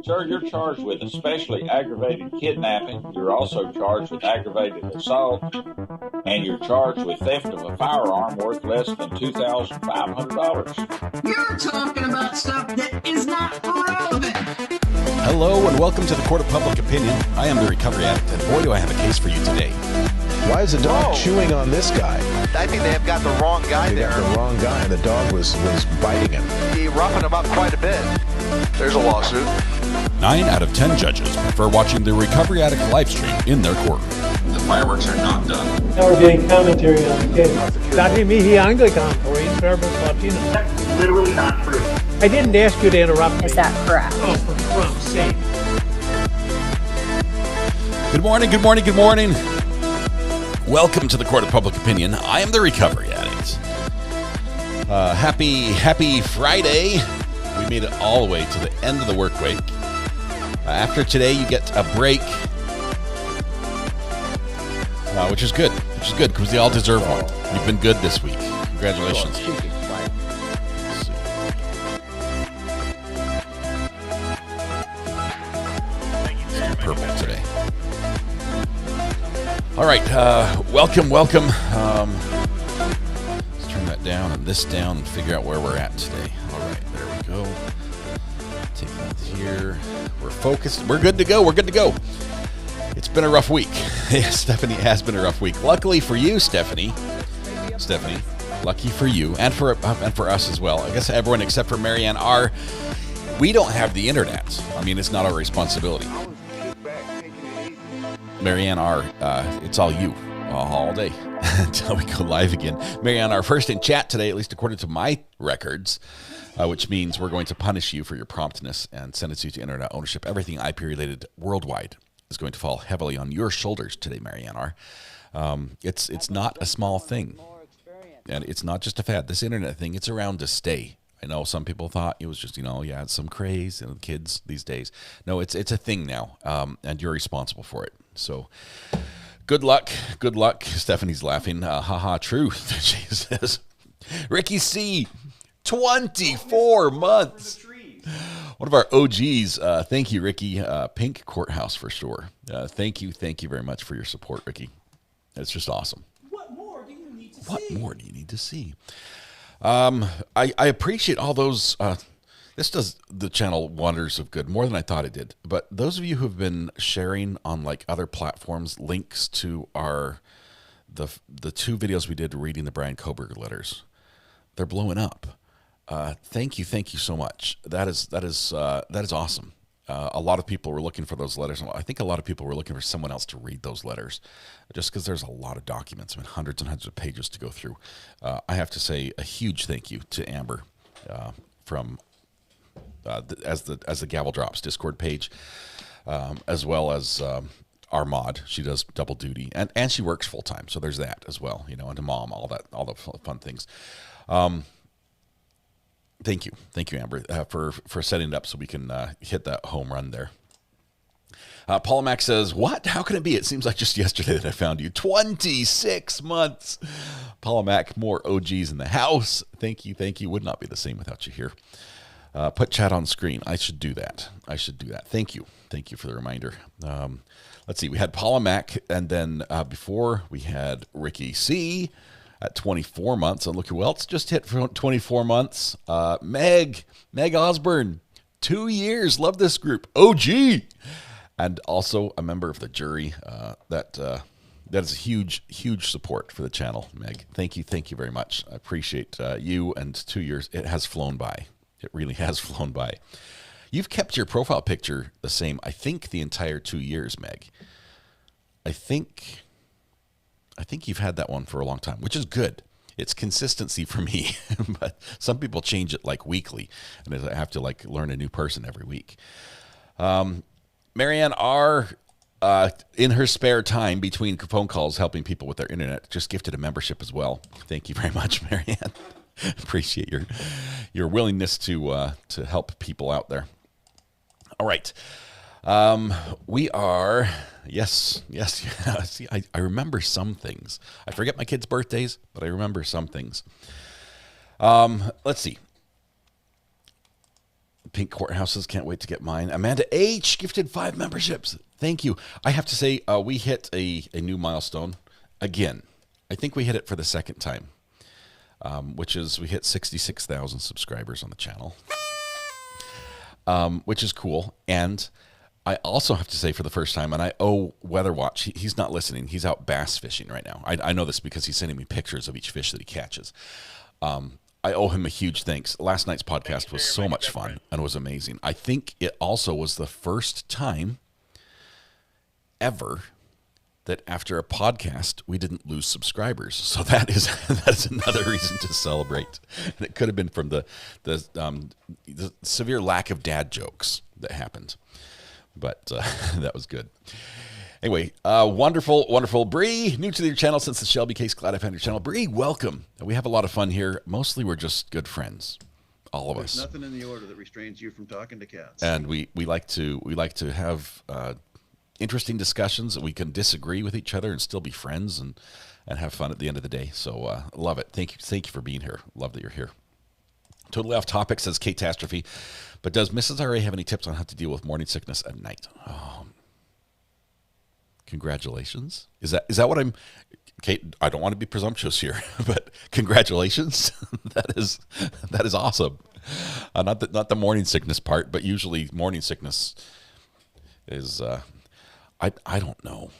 Sir, you're charged with especially aggravated kidnapping. You're also charged with aggravated assault, and you're charged with theft of a firearm worth less than $2,500. You're talking about stuff that is not relevant. Hello and welcome to the Court of Public Opinion. I am the Recovery Addict, and boy do I have a case for you today. Why is the dog chewing on this guy? I think they have got the wrong guy there. Got the wrong guy, and the dog was biting him. He roughened him up quite a bit. There's a lawsuit. 9 out of 10 judges prefer watching the Recovery Addict live stream in their courtroom. The fireworks are not done. Now we're getting commentary on the case. Dati mihi Anglican for service Latino. That's literally not true. I didn't ask you to interrupt me. Is that correct? Oh, for Trump's sake. Good morning, good morning, good morning. Welcome to the Court of Public Opinion. I am the Recovery Addict. Happy Friday. We made it all the way to the end of the work week. After today, you get a break, which is good. Because they all deserve one. You've been good this week. Congratulations. Purple today. All right, welcome. Let's turn that down and this down and figure out where we're at today. All right, there we go. Take that here. We're focused. We're good to go. It's been a rough week. Stephanie, it has been a rough week. Luckily for you, Stephanie, lucky for you and for us as well. I guess everyone except for Marianne R. We don't have the internet. I mean, it's not our responsibility. Marianne R., it's all you all day until we go live again. Marianne R., first in chat today, at least according to my records, which means we're going to punish you for your promptness and sentence you to internet ownership. Everything IP-related worldwide is going to fall heavily on your shoulders today, Marianne R. It's not a small thing, and it's not just a fad. This internet thing, it's around to stay. I know some people thought it was just, it's some craze in the kids these days. No, it's a thing now, and you're responsible for it. So good luck. Stephanie's laughing. Truth, she says. Ricky C., 24 months. One of our OGs. Thank you, Ricky. Pink Courthouse for sure. Thank you very much for your support, Ricky. It's just awesome. What more do you need to see? What more do you need to see? I appreciate all those. This does the channel wonders of good, more than I thought it did. But those of you who have been sharing on like other platforms links to the 2 videos we did reading the Brian Koberger letters, they're blowing up. Thank you so much. That is awesome. A lot of people were looking for those letters. I think a lot of people were looking for someone else to read those letters, just because there's a lot of documents. I mean, hundreds and hundreds of pages to go through. I have to say a huge thank you to Amber from as the Gavel Drops Discord page, as well as our mod. She does double duty and she works full time, so there's that as well. And to Mom, all the fun things. Thank you, Amber, for setting it up so we can hit that home run there. Paula Mack says, what? How can it be? It seems like just yesterday that I found you. 26 months. Paula Mack, more OGs in the house. Thank you. Would not be the same without you here. Put chat on screen. I should do that. Thank you for the reminder. Let's see. We had Paula Mack, and then before we had Ricky C. at 24 months. And look who else just hit for 24 months. Meg Osborne, 2 years. Love this group. OG. And also a member of the jury. That is huge support for the channel, Meg. Thank you very much. I appreciate you, and 2 years. It has flown by. It really has flown by. You've kept your profile picture the same, I think, the entire 2 years, Meg. I think you've had that one for a long time, which is good. It's consistency for me, but some people change it like weekly, and I have to like learn a new person every week. Marianne R., in her spare time between phone calls helping people with their internet, just gifted a membership as well. Thank you very much, Marianne. Appreciate your willingness to help people out there. All right. We are, yes. See, I remember some things. I forget my kids' birthdays, but I remember some things. Let's see. Pink Courthouses, can't wait to get mine. Amanda H. gifted 5 memberships. Thank you. I have to say, we hit a new milestone again. I think we hit it for the second time, which is we hit 66,000 subscribers on the channel, which is cool. And I also have to say for the first time, and I owe Weather Watch, he's not listening. He's out bass fishing right now. I know this because he's sending me pictures of each fish that he catches. I owe him a huge thanks. Last night's podcast was so much fun and was amazing. I think it also was the first time ever that after a podcast we didn't lose subscribers. So that is another reason to celebrate. And it could have been from the severe lack of dad jokes that happened, but that was good. Anyway, wonderful. Bree, new to your channel since the Shelby case. Glad I found your channel. Bree, welcome. We have a lot of fun here. Mostly we're just good friends, all of us. There's nothing in the order that restrains you from talking to cats. And we like to have interesting discussions that we can disagree with each other and still be friends and have fun at the end of the day. So love it. Thank you for being here. Love that you're here. Totally off topic, says Catastrophe. But does Mrs. R.A. have any tips on how to deal with morning sickness at night? Oh, congratulations. Is that what I'm... Kate, I don't want to be presumptuous here, but congratulations. That is awesome. Not the morning sickness part, but usually morning sickness is... I don't know.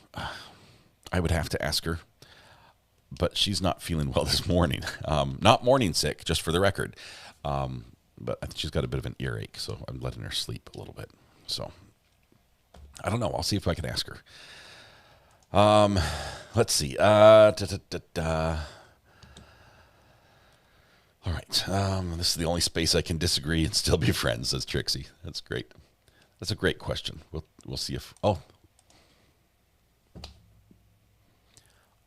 I would have to ask her, but she's not feeling well this morning. Not morning sick, just for the record. But I think she's got a bit of an earache, so I'm letting her sleep a little bit. So I don't know. I'll see if I can ask her. Let's see. All right. This is the only space I can disagree and still be friends, says Trixie. That's great. That's a great question. We'll see if... Oh.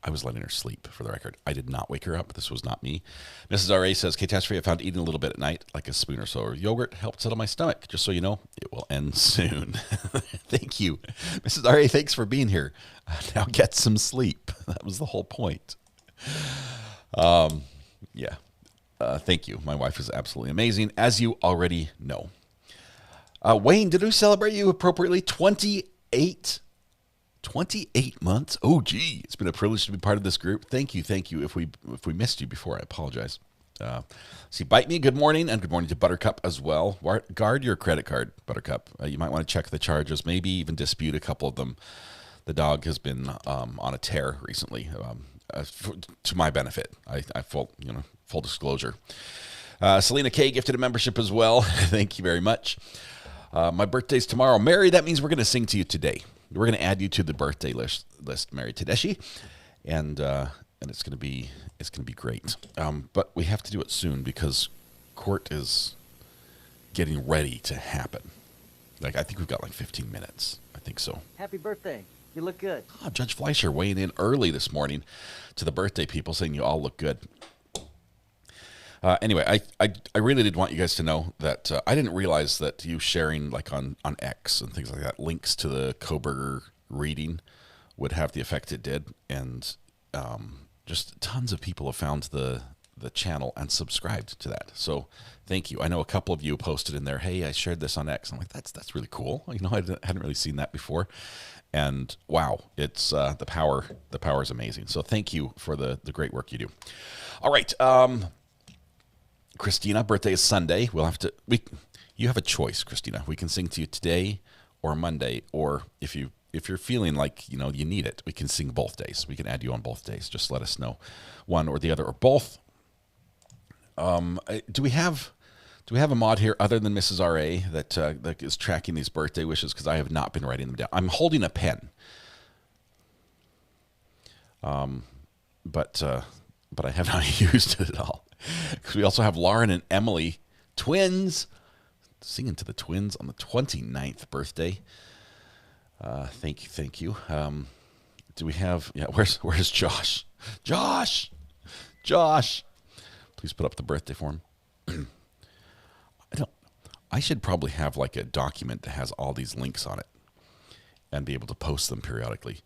I was letting her sleep, for the record. I did not wake her up. This was not me. Mrs. R.A. says, Catastrophe, I found eating a little bit at night, like a spoon or so of yogurt, helped settle my stomach. Just so you know, it will end soon. Thank you. Mrs. R.A., thanks for being here. Now get some sleep. That was the whole point. Yeah. Thank you. My wife is absolutely amazing, as you already know. Wayne, did we celebrate you appropriately? 28 months. Oh, gee, it's been a privilege to be part of this group. Thank you. If we missed you before, I apologize. See, Bite Me, good morning, and good morning to Buttercup as well. Guard your credit card, Buttercup. You might want to check the charges, maybe even dispute a couple of them. The dog has been on a tear recently, to my benefit. I full disclosure. Selena K gifted a membership as well. Thank you very much. My birthday's tomorrow. Mary, that means we're going to sing to you today. We're going to add you to the birthday list, Mary Tedeschi, and it's going to be great. But we have to do it soon because court is getting ready to happen. Like, I think we've got like 15 minutes. I think so. Happy birthday! You look good. Judge Fleischer weighing in early this morning to the birthday people, saying you all look good. Anyway, I really did want you guys to know that I didn't realize that you sharing like on X and things like that, links to the Koberger reading would have the effect it did. And just tons of people have found the channel and subscribed to that. So thank you. I know a couple of you posted in there, hey, I shared this on X. I'm like, that's really cool. You know, I hadn't really seen that before. And wow, it's the power is amazing. So thank you for the great work you do. All right. Christina, birthday is Sunday. You have a choice, Christina. We can sing to you today or Monday, or if you're feeling like, you need it, we can sing both days. We can add you on both days. Just let us know one or the other or both. Do we have a mod here other than Mrs. R.A. that is tracking these birthday wishes? Because I have not been writing them down. I'm holding a pen. But I have not used it at all. Because we also have Lauren and Emily, twins, singing to the twins on the 29th birthday. Thank you. Do we have? Yeah. Where's Josh? Josh. Please put up the birthday form. I should probably have like a document that has all these links on it, and be able to post them periodically.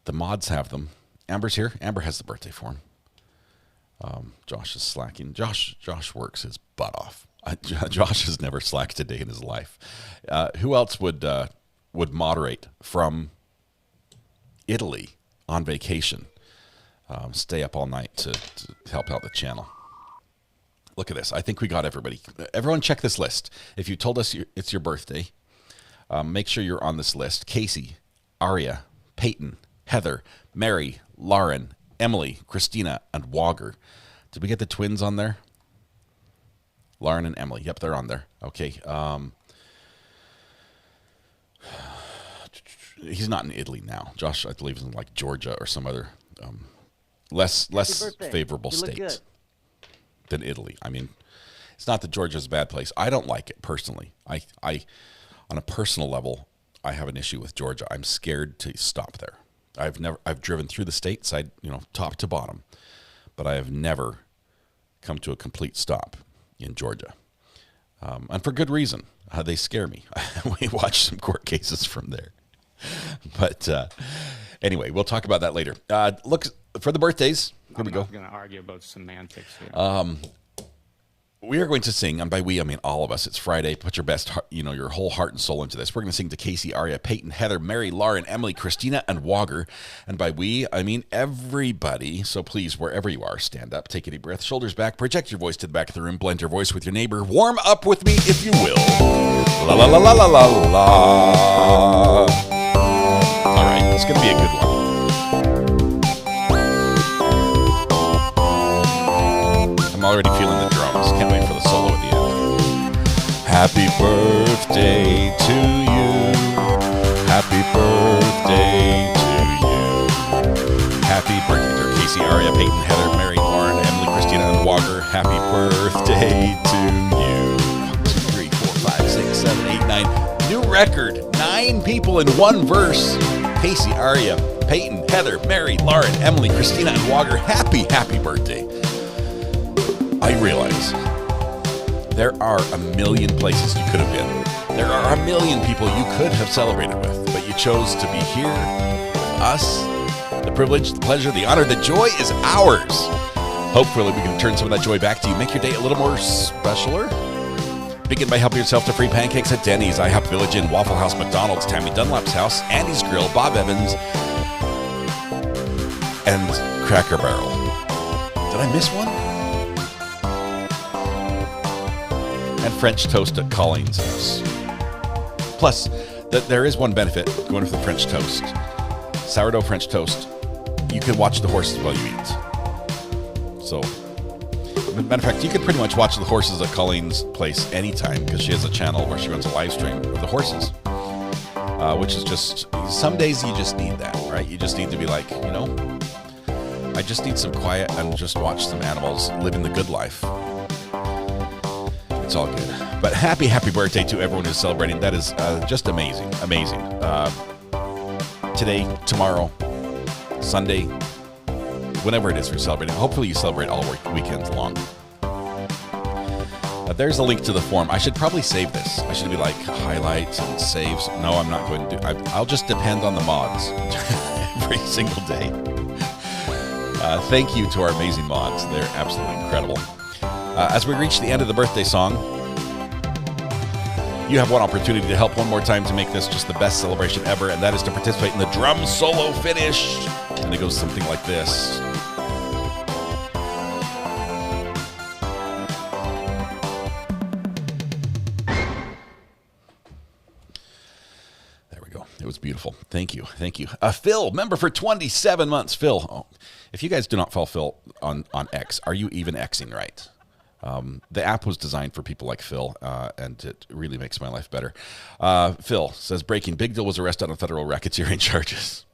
The mods have them. Amber's here. Amber has the birthday form. Josh is slacking. Josh works his butt off Josh has never slacked a day in his life. Who else would moderate from Italy on vacation? Stay up all night to help out the channel. Look at this. I think we got everybody. Everyone check this list. If you told us it's your birthday, make sure you're on this list. Casey, Aria, Peyton, Heather, Mary, Lauren, Emily, Christina, and Wogger. Did we get the twins on there? Lauren and Emily. Yep, they're on there. Okay. He's not in Italy now. Josh, I believe, is in like Georgia or some other less favorable state than Italy. I mean, it's not that Georgia's a bad place. I don't like it personally. I on a personal level, I have an issue with Georgia. I'm scared to stop there. I've driven through the state side, top to bottom, but I have never come to a complete stop in Georgia. And for good reason. They scare me. We watched some court cases from there. But anyway, we'll talk about that later. Look, for the birthdays, here we go. I'm not going to argue about semantics here. We are going to sing, and by we, I mean all of us. It's Friday. Put your best heart, your whole heart and soul into this. We're going to sing to Casey, Aria, Peyton, Heather, Mary, Lauren, Emily, Christina, and Wogger. And by we, I mean everybody. So please, wherever you are, stand up, take a deep breath, shoulders back, project your voice to the back of the room, blend your voice with your neighbor. Warm up with me, if you will. La la la la la la la. All right, it's going to be a good one. I'm already feeling the drums. Can't wait for the solo at the end. Happy birthday to you. Happy birthday to you. Happy birthday to Casey, Aria, Peyton, Heather, Mary, Lauren, Emily, Christina, and Wogger. Happy birthday to you. 1, 2, 3, 4, 5, 6, 7, 8, 9. New record. 9 people in one verse. Casey, Aria, Peyton, Heather, Mary, Lauren, Emily, Christina, and Wogger. Happy birthday. I realize there are a million places you could have been. There are a million people you could have celebrated with, but you chose to be here with us. The privilege, the pleasure, the honor, the joy is ours. Hopefully we can turn some of that joy back to you, make your day a little more specialer. Begin by helping yourself to free pancakes at Denny's, IHOP Village Inn, Waffle House, McDonald's, Tammy Dunlap's house, Andy's Grill, Bob Evans, and Cracker Barrel. Did I miss one? And French toast at Colleen's house. Plus, there is one benefit going for the French toast. Sourdough French toast. You can watch the horses while you eat. So, matter of fact, you can pretty much watch the horses at Colleen's place anytime because she has a channel where she runs a live stream of the horses. Which is just, some days you just need that, right? You just need to be like, I just need some quiet and just watch some animals living the good life. It's all good. But happy birthday to everyone who's celebrating. That is just amazing. Today, tomorrow, Sunday, whenever it is you're celebrating. Hopefully you celebrate all weekends long. There's a link to the form. I should probably save this. I should be like highlights and saves. No, I'm not going to do. I'll just depend on the mods every single day. Thank you to our amazing mods. They're absolutely incredible. As we reach the end of the birthday song, you have one opportunity to help one more time to make this just the best celebration ever, and that is to participate in the drum solo finish. And it goes something like this. There we go. It was beautiful. Thank you. Phil, member for 27 months. Phil, if you guys do not follow Phil on X, are you even Xing right? The app was designed for people like Phil, and it really makes my life better. Phil says, breaking, Big Deal was arrested on federal racketeering charges.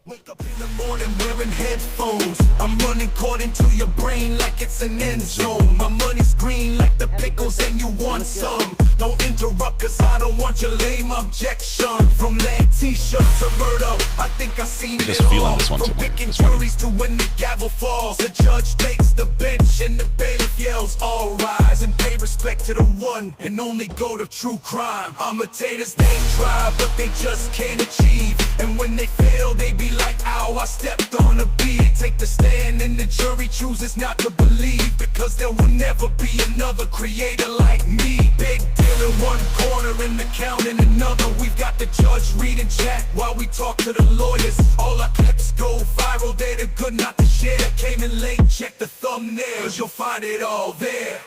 Wake up in the morning wearing headphones. I'm running court into your brain like it's an end zone. My money's green like the pickles and you want some. Don't interrupt cause I don't want your lame objection. From land t-shirt to murder, I think I seen it all. From picking juries to when the gavel falls. The judge takes the bench and the bailiff yells all rise and pay respect to the one and only go to true crime. Imitators, they try, but they just can't achieve. And when they fail, they be like, ow, I stepped on a beat. Take the stand and the jury chooses not to believe, because there will never be another creator like me. Big deal in one corner and the count in another. We've got the judge reading chat while we talk to the lawyers. All our clips go viral, they're the good not to share. Came in late, check the thumbnails, you'll find it all there.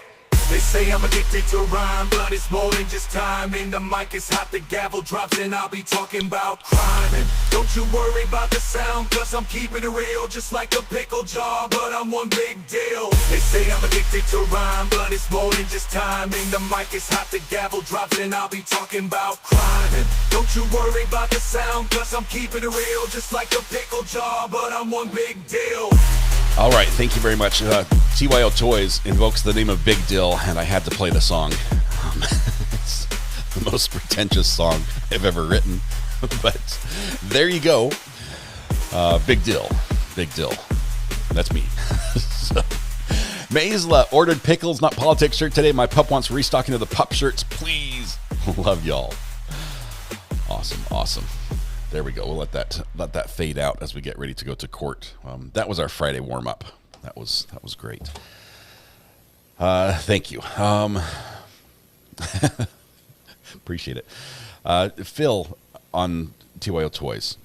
They say I'm addicted to rhyme, but it's more than just timing. The mic is hot, the gavel drops, and I'll be talking about crime. And don't you worry about the sound, cause I'm keeping it real, just like a pickle jar, but I'm one big deal. They say I'm addicted to rhyme, but it's more than just timing. The mic is hot, the gavel drops, and I'll be talking about crime. And don't you worry about the sound, cause I'm keeping it real, just like a pickle jar, but I'm one big deal. All right, thank you very much. TYO Toys invokes the name of Big Dill, and I had to play the song. It's the most pretentious song I've ever written, but there you go. Big Dill. Big Dill. That's me. So, Maisla ordered Pickles, Not Politics shirt today. My pup wants restocking of the pup shirts, please. Love y'all. Awesome, awesome. There we go. We'll let that fade out as we get ready to go to court. That was our Friday warm up. That was great. Thank you. Appreciate it. Phil on TYO Toys.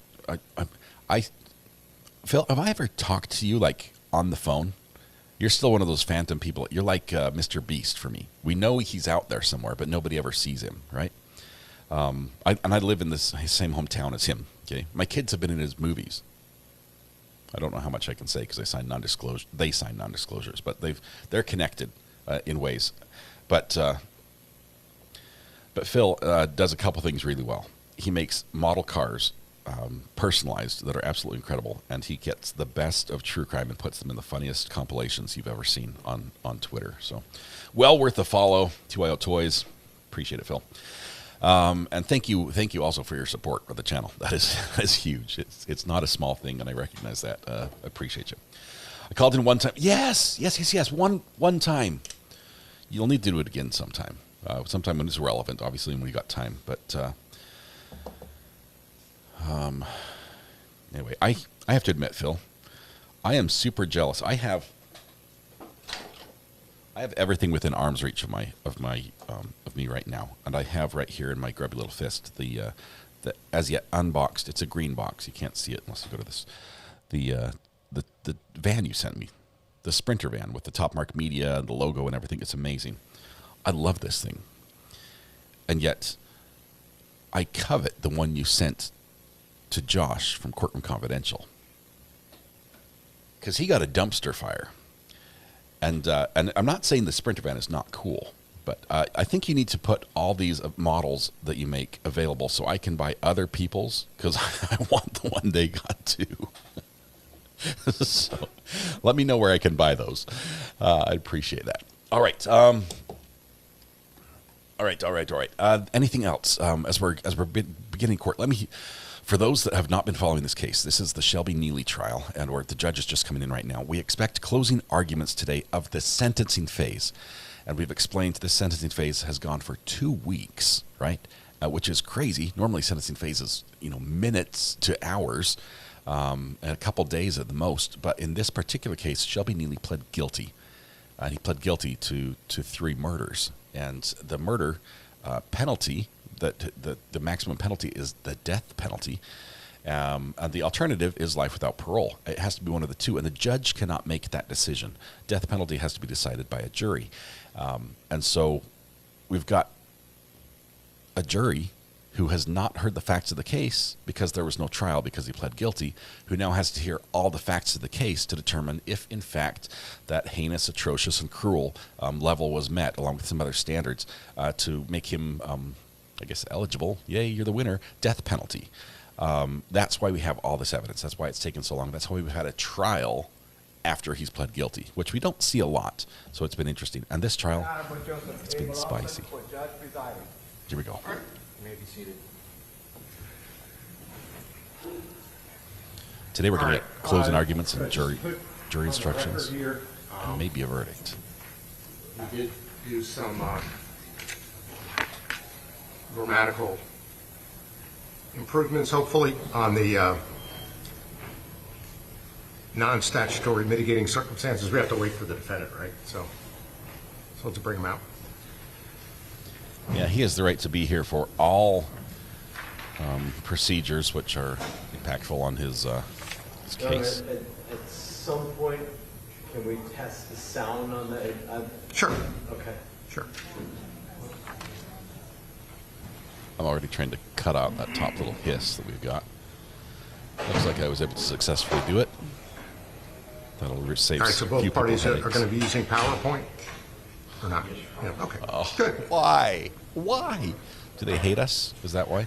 Phil, have I ever talked to you like on the phone? You're still one of those phantom people. You're like Mr. Beast for me. We know he's out there somewhere, but nobody ever sees him, right? I live in the same hometown as him. Okay, my kids have been in his movies. I don't know how much I can say because they signed non-disclosures, but they're connected in ways. But Phil does a couple things really well. He makes model cars personalized that are absolutely incredible, and he gets the best of true crime and puts them in the funniest compilations you've ever seen on Twitter. So, well worth a follow. TYO Toys, appreciate it, Phil. And thank you also for your support of the channel. That is huge. It's not a small thing, and I recognize that. I appreciate you. I called in one time. Yes. One time. You'll need to do it again sometime. Sometime when it's relevant, obviously, when we got time. But anyway, I have to admit, Phil, I am super jealous. I have everything within arm's reach of me right now, and I have right here in my grubby little fist the as yet unboxed. It's a green box. You can't see it unless you go to this. The van you sent me, the Sprinter van with the Top Mark Media and the logo and everything. It's amazing. I love this thing, and yet I covet the one you sent to Josh from Courtroom Confidential, because he got a dumpster fire. And I'm not saying the Sprinter van is not cool, but I think you need to put all these models that you make available so I can buy other people's, because I want the one they got too. So let me know where I can buy those. I'd appreciate that. All right. All right. Anything else as we're beginning court? For those that have not been following this case, this is the Shelby Nealy trial, and the judge is just coming in right now. We expect closing arguments today of the sentencing phase, and we've explained the sentencing phase has gone for 2 weeks, right? Which is crazy. Normally, sentencing phase is minutes to hours, and a couple days at the most. But in this particular case, Shelby Nealy pled guilty, and he pled guilty to 3 murders, and the murder penalty. The maximum penalty is the death penalty, and the alternative is life without parole. It has to be one of the two, and the judge cannot make that decision. Death penalty has to be decided by a jury, and so we've got a jury who has not heard the facts of the case because there was no trial because he pled guilty, who now has to hear all the facts of the case to determine if, in fact, that heinous, atrocious, and cruel level was met, along with some other standards, to make him I guess eligible. Yay, you're the winner. Death penalty. That's why we have all this evidence. That's why it's taken so long. That's why we've had a trial after he's pled guilty, which we don't see a lot. So it's been interesting. And this trial, it's been spicy. Here we go. You may be seated. Today we're going to get closing arguments and jury instructions, and maybe a verdict. You did do some grammatical improvements, hopefully, on the non-statutory mitigating circumstances. We have to wait for the defendant, right? So let's bring him out. Yeah, he has the right to be here for all procedures which are impactful on his case. At some point, can we test the sound on the... Sure. Okay. Sure. I'm already trying to cut out that top little hiss that we've got. Looks like I was able to successfully do it. That'll save All right, so both parties are going to be using PowerPoint? Or not? Yeah, okay. Oh, good. Why? Why? Do they hate us? Is that why?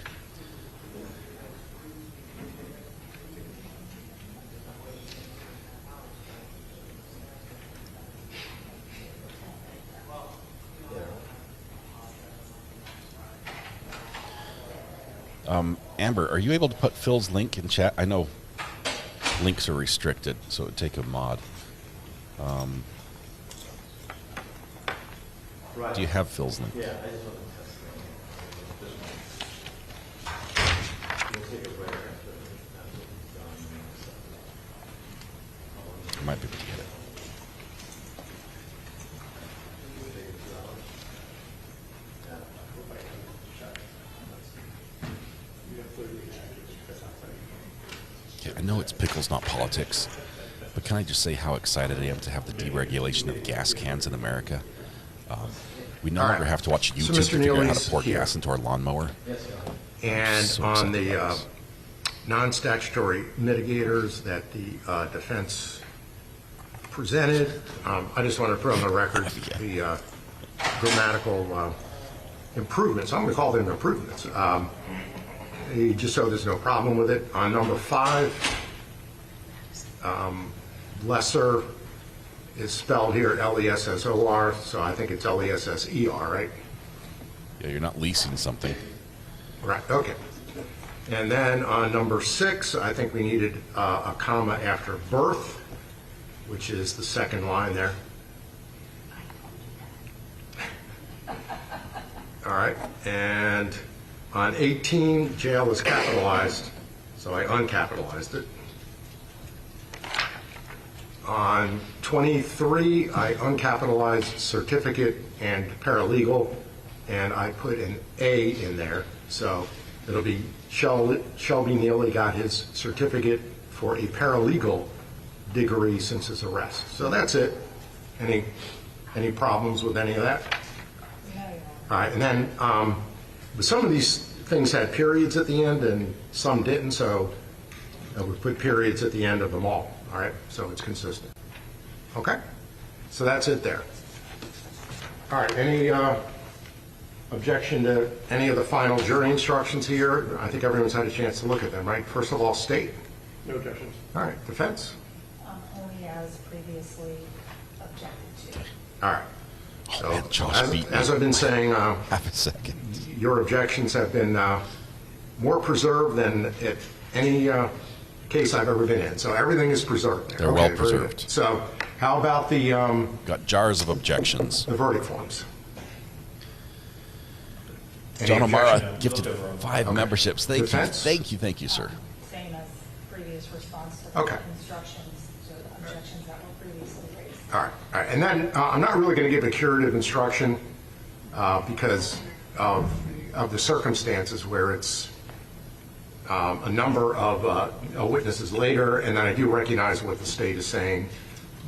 Amber, are you able to put Phil's link in chat? I know links are restricted, so it would take a mod. Right. Do you have Phil's link? Yeah, I just want to test it. We'll take it right after. I might be able to get it. I know it's Pickles, not politics, but can I just say how excited I am to have the deregulation of gas cans in America? We no longer have to watch YouTube to figure out how to pour gas into our lawnmower. And So on excited. the non-statutory mitigators that the defense presented, I just want to put on the record the grammatical improvements. I'm going to call them improvements. Just so there's no problem with it. On number 5, lesser is spelled here L-E-S-S-O-R, so I think it's L-E-S-S-E-R, right? Yeah, you're not leasing something. Right, okay. And then on number 6, I think we needed a comma after birth, which is the second line there. All right, and on 18, jail is capitalized, so I uncapitalized it. On 23, I uncapitalized certificate and paralegal, and I put an A in there. So it'll be Shelby Nealy got his certificate for a paralegal degree since his arrest. So that's it. Any problems with any of that? All right, and then some of these things had periods at the end and some didn't, so we put periods at the end of them all. All right, so it's consistent. Okay, so that's it there. All right, any objection to any of the final jury instructions here? I think everyone's had a chance to look at them, right? First of all, state. No objections. All right, defense. Only as previously objected to. All right. So man, Josh beat me. as I've been saying, Half a second. your objections have been more preserved than at any case I've ever been in. So everything is preserved there. They're Okay, well very good. preserved. So how about the Got jars of objections. verdict forms? Any John O'Mara objection? gifted 5 memberships. Thank Defense? you, sir. Same as previous response to the Okay. instructions, so the objections that were previously raised. All right. And then I'm not really going to give a curative instruction because of the circumstances where it's a number of witnesses later, and then I do recognize what the state is saying.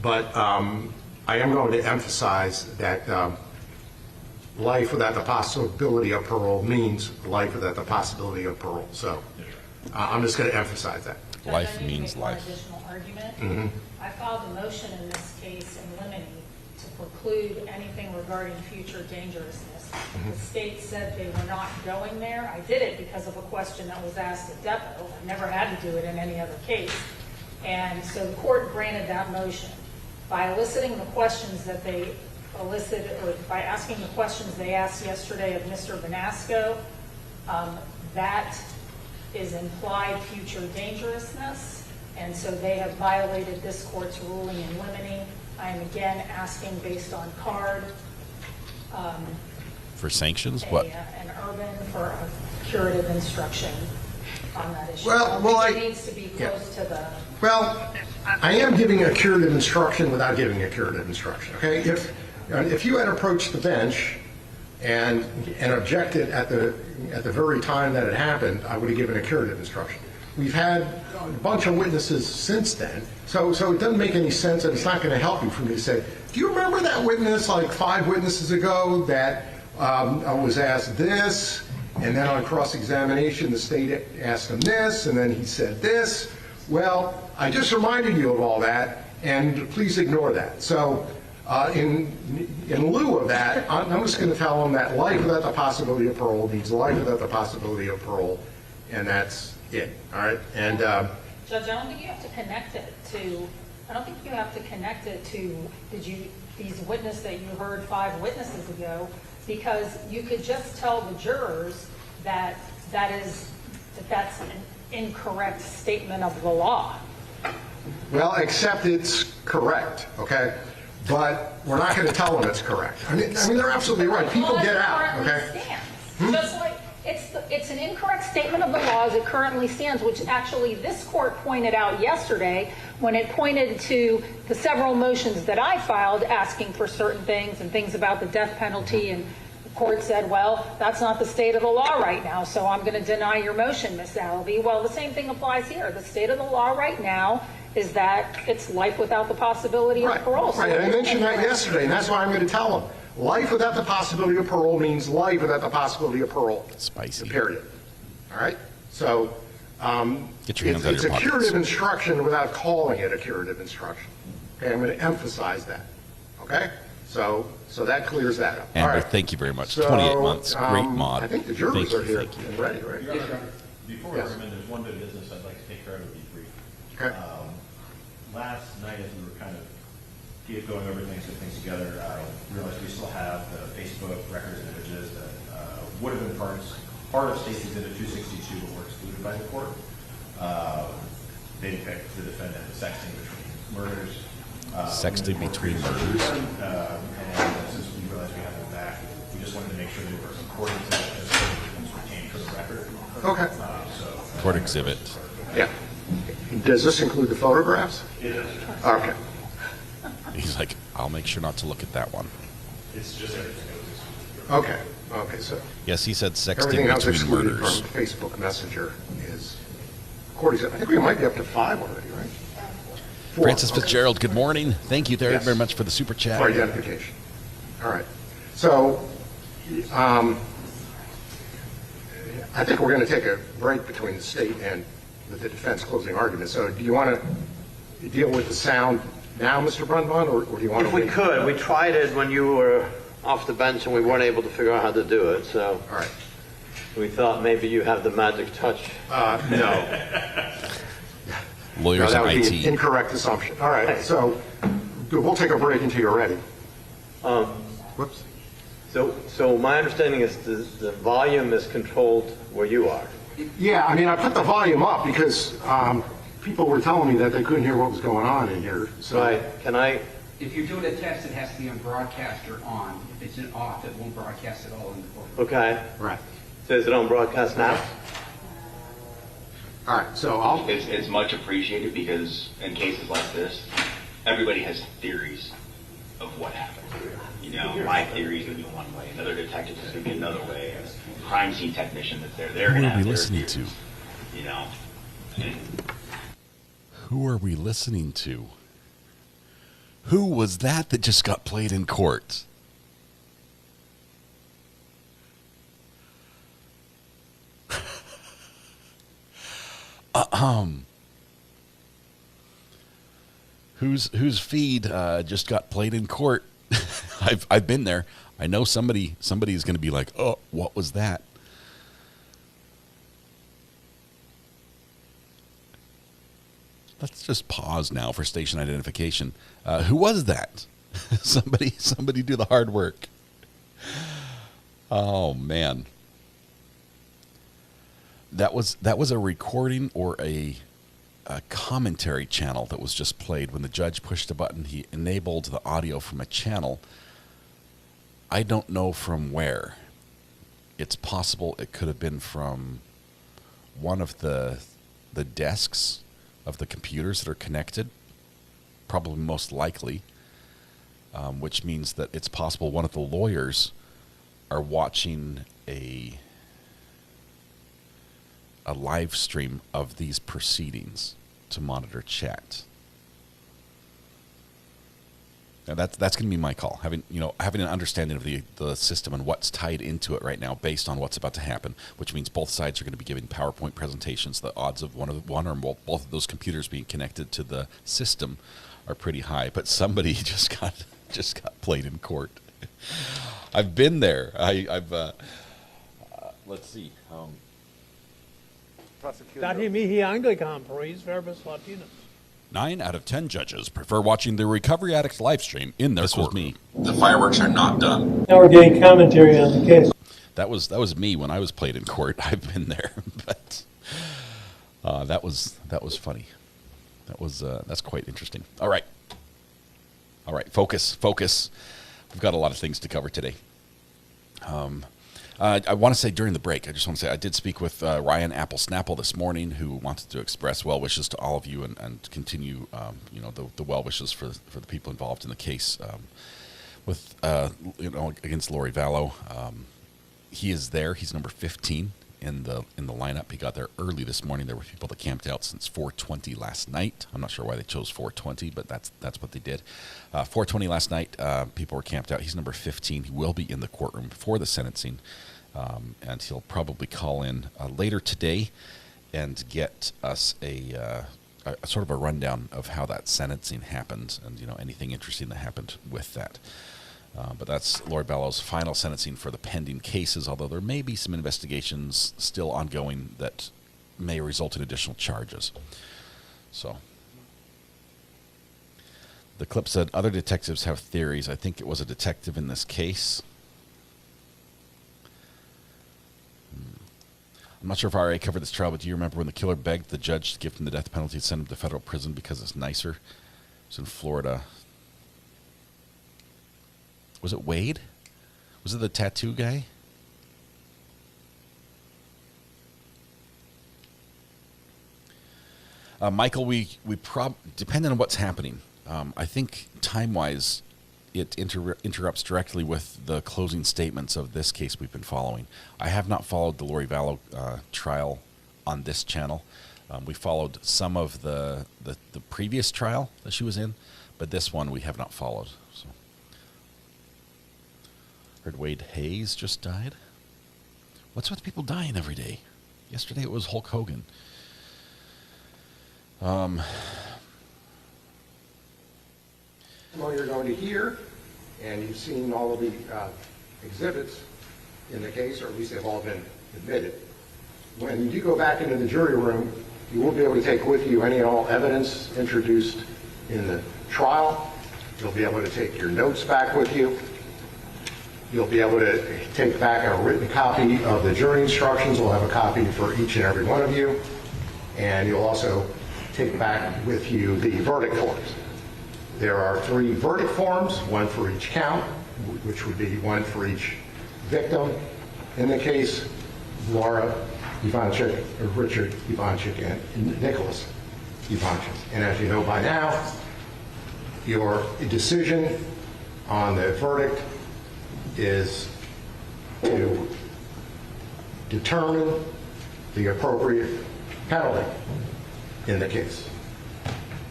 But I am going to emphasize that life without the possibility of parole means life without the possibility of parole. So I'm just going to emphasize that. Life means life. Additional argument. Mm-hmm. I filed a motion in this case in limine to preclude anything regarding future dangerousness. The state said they were not going there. I did it because of a question that was asked at depo. I've never had to do it in any other case. And so the court granted that motion. By eliciting the questions that they elicited, or by asking the questions they asked yesterday of Mr. Vanasco, that is implied future dangerousness, and so they have violated this court's ruling in limine. I am again asking based on card For sanctions? What? an urban for a curative instruction on that issue. Well, it needs to be close to the... Well, I am giving a curative instruction without giving a curative instruction, okay? If you had approached the bench and objected at the very time that it happened, I would have given a curative instruction. We've had a bunch of witnesses since then, so it doesn't make any sense, and it's not going to help you for me to say, do you remember that witness like 5 witnesses ago that I was asked this, and then on cross-examination the state asked him this, and then he said this? Well, I just reminded you of all that, and please ignore that. So in lieu of that, I'm just going to tell them that life without the possibility of parole means life without the possibility of parole, and that's it. All right? And Judge, I don't think you have to connect it to, these witnesses that you heard 5 witnesses ago, because you could just tell the jurors that's an incorrect statement of the law. well, except it's correct, okay? But we're not going to tell them it's correct. I mean, they're absolutely right. People get out, okay? Just like it's an incorrect statement of the law as it currently stands, which actually this court pointed out yesterday when it pointed to the several motions that I filed asking for certain things and things about the death penalty, and the court said, well, that's not the state of the law right now, so I'm going to deny your motion, Ms. Shelby. Well, the same thing applies here. The state of the law right now is that it's life without the possibility of parole. Right, and I mentioned that yesterday, and that's why I'm going to tell them. Life without the possibility of parole means life without the possibility of parole. Spicy. Period. All right? So get your hands out of it's your a pockets. curative instruction without calling it a curative instruction. Okay, I'm going to emphasize that. Okay? So that clears that up. Amber, all right. thank you very much. So, 28 months. Great mod. I think the jurors are here and ready, right? Yes, Your Honor. Before Yes. I recommend, there's one bit of business I'd like to take care of. It would be brief. Okay. Last night, as we were kind of going over things, putting things together, realized we still have the Facebook records and images that would have been part of State's Exhibit 262, but were excluded by the court. They depict the defendant sexting between murders. Sexting between murders. And since we realized we have them back, we just wanted to make sure they were according to as retained for the record. Okay. Court exhibit. Yeah. Does this include the photographs? It does. Okay. He's like, I'll make sure not to look at that one. It's just everything. Okay. Okay. So Yes, he said sexting everything else between excluded murders. from Facebook Messenger is court exhibit. I think we might be up to 5 already, right? 4. Francis Okay. Fitzgerald, good morning. Thank you Yes. very much for the super chat. For identification. All right. So I think we're going to take a break between the state and the defense closing argument. So do you want to deal with the sound now, Mr. Brunvon, or do you want If to we wait? could, we tried it when you were off the bench and we weren't able to figure out how to do it, so. All right. We thought maybe you have the magic touch. No. Lawyers No, that and would be IT. an incorrect assumption. All right. So we'll take a break until you're ready. Whoops. So my understanding is the volume is controlled where you are. Yeah, I mean, I put the volume up because people were telling me that they couldn't hear what was going on in here. So Right, can I, If you're doing a test, it has to be on broadcast or on. If it's off, it won't broadcast at all in the court. okay. Right. So is it on broadcast now? All right. So It's much appreciated because in cases like this, everybody has theories of what happened. You know, my theory is going to be one way, another detective is going to be another way, a crime scene technician that's there, they're Who going to are have we their listening theories, to? You know. Who are we listening to? Who was that just got played in court? Whose feed just got played in court? I've been there. I know somebody's going to be like, oh, what was that? Let's just pause now for station identification. Who was that? Somebody do the hard work. Oh man. That was a recording or a commentary channel that was just played when the judge pushed a button. He enabled the audio from a channel. I don't know from where, it's possible it could have been from one of the desks of the computers that are connected, probably most likely, which means that it's possible one of the lawyers are watching a live stream of these proceedings to monitor chat. Now that's going to be my call. Having an understanding of the system and what's tied into it right now, based on what's about to happen, which means both sides are going to be giving PowerPoint presentations. The odds of one or both of those computers being connected to the system are pretty high. But somebody just got played in court. I've been there. I've let's see. Dati mihi Anglican paris verbis Latinus. 9 out of 10 judges prefer watching the Recovery Addict live stream in their courtroom. The fireworks are not done. Now we're getting commentary on the case. That was me when I was played in court. I've been there, but that was funny. That's quite interesting. All right, focus. We've got a lot of things to cover today. I want to say during the break, I did speak with Ryan Apple Snapple this morning, who wanted to express well wishes to all of you and continue, the well wishes for the people involved in the case with against Lori Vallow. He is there. He's number 15 in the lineup. He got there early this morning. There were people that camped out since 4:20 last night. I'm not sure why they chose 4:20, but that's what they did. 4:20 last night, people were camped out. He's number 15. He will be in the courtroom for the sentencing, and he'll probably call in later today and get us a sort of a rundown of how that sentencing happened and anything interesting that happened with that. But that's Lori Vallow's final sentencing for the pending cases, although there may be some investigations still ongoing that may result in additional charges. So the clip said, other detectives have theories. I think it was a detective in this case. I'm not sure if RA covered this trial, but do you remember when the killer begged the judge to give him the death penalty and send him to federal prison because it's nicer? It was in Florida. Was it Wade? Was it the tattoo guy? Michael, we depending on what's happening, I think time-wise, it interrupts directly with the closing statements of this case we've been following. I have not followed the Lori Vallow trial on this channel. We followed some of the previous trial that she was in, but this one we have not followed. So. Heard Wade Hayes just died. What's with people dying every day? Yesterday it was Hulk Hogan. Well, you're going to hear, and you've seen all of the exhibits in the case, or at least they've all been admitted. When you do go back into the jury room, you will be able to take with you any and all evidence introduced in the trial. You'll be able to take your notes back with you. You'll be able to take back a written copy of the jury instructions. We'll have a copy for each and every one of you. And you'll also take back with you the verdict forms. There are 3 verdict forms, one for each count, which would be one for each victim. In the case, Laura Ivanchik, or Richard Ivanchik, and Nicholas Ivanchik. And as you know by now, your decision on the verdict is to determine the appropriate penalty in the case.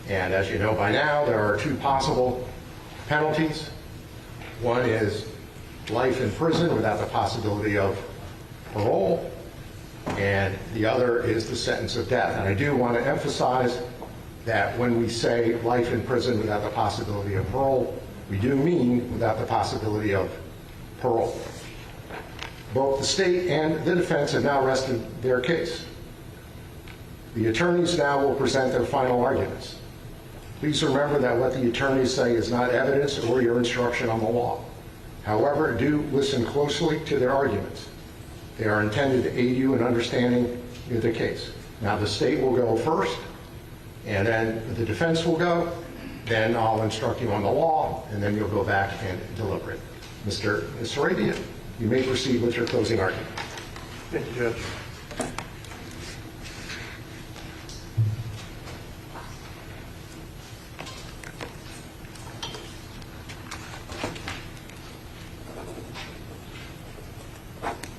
And as you know by now, there are 2 possible penalties. One is life in prison without the possibility of parole, and the other is the sentence of death. And I do want to emphasize that when we say life in prison without the possibility of parole, we do mean without the possibility of parole. Both the state and the defense have now rested their case. The attorneys now will present their final arguments. Please remember that what the attorneys say is not evidence or your instruction on the law. However, do listen closely to their arguments. They are intended to aid you in understanding the case. Now, the state will go first, and then the defense will go. Then I'll instruct you on the law, and then you'll go back and deliberate. Mr. Sarabia. You may proceed with your closing argument. Thank you, Judge.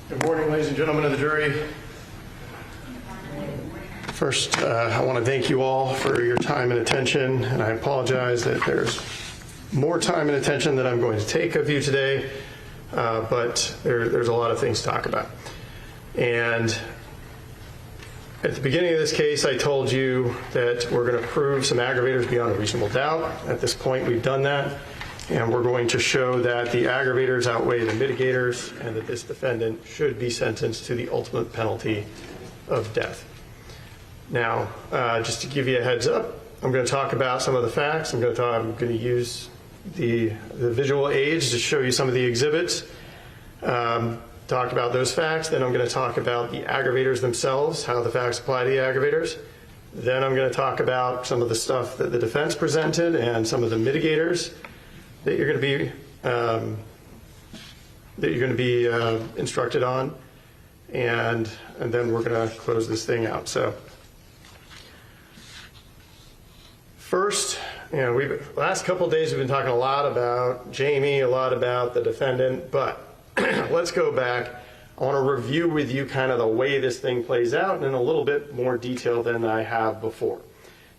Good morning, ladies and gentlemen of the jury. First, I want to thank you all for your time and attention, and I apologize that there's more time and attention than I'm going to take of you today, but there's a lot of things to talk about. And at the beginning of this case, I told you that we're going to prove some aggravators beyond a reasonable doubt. At this point, we've done that. And we're going to show that the aggravators outweigh the mitigators and that this defendant should be sentenced to the ultimate penalty of death. Now, just to give you a heads up, I'm going to talk about some of the facts. I'm going to use the visual aids to show you some of the exhibits, talk about those facts. Then I'm going to talk about the aggravators themselves, how the facts apply to the aggravators. Then I'm going to talk about some of the stuff that the defense presented and some of the mitigators that you're going to be instructed on, and then we're going to close this thing out. So first, last couple of days we've been talking a lot about Jamie, a lot about the defendant, but let's go back. I want to review with you kind of the way this thing plays out and in a little bit more detail than I have before.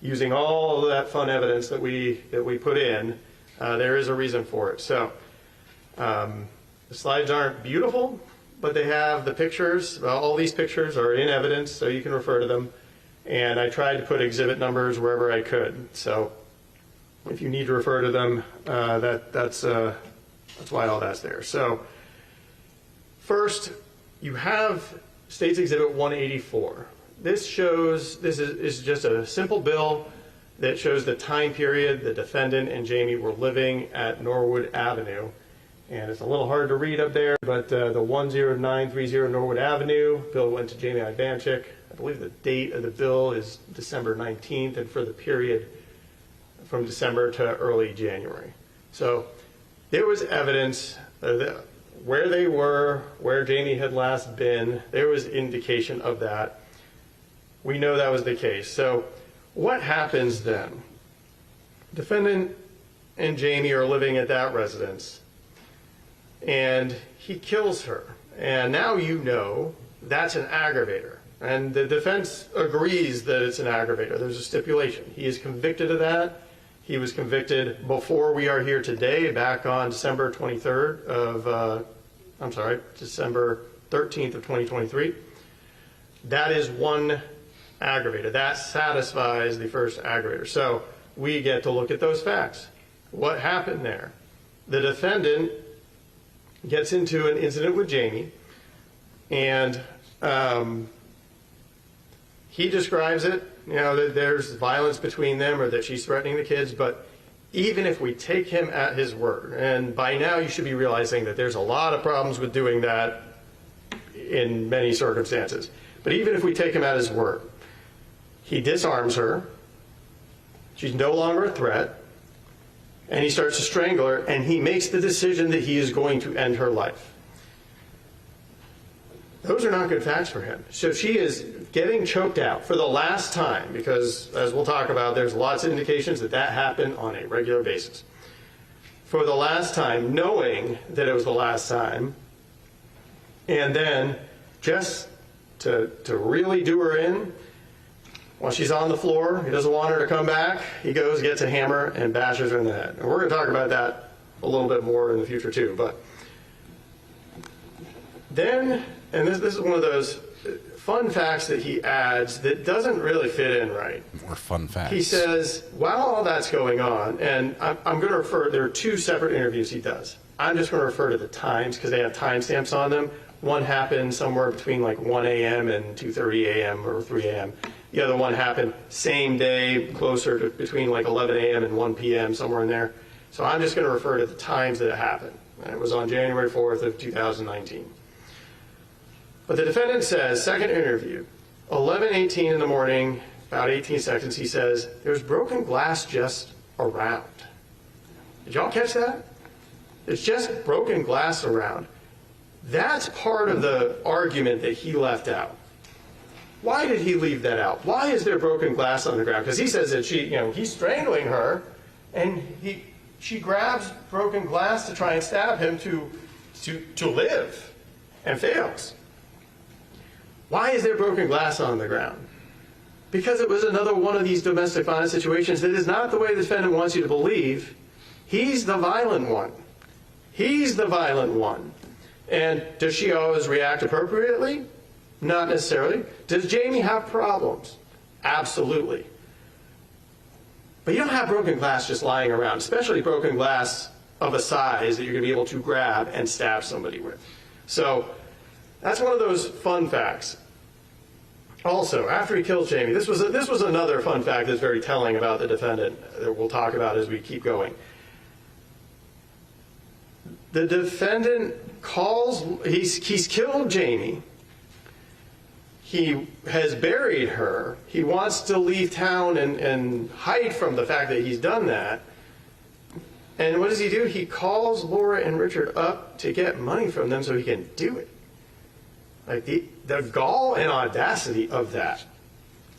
Using all of that fun evidence that we put in, there is a reason for it. So the slides aren't beautiful, but they have the pictures. All these pictures are in evidence, so you can refer to them. And I tried to put exhibit numbers wherever I could. So if you need to refer to them, that's why all that's there. So first, you have State's Exhibit 184. This is just a simple bill that shows the time period the defendant and Jamie were living at Norwood Avenue. And it's a little hard to read up there, but the 10930 Norwood Avenue, bill went to Jamie Ivanchik. I believe the date of the bill is December 19th, and for the period from December to early January. So there was evidence where they were, where Jamie had last been. There was indication of that. We know that was the case. So what happens then? Defendant and Jamie are living at that residence, and he kills her. And now you know that's an aggravator. And the defense agrees that it's an aggravator. There's a stipulation. He is convicted of that. He was convicted before we are here today, back on December 13th of 2023. That is one aggravator. That satisfies the first aggravator. So we get to look at those facts. What happened there? The defendant gets into an incident with Jamie, and he describes it, that there's violence between them or that she's threatening the kids, but even if we take him at his word, and by now you should be realizing that there's a lot of problems with doing that in many circumstances, but even if we take him at his word, he disarms her, she's no longer a threat, and he starts to strangle her, and he makes the decision that he is going to end her life. Those are not good facts for him. So she is getting choked out for the last time, because as we'll talk about, there's lots of indications that happened on a regular basis. For the last time, knowing that it was the last time, and then just to really do her in, while she's on the floor, he doesn't want her to come back, he goes, gets a hammer, and bashes her in the head. And we're going to talk about that a little bit more in the future too. But then, and this is one of those fun facts that he adds that doesn't really fit in right. More fun facts. He says, while all that's going on, and I'm going to refer, there are two separate interviews he does. I'm just going to refer to the times because they have timestamps on them. One happened somewhere between like 1 a.m. and 2:30 a.m. or 3 a.m. The other one happened same day, closer to between like 11 a.m. and 1 p.m., somewhere in there. So I'm just going to refer to the times that it happened. And it was on January 4th of 2019. But the defendant says, second interview, 11:18 in the morning, about 18 seconds, he says, there's broken glass just around. Did y'all catch that? There's just broken glass around. That's part of the argument that he left out. Why did he leave that out? Why is there broken glass on the ground? Because he says that he's strangling her, and she grabs broken glass to try and stab him to live, and fails. Why is there broken glass on the ground? Because it was another one of these domestic violence situations that is not the way the defendant wants you to believe. He's the violent one. He's the violent one. And does she always react appropriately? Not necessarily. Does Jamie have problems? Absolutely. But you don't have broken glass just lying around, especially broken glass of a size that you're going to be able to grab and stab somebody with. So that's one of those fun facts. Also, after he kills Jamie, this was another fun fact that's very telling about the defendant that we'll talk about as we keep going. The defendant he's killed Jamie. He has buried her. He wants to leave town and hide from the fact that he's done that. And what does he do? He calls Laura and Richard up to get money from them so he can do it. Like the gall and audacity of that.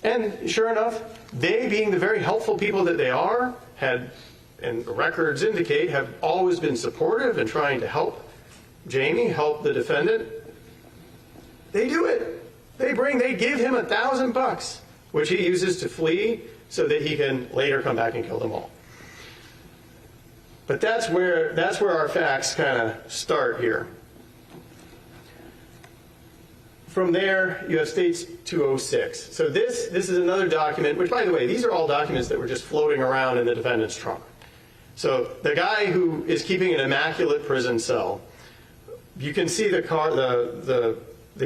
And sure enough, they, being the very helpful people that they are, and records indicate, have always been supportive and trying to help Jamie, help the defendant. They do it. They give him $1,000, which he uses to flee so that he can later come back and kill them all. But that's where our facts kind of start here. From there, you have States 206. So this is another document, which, by the way, these are all documents that were just floating around in the defendant's trunk. So the guy who is keeping an immaculate prison cell, you can see the car, the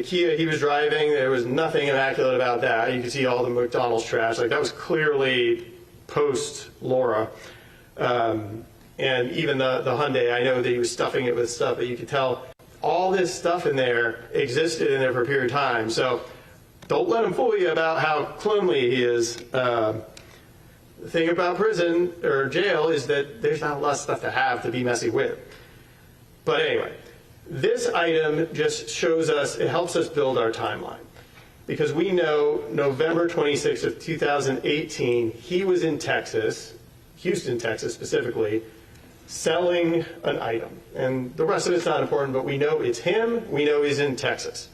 Kia he was driving. There was nothing immaculate about that. You can see all the McDonald's trash. Like, that was clearly post Laura. And even the Hyundai, I know that he was stuffing it with stuff, but you could tell all this stuff in there existed in there for a period of time. So don't let him fool you about how cleanly he is. The thing about prison or jail is that there's not a lot of stuff to have to be messy with. But anyway, this item just shows us, it helps us build our timeline. Because we know November 26th of 2018, he was in Texas, Houston, Texas specifically, selling an item. And the rest of it's not important, but we know it's him. We know he's in Texas.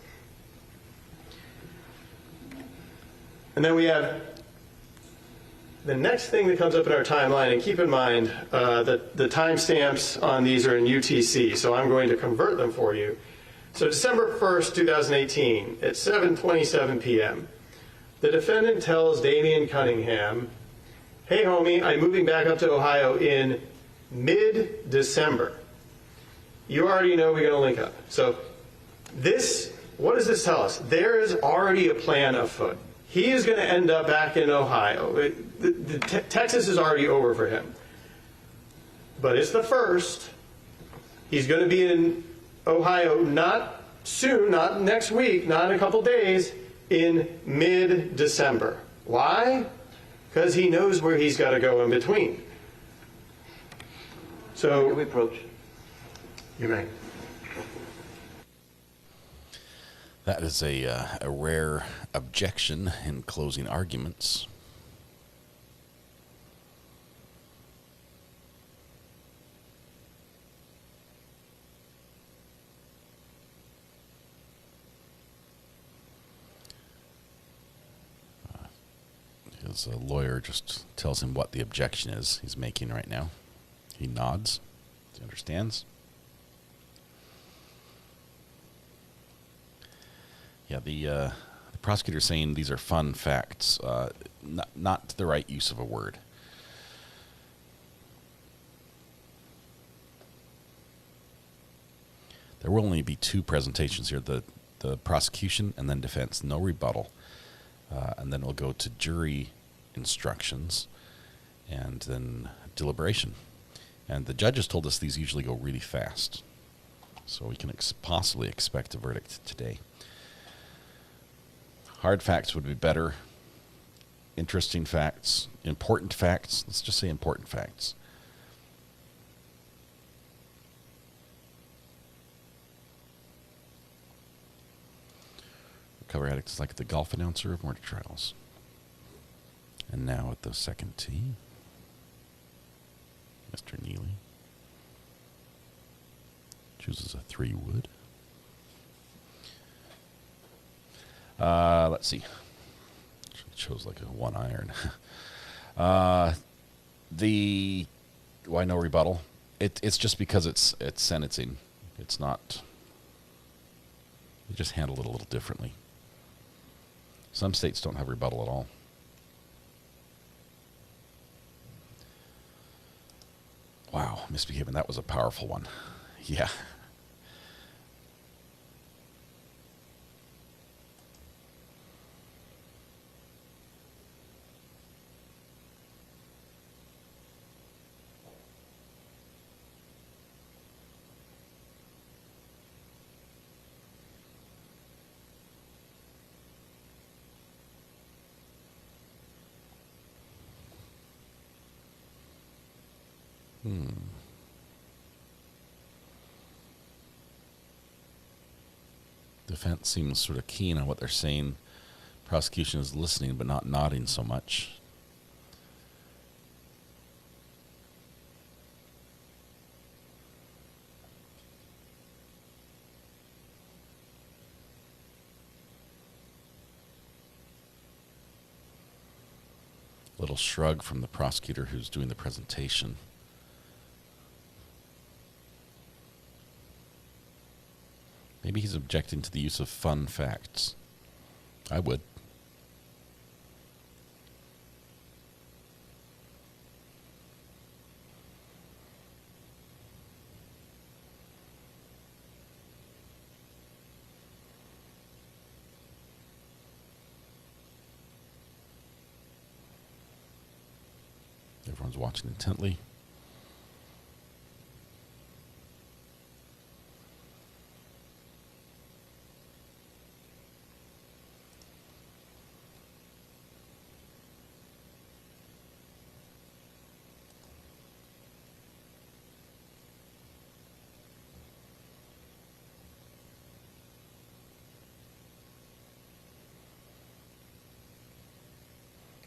And then we have the next thing that comes up in our timeline, and keep in mind that the timestamps on these are in UTC, so I'm going to convert them for you. So December 1st, 2018, at 7:27 p.m., the defendant tells Damian Cunningham, "Hey, homie, I'm moving back up to Ohio in mid-December. You already know we're going to link up." So what does this tell us? There is already a plan afoot. He is going to end up back in Ohio. Texas is already over for him. But it's the first. He's going to be in Ohio not soon, not next week, not in a couple days, in mid-December. Why? Because he knows where he's got to go in between. So, can we approach? You may. That is a rare objection in closing arguments. His lawyer just tells him what the objection is he's making right now. He nods. He understands. Yeah, the prosecutor saying these are fun facts, not the right use of a word. There will only be two presentations here, the prosecution and then defense, no rebuttal. And then we'll go to jury instructions and then deliberation. And the judges told us these usually go really fast. So we can possibly expect a verdict today. Hard facts would be better. Interesting facts. Important facts. Let's just say important facts. Recovery Addict is like the golf announcer of murder trials. And now at the second tee, Mr. Nealy chooses a 3-wood. Let's see. Chose like a 1-iron. Why no rebuttal? It's just because it's sentencing. It's not. They just handle it a little differently. Some states don't have rebuttal at all. Wow, misbehaving. That was a powerful one. Yeah. Defense seems sort of keen on what they're saying. Prosecution is listening but not nodding so much. Little shrug from the prosecutor who's doing the presentation. Maybe he's objecting to the use of fun facts. I would. Everyone's watching intently.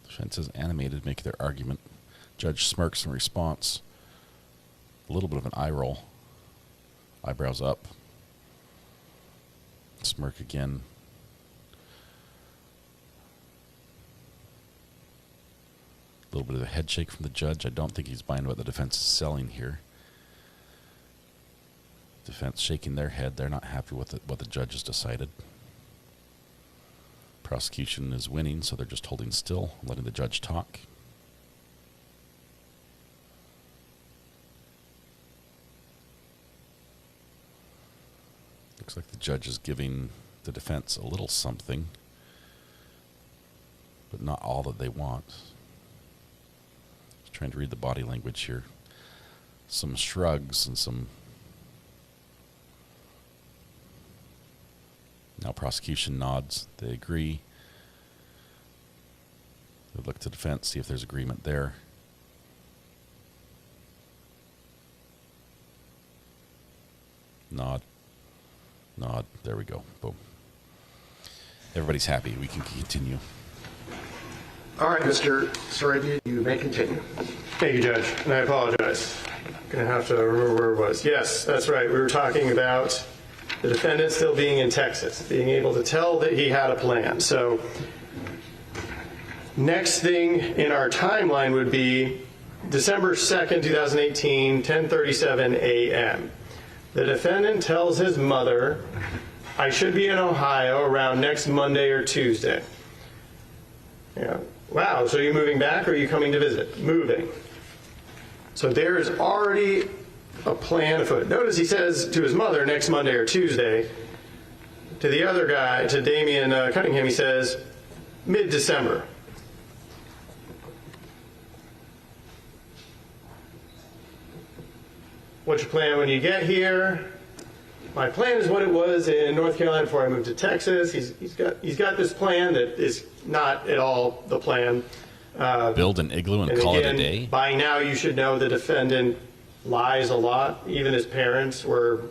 Defense is animated, make their argument. Judge smirks in response. A little bit of an eye roll. Eyebrows up. Smirk again. A little bit of a head shake from the judge. I don't think he's buying what the defense is selling here. Defense shaking their head. They're not happy with what the judge has decided. Prosecution is winning, so they're just holding still, letting the judge talk. Looks like the judge is giving the defense a little something, but not all that they want. Just trying to read the body language here. Some shrugs and some... Now prosecution nods. They agree. They look to defense, see if there's agreement there. Nod. Nod. There we go. Boom. Everybody's happy. We can continue. All right, Mr. Sorabia, you may continue. Thank you, Judge. And I apologize. I'm going to have to remember where it was. Yes, that's right. We were talking about the defendant still being in Texas, being able to tell that he had a plan. So next thing in our timeline would be December 2nd, 2018, 10:37 a.m. The defendant tells his mother, I should be in Ohio around next Monday or Tuesday. Yeah. Wow, so you're moving back or are you coming to visit? Moving. So there is already a plan afoot. Notice he says to his mother next Monday or Tuesday. To the other guy, to Damian Cunningham, he says mid-December. What's your plan when you get here? My plan is what it was in North Carolina before I moved to Texas. He's got this plan that is not at all the plan. Build an igloo and call it a day? By now you should know the defendant lies a lot. Even his parents were,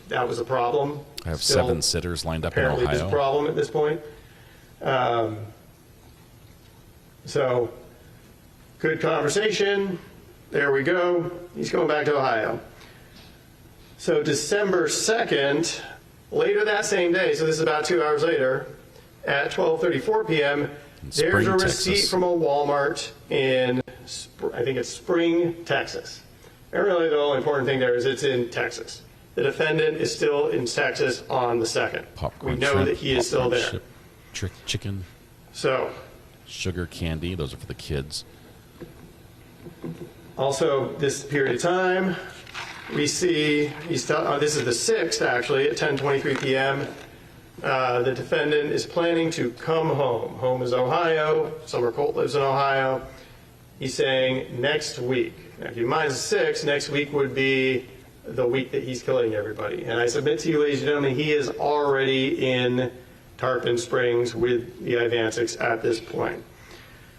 that was a problem. I have Still, 7 sitters lined up in apparently Ohio. this problem at this point. So, good conversation. There we go. He's going back to Ohio. So December 2nd, later that same day, so this is about 2 hours later, at 12:34 p.m., there's a receipt from a Walmart in, I think it's Spring, Texas. And really the only important thing there is it's in Texas. The defendant is still in Texas on the 2nd. Popcorn, we know shrimp, that he is still there. Chicken. So. Sugar candy, those are for the kids. Also, this period of time, we see, this is the 6th actually, at 10:23 p.m., the defendant is planning to come home. Home is Ohio. Summer Colt lives in Ohio. He's saying next week. Now, if you mind the 6th, next week would be the week that he's killing everybody. And I submit to you, ladies and gentlemen, he is already in Tarpon Springs with the Ivantics at this point.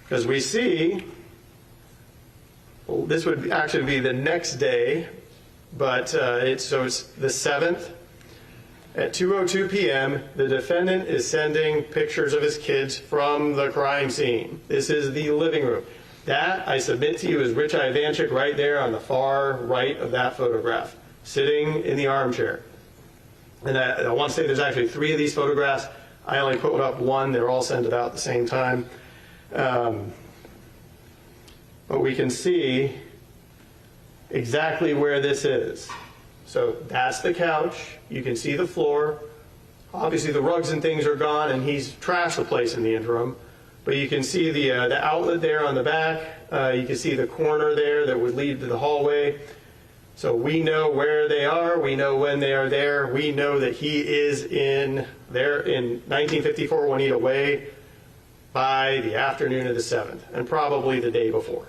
Because we see, well, this would actually be the next day, but it's the 7th. At 2:02 p.m., the defendant is sending pictures of his kids from the crime scene. This is the living room. That, I submit to you, is Rich Ivanchik right there on the far right of that photograph, sitting in the armchair. And I want to say there's actually 3 of these photographs. I only put up 1. They're all sent about at the same time. But we can see exactly where this is. So that's the couch. You can see the floor. Obviously the rugs and things are gone, and he's trashed the place in the interim. But you can see the outlet there on the back. You can see the corner there that would lead to the hallway. So we know where they are. We know when they are there. We know that he is there in 1954 Juanita Way by the afternoon of the 7th, and probably the day before.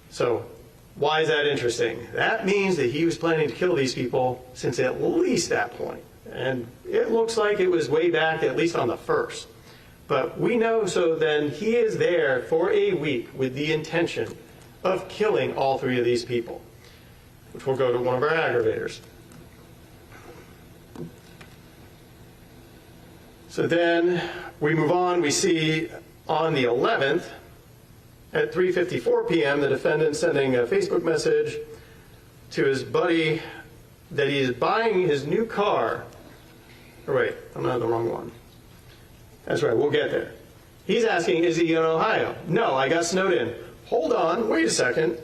So why is that interesting? That means that he was planning to kill these people since at least that point. And it looks like it was way back, at least on the 1st. But we know, so then he is there for a week with the intention of killing all 3 of these people, which will go to one of our aggravators. So then we move on. We see on the 11th, at 3:54 p.m., the defendant sending a Facebook message to his buddy that he is buying his new car. Oh, wait, I'm not the wrong one. That's right, we'll get there. He's asking, is he in Ohio? No, I got snowed in. Hold on, wait a second.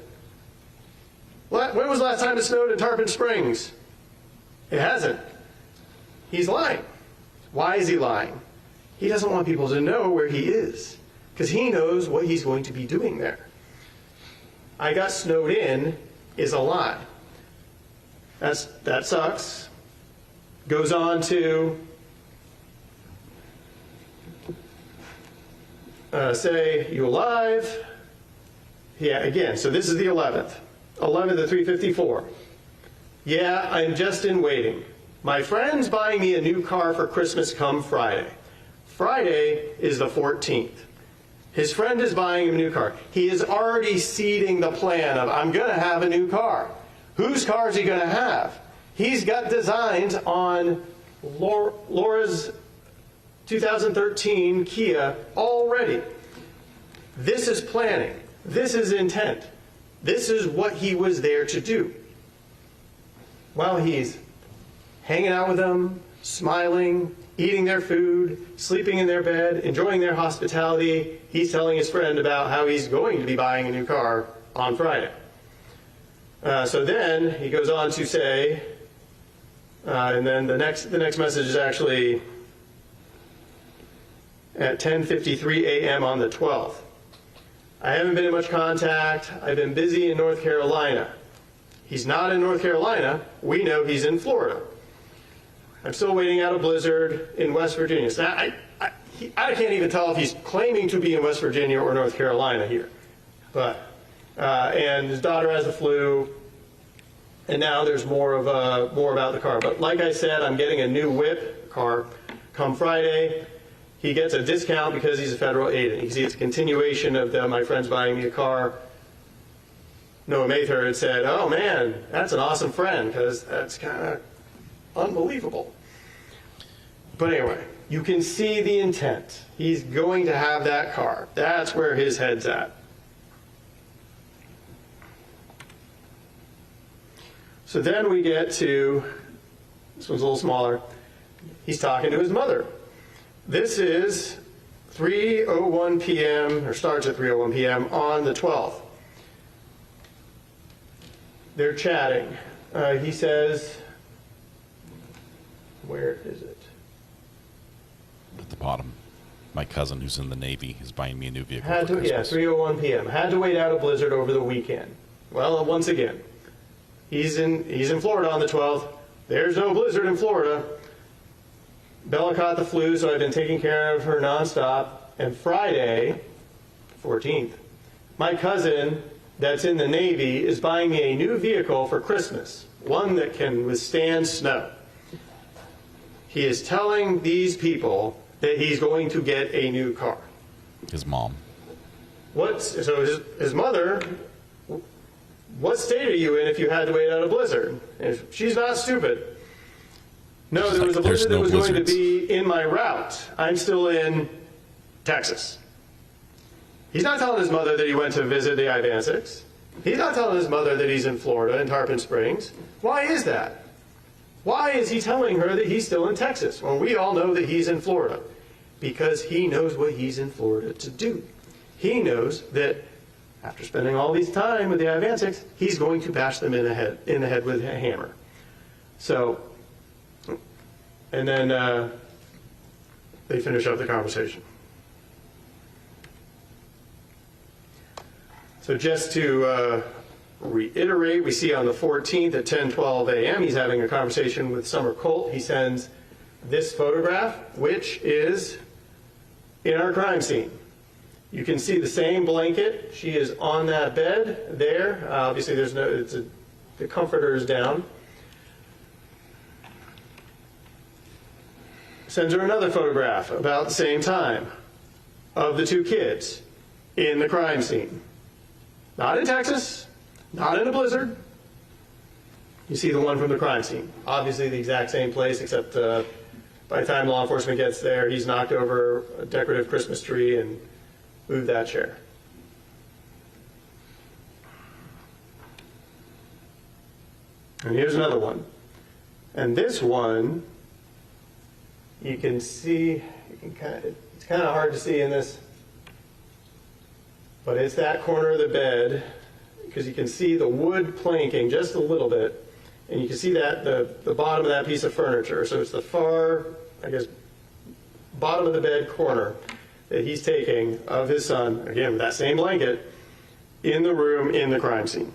When was the last time it snowed in Tarpon Springs? It hasn't. He's lying. Why is he lying? He doesn't want people to know where he is, because he knows what he's going to be doing there. I got snowed in is a lie. That sucks. Goes on to say, you alive? Yeah, again, so this is the 11th. 11th at 3:54. Yeah, I'm just in waiting. My friend's buying me a new car for Christmas come Friday. Friday is the 14th. His friend is buying him a new car. He is already seeding the plan of, I'm going to have a new car. Whose car is he going to have? He's got designs on Laura's 2013 Kia already. This is planning. This is intent. This is what he was there to do. While he's hanging out with them, smiling, eating their food, sleeping in their bed, enjoying their hospitality, he's telling his friend about how he's going to be buying a new car on Friday. So then he goes on to say, and then the next message is actually at 10:53 a.m. on the 12th. I haven't been in much contact. I've been busy in North Carolina. He's not in North Carolina. We know he's in Florida. I'm still waiting out a blizzard in West Virginia. So I can't even tell if he's claiming to be in West Virginia or North Carolina here. But and his daughter has the flu, and now there's more about the car. But like I said, I'm getting a new whip car come Friday. He gets a discount because he's a federal agent. You can see it's a continuation of my friend's buying me a car. Noah Mather had said, oh man, that's an awesome friend, because that's kind of unbelievable. But anyway, you can see the intent. He's going to have that car. That's where his head's at. So then we get to, this one's a little smaller, he's talking to his mother. This is 3:01 p.m., or starts at 3:01 p.m. on the 12th. They're chatting. He says, where is it? At the bottom. My cousin who's in the Navy is buying me a new vehicle. Had to, yeah, 3:01 p.m. Had to wait out a blizzard over the weekend. Well, once again, he's in Florida on the 12th. There's no blizzard in Florida. Bella caught the flu, so I've been taking care of her nonstop. And Friday, 14th, my cousin that's in the Navy is buying me a new vehicle for Christmas, one that can withstand snow. He is telling these people that he's going to get a new car. His mom. So his mother, what state are you in if you had to wait out a blizzard? And she's not stupid. No, there was a blizzard that was going to be in my route. I'm still in Texas. He's not telling his mother that he went to visit the I-26. He's not telling his mother that he's in Florida, in Tarpon Springs. Why is that? Why is he telling her that he's still in Texas when we all know that he's in Florida? Because he knows what he's in Florida to do. He knows that after spending all this time with the I-26, he's going to bash them in the head with a hammer. So, and then they finish up the conversation. So just to reiterate, we see on the 14th at 10:12 a.m., he's having a conversation with Summer Colt. He sends this photograph, which is in our crime scene. You can see the same blanket. She is on that bed there. Obviously, there's no, the comforter is down. Sends her another photograph about the same time of the two kids in the crime scene. Not in Texas, not in a blizzard. You see the one from the crime scene. Obviously the exact same place, except by the time law enforcement gets there, he's knocked over a decorative Christmas tree and moved that chair. And here's another one. And this one, you can see, it's kind of hard to see in this, but it's that corner of the bed, because you can see the wood planking just a little bit, and you can see that the bottom of that piece of furniture. So it's the far, I guess, bottom of the bed corner that he's taking of his son, again, with that same blanket, in the room in the crime scene.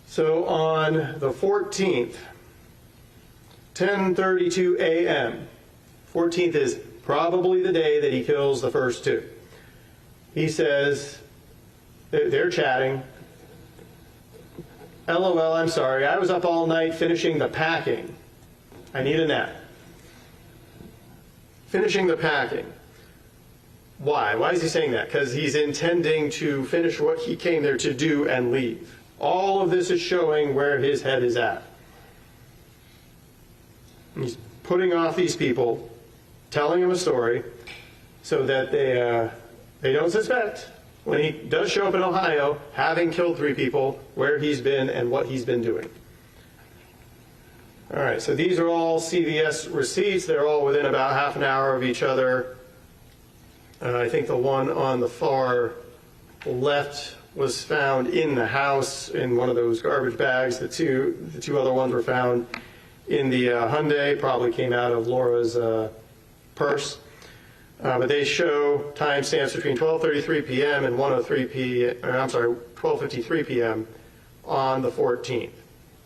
So on the 14th, 10:32 a.m., 14th is probably the day that he kills the first two. He says, they're chatting. LOL, I'm sorry, I was up all night finishing the packing. I need a nap. Finishing the packing. Why? Why is he saying that? Because he's intending to finish what he came there to do and leave. All of this is showing where his head is at. He's putting off these people, telling them a story, so that they don't suspect, when he does show up in Ohio, having killed 3 people, where he's been and what he's been doing. All right, so these are all CVS receipts. They're all within about half an hour of each other. I think the one on the far left was found in the house in one of those garbage bags. The two other ones were found in the Hyundai, probably came out of Laura's purse. But they show timestamps between 12:33 p.m. and 12:53 p.m. on the 14th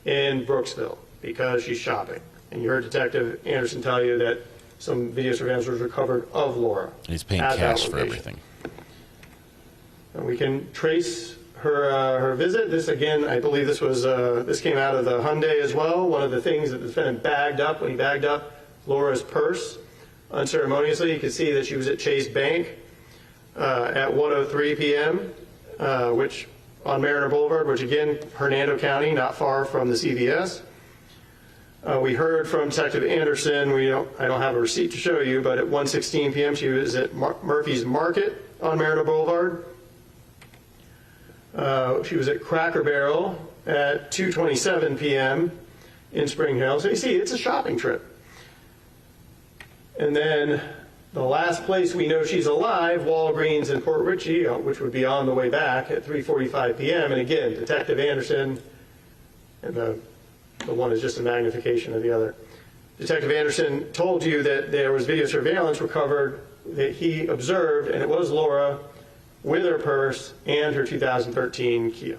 in Brooksville, because she's shopping. And you heard Detective Anderson tell you that some video surveillance was recovered of Laura. And he's paying cash for everything. And we can trace her visit. This, again, I believe this was this came out of the Hyundai as well. One of the things that the defendant bagged up when he bagged up Laura's purse unceremoniously. You could see that she was at Chase Bank. at 1:03 p.m., which on Mariner Boulevard, which again, Hernando County, not far from the CVS. We heard from Detective Anderson. I don't have a receipt to show you, but at 1:16 p.m. she was at Murphy's Market on Mariner Boulevard. She was at Cracker Barrel at 2:27 p.m. in Spring Hill. So you see, it's a shopping trip. And then the last place we know she's alive, Walgreens in Port Richey, which would be on the way back at 3:45 p.m. And again, Detective Anderson, and the one is just a magnification of the other. Detective Anderson told you that there was video surveillance recovered that he observed, and it was Laura with her purse and her 2013 Kia.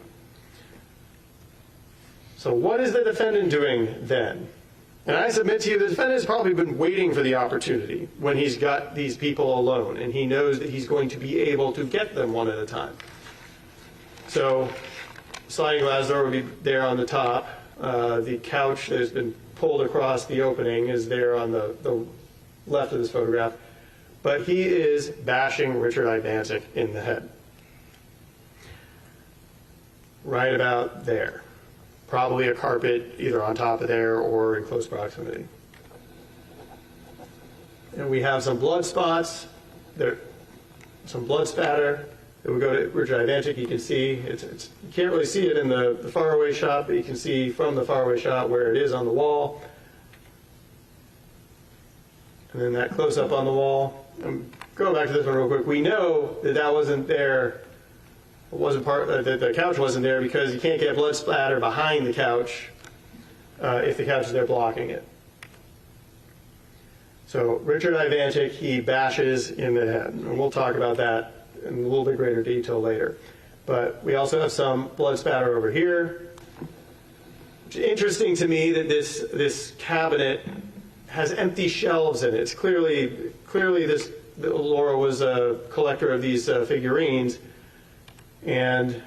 So what is the defendant doing then? And I submit to you, the defendant has probably been waiting for the opportunity when he's got these people alone, and he knows that he's going to be able to get them one at a time. So sliding glass door would be there on the top. The couch that has been pulled across the opening is there on the left of this photograph. But he is bashing Richard Ivantic in the head. Right about there. Probably a carpet either on top of there or in close proximity. And we have some blood spots, some blood spatter. If we go to Richard Ivantic, you can see, you can't really see it in the faraway shot, but you can see from the faraway shot where it is on the wall. And then that close-up on the wall. Go back to this one real quick. We know that wasn't there. It wasn't the couch wasn't there because you can't get blood splatter behind the couch if the couch is there blocking it. So Richard Ivantic, he bashes in the head, and we'll talk about that in a little bit greater detail later. But we also have some blood spatter over here. It's interesting to me that this cabinet has empty shelves in it. It's clearly Laura was a collector of these figurines, and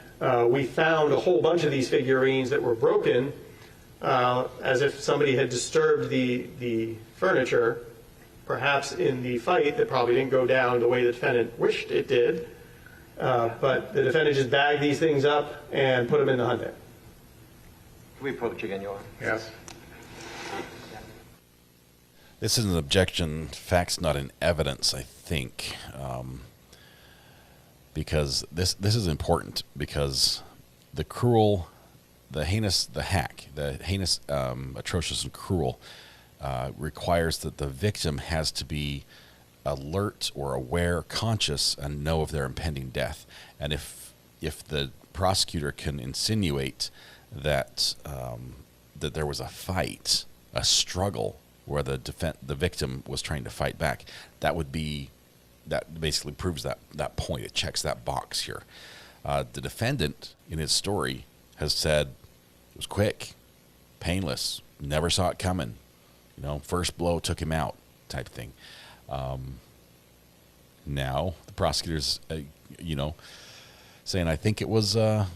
we found a whole bunch of these figurines that were broken, as if somebody had disturbed the furniture, perhaps in the fight that probably didn't go down the way the defendant wished it did. But the defendant just bagged these things up and put them in the Hyundai. Can we approach again, Your Honor? Yes. This is an objection, facts not in evidence, I think, because this is important because the cruel, the heinous, atrocious and cruel requires that the victim has to be alert or aware, conscious, and know of their impending death. And if the prosecutor can insinuate that that there was a fight, a struggle, where the victim was trying to fight back, that basically proves that point. It checks that box here. The defendant, in his story, has said it was quick, painless, never saw it coming. First blow took him out, type thing. Now the prosecutor's, saying, I think there was a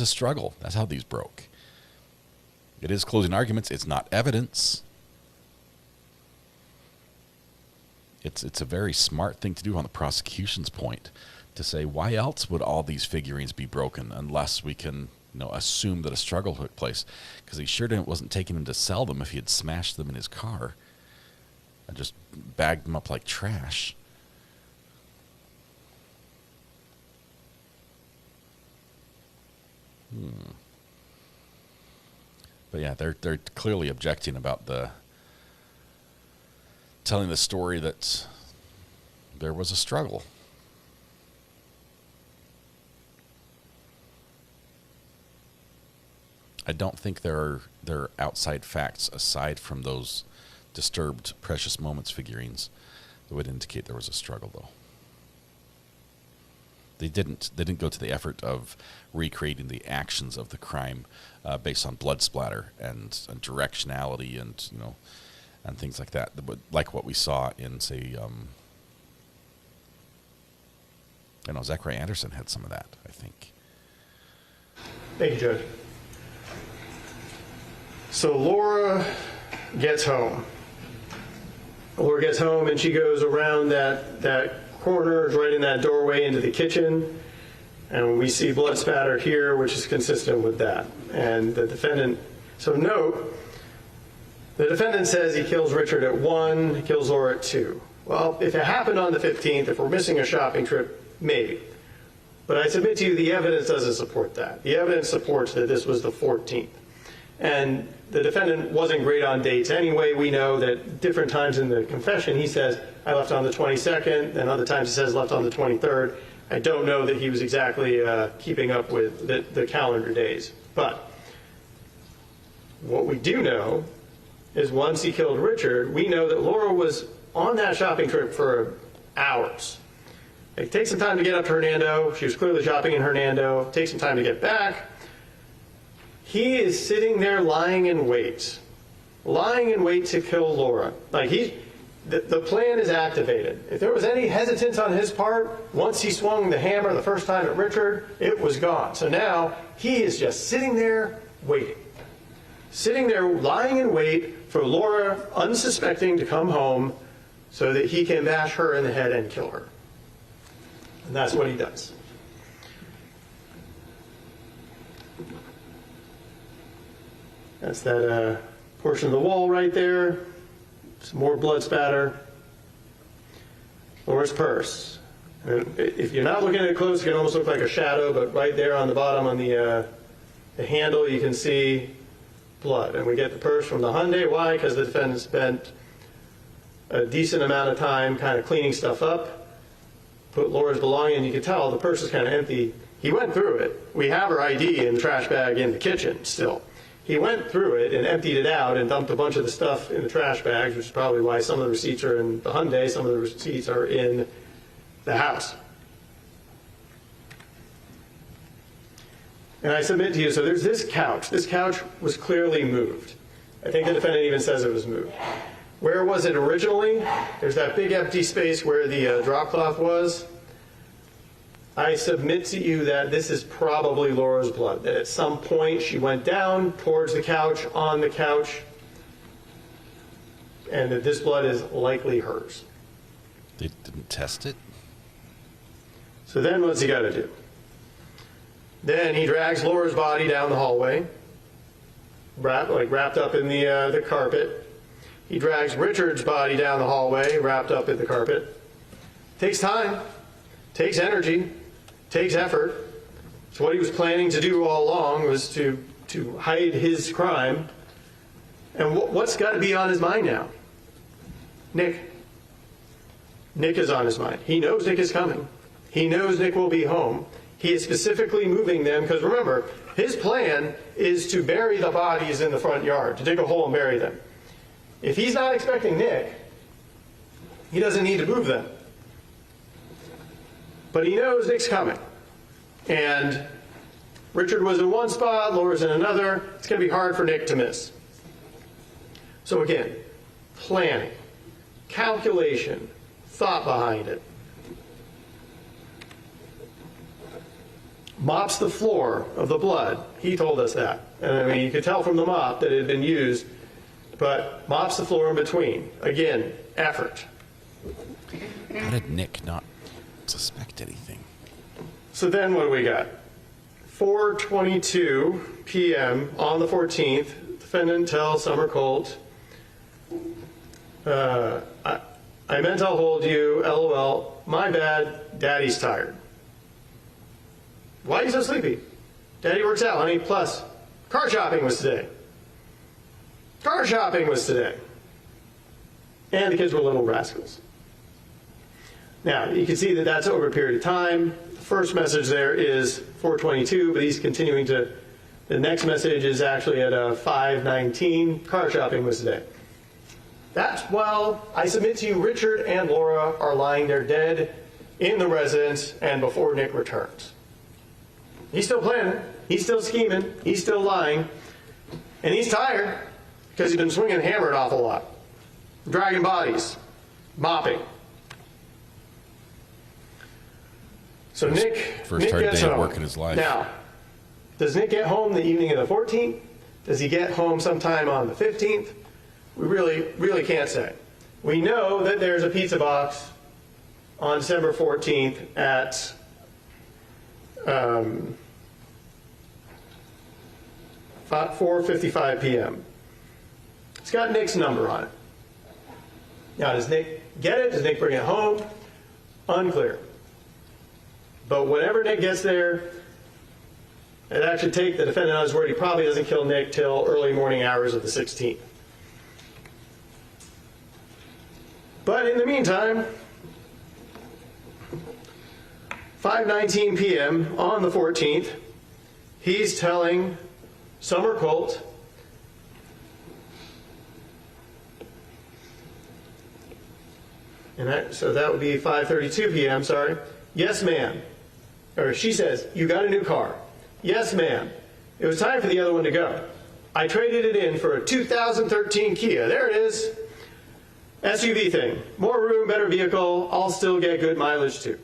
struggle. That's how these broke. It is closing arguments. It's not evidence. It's a very smart thing to do on the prosecution's point to say, why else would all these figurines be broken unless we can assume that a struggle took place? Because he sure wasn't taking them to sell them if he had smashed them in his car and just bagged them up like trash. But yeah, they're clearly objecting about telling the story that there was a struggle. I don't think there are outside facts aside from those disturbed Precious Moments figurines that would indicate there was a struggle, though. They didn't go to the effort of recreating the actions of the crime based on blood splatter and directionality and and things like that, like what we saw in, say, Zachary Anderson had some of that, I think. Thank you, Judge. So Laura gets home. Laura gets home and she goes around that corner is right in that doorway into the kitchen. And we see blood spatter here, which is consistent with that. And the defendant, so note, the defendant says he kills Richard at 1, he kills Laura at 2. Well, if it happened on the 15th, if we're missing a shopping trip, maybe. But I submit to you the evidence doesn't support that. The evidence supports that this was the 14th. And the defendant wasn't great on dates anyway. We know that different times in the confession he says, I left on the 22nd, and other times he says left on the 23rd. I don't know that he was exactly keeping up with the calendar days. But what we do know is once he killed Richard, we know that Laura was on that shopping trip for hours. It takes some time to get up to Hernando. She was clearly shopping in Hernando. It takes some time to get back. He is sitting there lying in wait to kill Laura. Like the plan is activated. If there was any hesitance on his part, once he swung the hammer the first time at Richard, it was gone. So now he is just sitting there waiting. Sitting there lying in wait for Laura, unsuspecting, to come home so that he can bash her in the head and kill her. And that's what he does. That's that portion of the wall right there. Some more blood spatter. Laura's purse. And if you're not looking at it close, it can almost look like a shadow, but right there on the bottom on the handle, you can see blood. And we get the purse from the Hyundai. Why? Because the defendant spent a decent amount of time kind of cleaning stuff up, put Laura's belongings, and you can tell the purse is kind of empty. He went through it. We have her ID in the trash bag in the kitchen still. He went through it and emptied it out and dumped a bunch of the stuff in the trash bags, which is probably why some of the receipts are in the Hyundai, some of the receipts are in the house. And I submit to you, so there's this couch. This couch was clearly moved. I think the defendant even says it was moved. Where was it originally? There's that big empty space where the drop cloth was. I submit to you that this is probably Laura's blood, that at some point she went down towards the couch, on the couch, and that this blood is likely hers. They didn't test it? So then what's he got to do? Then he drags Laura's body down the hallway, wrapped up in the carpet. He drags Richard's body down the hallway, wrapped up in the carpet. Takes time, takes energy, takes effort. So what he was planning to do all along was to hide his crime. And what's got to be on his mind now? Nick. Nick is on his mind. He knows Nick is coming. He knows Nick will be home. He is specifically moving them because remember, his plan is to bury the bodies in the front yard, to dig a hole and bury them. If he's not expecting Nick, he doesn't need to move them. But he knows Nick's coming. And Richard was in one spot, Laura's in another. It's going to be hard for Nick to miss. So again, planning, calculation, thought behind it. Mops the floor of the blood. He told us that. And I mean, you could tell from the mop that it had been used, but mops the floor in between. Again, effort. How did Nick not suspect anything? So then what do we got? 4:22 p.m. on the 14th, defendant tells Summer Colt, I meant I'll hold you, LOL, my bad, Daddy's tired. Why are you so sleepy? Daddy works out, honey, plus car shopping was today. Car shopping was today. And the kids were little rascals. Now, you can see that that's over a period of time. The first message there is 4:22, but he's continuing to, the next message is actually at 5:19. Car shopping was today. That's while I submit to you, Richard and Laura are lying there dead in the residence and before Nick returns. He's still planning. He's still scheming. He's still lying. And he's tired because he's been swinging the hammer an awful lot. Dragging bodies. Mopping. So Nick First hard gets day home. of work in his life. Now, does Nick get home the evening of the 14th? Does he get home sometime on the 15th? We really can't say. We know that there's a pizza box on December 14th at 4:55 p.m. It's got Nick's number on it. Now, does Nick get it? Does Nick bring it home? Unclear. But whenever Nick gets there, it actually take the defendant on his word he probably doesn't kill Nick till early morning hours of the 16th. But in the meantime, 5:19 p.m. on the 14th, he's telling Summer Colt so that would be 5:32 p.m., sorry. Yes, ma'am. Or she says, you got a new car. Yes, ma'am. It was time for the other one to go. I traded it in for a 2013 Kia. There it is. SUV thing. More room, better vehicle. I'll still get good mileage too.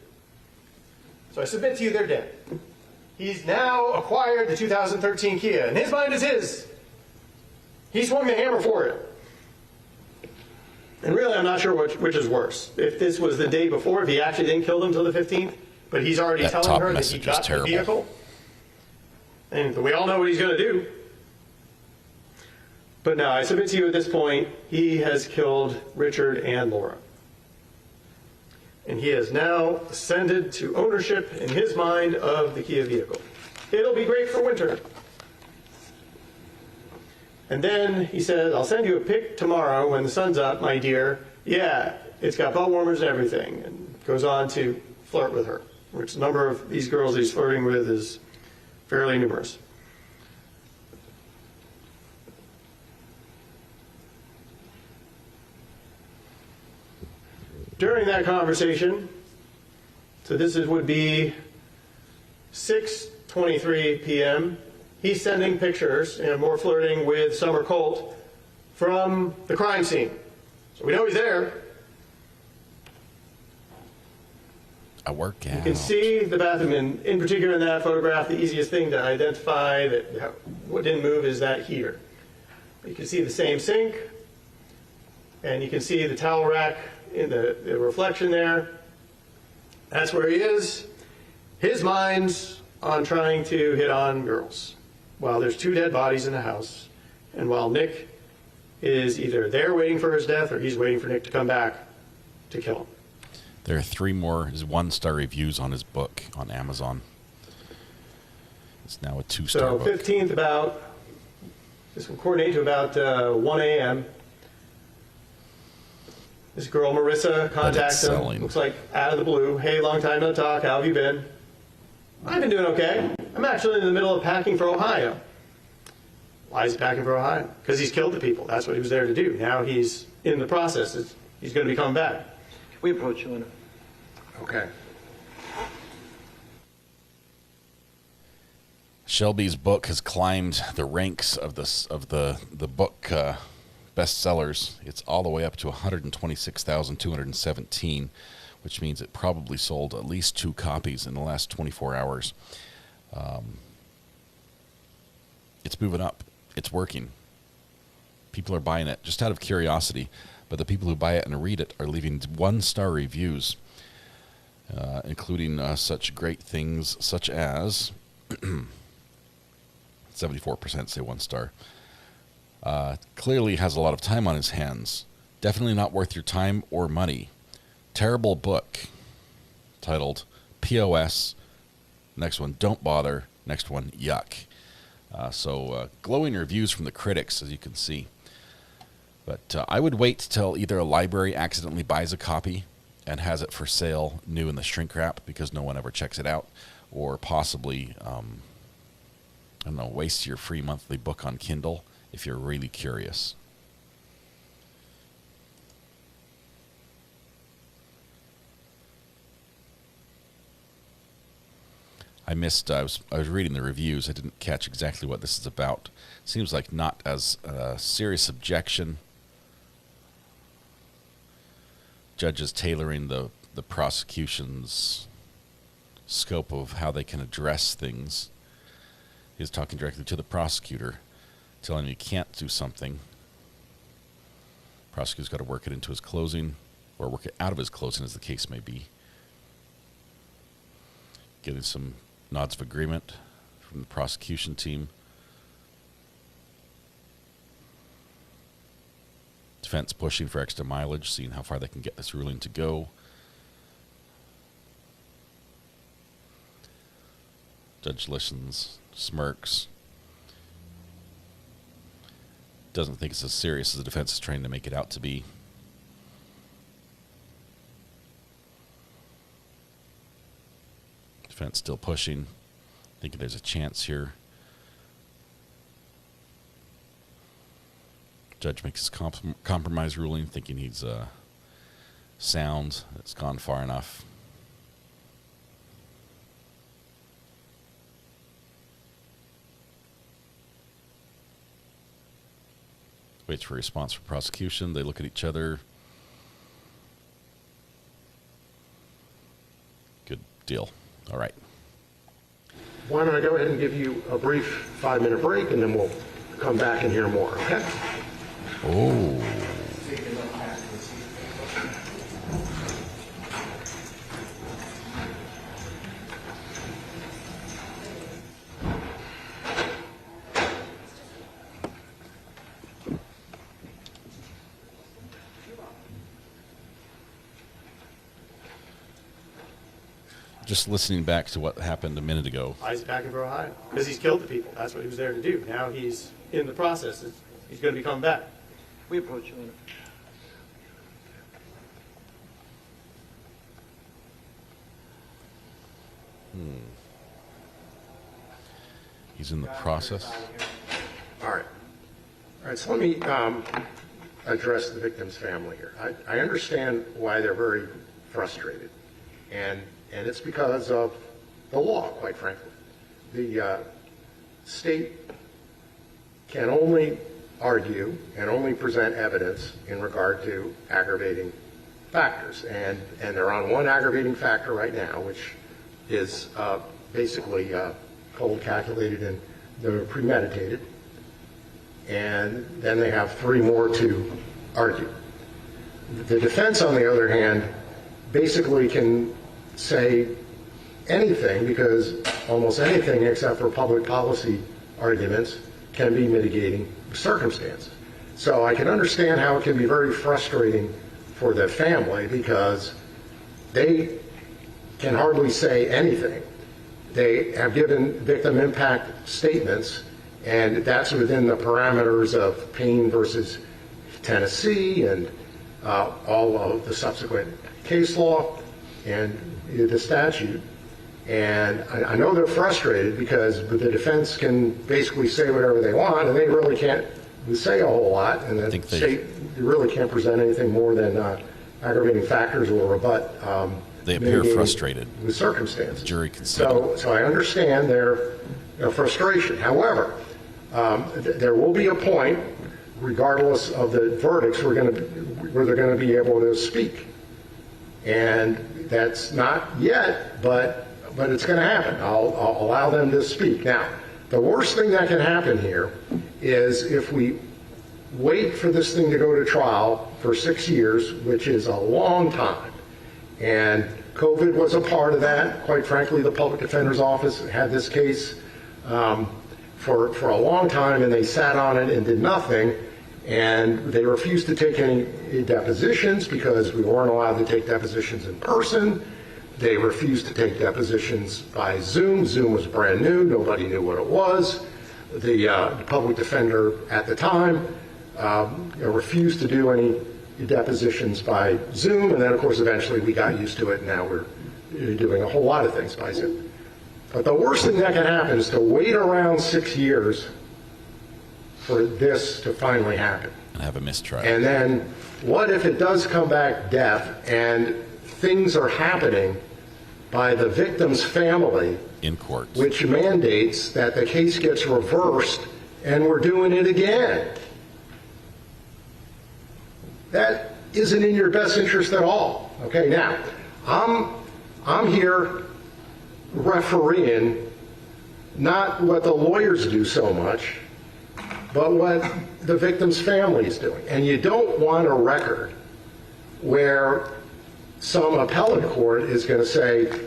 So I submit to you they're dead. He's now acquired the 2013 Kia, and his mind is his. He swung the hammer for it. And really, I'm not sure which is worse. If this was the day before, if he actually didn't kill them until the 15th, but he's already telling her that he got the vehicle, and we all know what he's going to do. But no, I submit to you at this point, he has killed Richard and Laura. And he has now ascended to ownership, in his mind, of the Kia vehicle. It'll be great for winter. And then he says, I'll send you a pic tomorrow when the sun's up, my dear. Yeah, it's got butt warmers and everything. And goes on to flirt with her, which the number of these girls he's flirting with is fairly numerous. During that conversation, so would be 6:23 p.m., he's sending pictures and more flirting with Summer Colt from the crime scene. So we know he's there. I work out. You can see the bathroom, in particular in that photograph, the easiest thing to identify that what didn't move is that heater. You can see the same sink, and you can see the towel rack in the reflection there. That's where he is. His mind's on trying to hit on girls while there's two dead bodies in the house, and while Nick is either there waiting for his death or he's waiting for Nick to come back to kill him. There are 3 more 1-star reviews on his book on Amazon. It's now a 2-star book. So 15th this will coordinate to about 1 a.m. This girl, Marissa, contacts him. Looks like out of the blue. Hey, long time no talk. How have you been? I've been doing okay. I'm actually in the middle of packing for Ohio. Why is he packing for Ohio? Because he's killed the people. That's what he was there to do. Now he's in the process. He's going to be coming back. Can we approach you in it? Okay. Shelby's book has climbed the ranks of the book bestsellers. It's all the way up to 126,217, which means it probably sold at least 2 copies in the last 24 hours. It's moving up. It's working. People are buying it just out of curiosity, but the people who buy it and read it are leaving 1-star reviews, including such great things such as 74% say 1 star. Clearly has a lot of time on his hands. Definitely not worth your time or money. Terrible book. Titled POS. Next one, don't bother. Next one, yuck. So glowing reviews from the critics, as you can see. But I would wait till either a library accidentally buys a copy and has it for sale new in the shrink wrap because no one ever checks it out, or possibly, waste your free monthly book on Kindle if you're really curious. I was reading the reviews. I didn't catch exactly what this is about. Seems like not as a serious objection. Judges tailoring the prosecution's scope of how they can address things. He's talking directly to the prosecutor, telling him he can't do something. Prosecutor's got to work it into his closing, or work it out of his closing, as the case may be. Getting some nods of agreement from the prosecution team. Defense pushing for extra mileage, seeing how far they can get this ruling to go. Judge listens, smirks. Doesn't think it's as serious as the defense is trying to make it out to be. Defense still pushing, thinking there's a chance here. Judge makes his compromise ruling, thinking he's sound. It's gone far enough. Waits for a response from prosecution. They look at each other. Good deal. All right. Why don't I go ahead and give you a brief 5-minute break, and then we'll come back and hear more, okay? Oh. Just listening back to what happened a minute ago. Why is he back in Borough High? Because he's killed the people. That's what he was there to do. Now he's in the process. He's going to be coming back. We approach you in He's in the process. All right. All right, so let me address the victim's family here. I understand why they're very frustrated, and it's because of the law, quite frankly. The state can only argue and only present evidence in regard to aggravating factors, and they're on one aggravating factor right now, which is basically cold calculated and they're premeditated, and then they have 3 more to argue. The defense, on the other hand, basically can say anything, because almost anything except for public policy arguments can be mitigating circumstances. So I can understand how it can be very frustrating for the family, because they can hardly say anything. They have given victim impact statements, and that's within the parameters of Payne versus Tennessee and all of the subsequent case law and the statute. And I know they're frustrated because the defense can basically say whatever they want, and they really can't say a whole lot, and the state really can't present anything more than aggravating factors or rebut. They appear frustrated with circumstances. The jury can settle. So I understand their frustration. However, there will be a point, regardless of the verdicts, where they're going to be able to speak, and that's not yet, but it's going to happen. I'll allow them to speak. Now, the worst thing that can happen here is if we wait for this thing to go to trial for 6 years, which is a long time, and COVID was a part of that. Quite frankly, the Public Defender's Office had this case for a long time, and they sat on it and did nothing, and they refused to take any depositions because we weren't allowed to take depositions in person. They refused to take depositions by Zoom. Zoom was brand new. Nobody knew what it was. The public defender at the time refused to do any depositions by Zoom, and then, of course, eventually we got used to it, and now we're doing a whole lot of things by Zoom. But the worst thing that can happen is to wait around 6 years for this to finally happen. And have a mistrial. And then what if it does come back death and things are happening by the victim's family in court, which mandates that the case gets reversed and we're doing it again? That isn't in your best interest at all. Okay, now, I'm here refereeing not what the lawyers do so much, but what the victim's family is doing. And you don't want a record where some appellate court is going to say,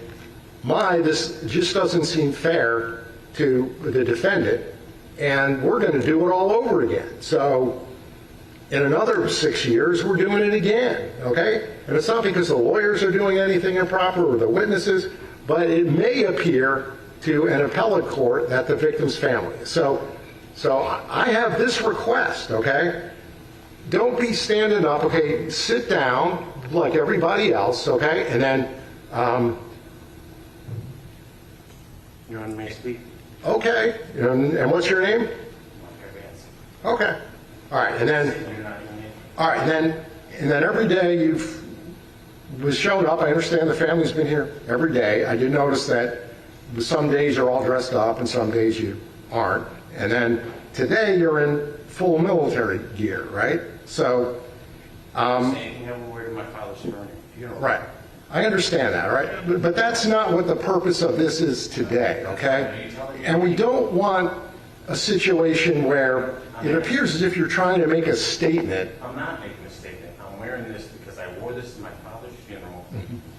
this just doesn't seem fair to the defendant, and we're going to do it all over again. So in another 6 years, we're doing it again, okay? And it's not because the lawyers are doing anything improper or the witnesses, but it may appear to an appellate court that the victim's family is. So I have this request, okay? Don't be standing up, okay? Sit down like everybody else, okay? And then, You want me to speak? okay. And what's your name? Okay. All right. And then, all right. And then every day you've was shown up. I understand the family's been here every day. I did notice that some days you're all dressed up and some days you aren't. And then today you're in full military gear, right? So, where my father's funeral. right. I understand that, right? But that's not what the purpose of this is today, okay? And we don't want a situation where it appears as if you're trying to make a statement. I'm not making a statement. I'm wearing this because I wore this to my father's funeral.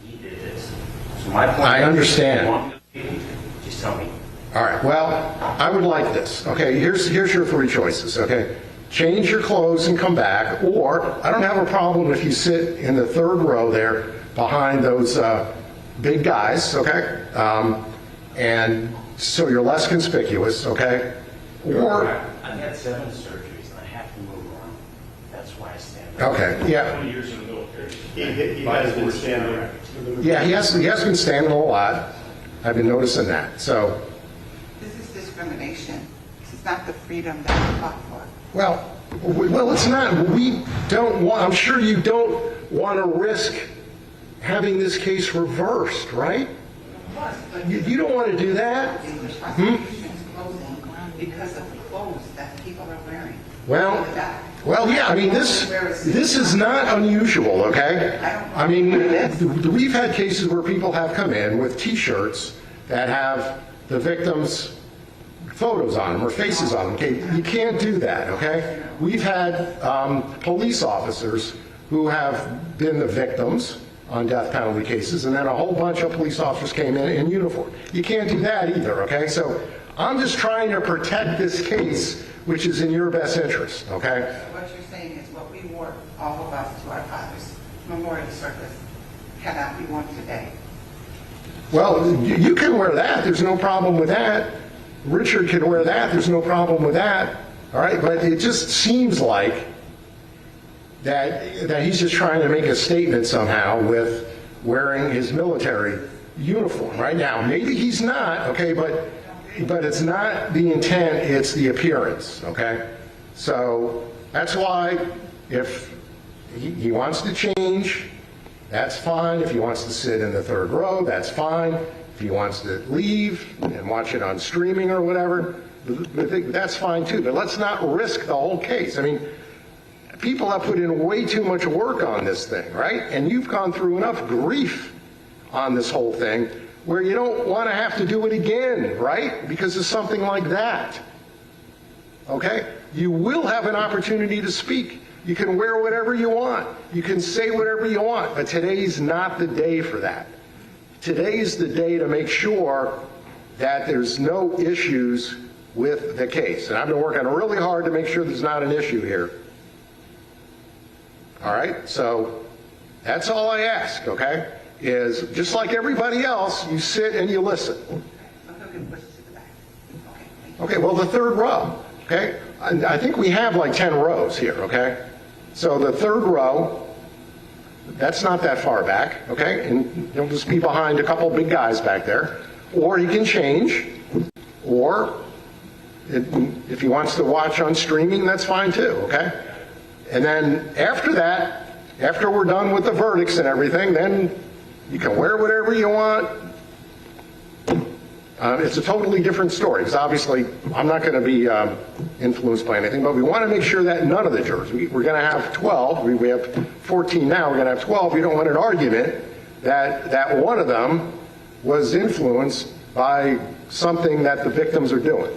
He did this. So my point I understand. Just tell me. All right, well, I would like this. Okay, here's your three choices, okay? Change your clothes and come back, or I don't have a problem if you sit in the third row there behind those big guys, okay? And so you're less conspicuous, okay? Or I've had 7 surgeries and I have to move around. That's why I stand. Okay, yeah. 20 years in the military. He has been standing. Yeah, he has been standing a lot. I've been noticing that. So, this is discrimination. This is not the freedom that we fought for. well, it's not. We don't want. I'm sure you don't want to risk having this case reversed, right? You don't want to do that. The prosecution is closing because of the clothes that people are wearing. Well, yeah. I mean, this is not unusual, okay? I mean, we've had cases where people have come in with T-shirts that have the victims' photos on them or faces on them. Okay, you can't do that, okay? We've had police officers who have been the victims on death penalty cases, and then a whole bunch of police officers came in uniform. You can't do that either, okay? So I'm just trying to protect this case, which is in your best interest, okay? So what you're saying is what we wore, all of us, to our father's memorial service cannot be worn today. Well, you can wear that. There's no problem with that. Richard can wear that. There's no problem with that. All right, but it just seems like that he's just trying to make a statement somehow with wearing his military uniform right now. Maybe he's not, okay, but it's not the intent, it's the appearance, okay? So that's why if he wants to change, that's fine. If he wants to sit in the third row, that's fine. If he wants to leave and watch it on streaming or whatever, that's fine too. But let's not risk the whole case. I mean, people have put in way too much work on this thing, right? And you've gone through enough grief on this whole thing where you don't want to have to do it again, right? Because of something like that. Okay? You will have an opportunity to speak. You can wear whatever you want. You can say whatever you want. But today's not the day for that. Today's the day to make sure that there's no issues with the case. And I've been working really hard to make sure there's not an issue here. All right? So that's all I ask, okay? Is just like everybody else, you sit and you listen. Okay, well, the third row, okay? I think we have like 10 rows here, okay? So the third row, that's not that far back, okay? And he'll just be behind a couple big guys back there. Or he can change, or if he wants to watch on streaming, that's fine too, okay? And then after that, after we're done with the verdicts and everything, then you can wear whatever you want. It's a totally different story, because obviously I'm not going to be influenced by anything, but we want to make sure that none of the jurors, we're going to have 12, we have 14 now, we're going to have 12, we don't want an argument that one of them was influenced by something that the victims are doing,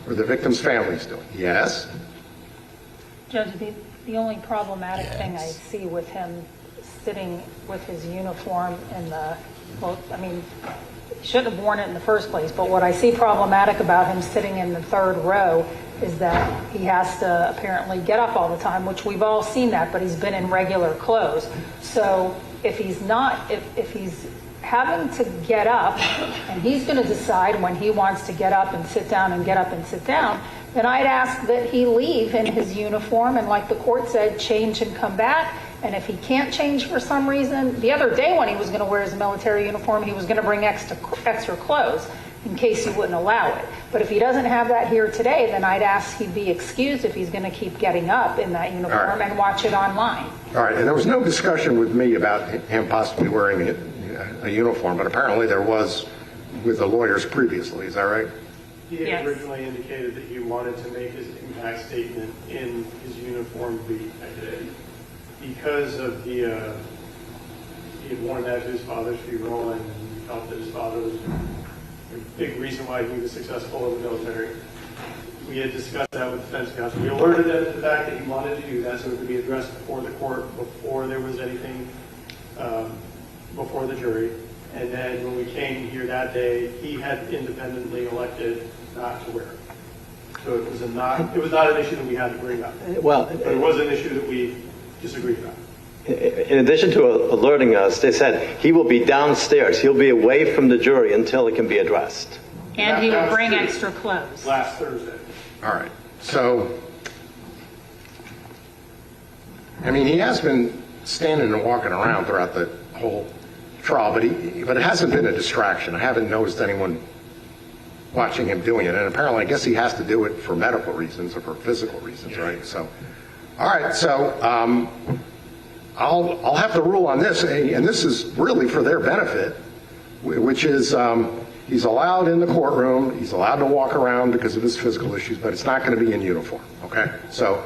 or the victim's family's doing. Yes? Judge, the only problematic thing I see with him sitting with his uniform in the, well, I mean, he shouldn't have worn it in the first place. But what I see problematic about him sitting in the third row is that he has to apparently get up all the time, which we've all seen that, but he's been in regular clothes. So if he's not, if he's having to get up and he's going to decide when he wants to get up and sit down and get up and sit down, then I'd ask that he leave in his uniform and, like the court said, change and come back. And if he can't change for some reason, the other day when he was going to wear his military uniform, he was going to bring extra clothes in case he wouldn't allow it. But if he doesn't have that here today, then I'd ask he be excused if he's going to keep getting up in that uniform and watch it online. All right, and there was no discussion with me about him possibly wearing a uniform, but apparently there was with the lawyers previously. Is that right? He had originally indicated that he wanted to make his impact statement in his uniform because of he had worn that to his father's funeral, and he felt that his father was a big reason why he was successful in the military. We had discussed that with defense counsel. We alerted them to the fact that he wanted to do that so it could be addressed before the court, before there was anything, before the jury. And then when we came here that day, he had independently elected not to wear it. So it was not an issue that we had to bring up. Well, but it was an issue that we disagreed about. In addition to alerting us, they said he will be downstairs. He'll be away from the jury until it can be addressed. And he will bring extra clothes. Last Thursday. All right. So, I mean, he has been standing and walking around throughout the whole trial, but it hasn't been a distraction. I haven't noticed anyone watching him doing it. And apparently, I guess he has to do it for medical reasons or for physical reasons, right? So, all right. So, I'll have to rule on this, and this is really for their benefit, which is he's allowed in the courtroom, he's allowed to walk around because of his physical issues, but it's not going to be in uniform, okay? So,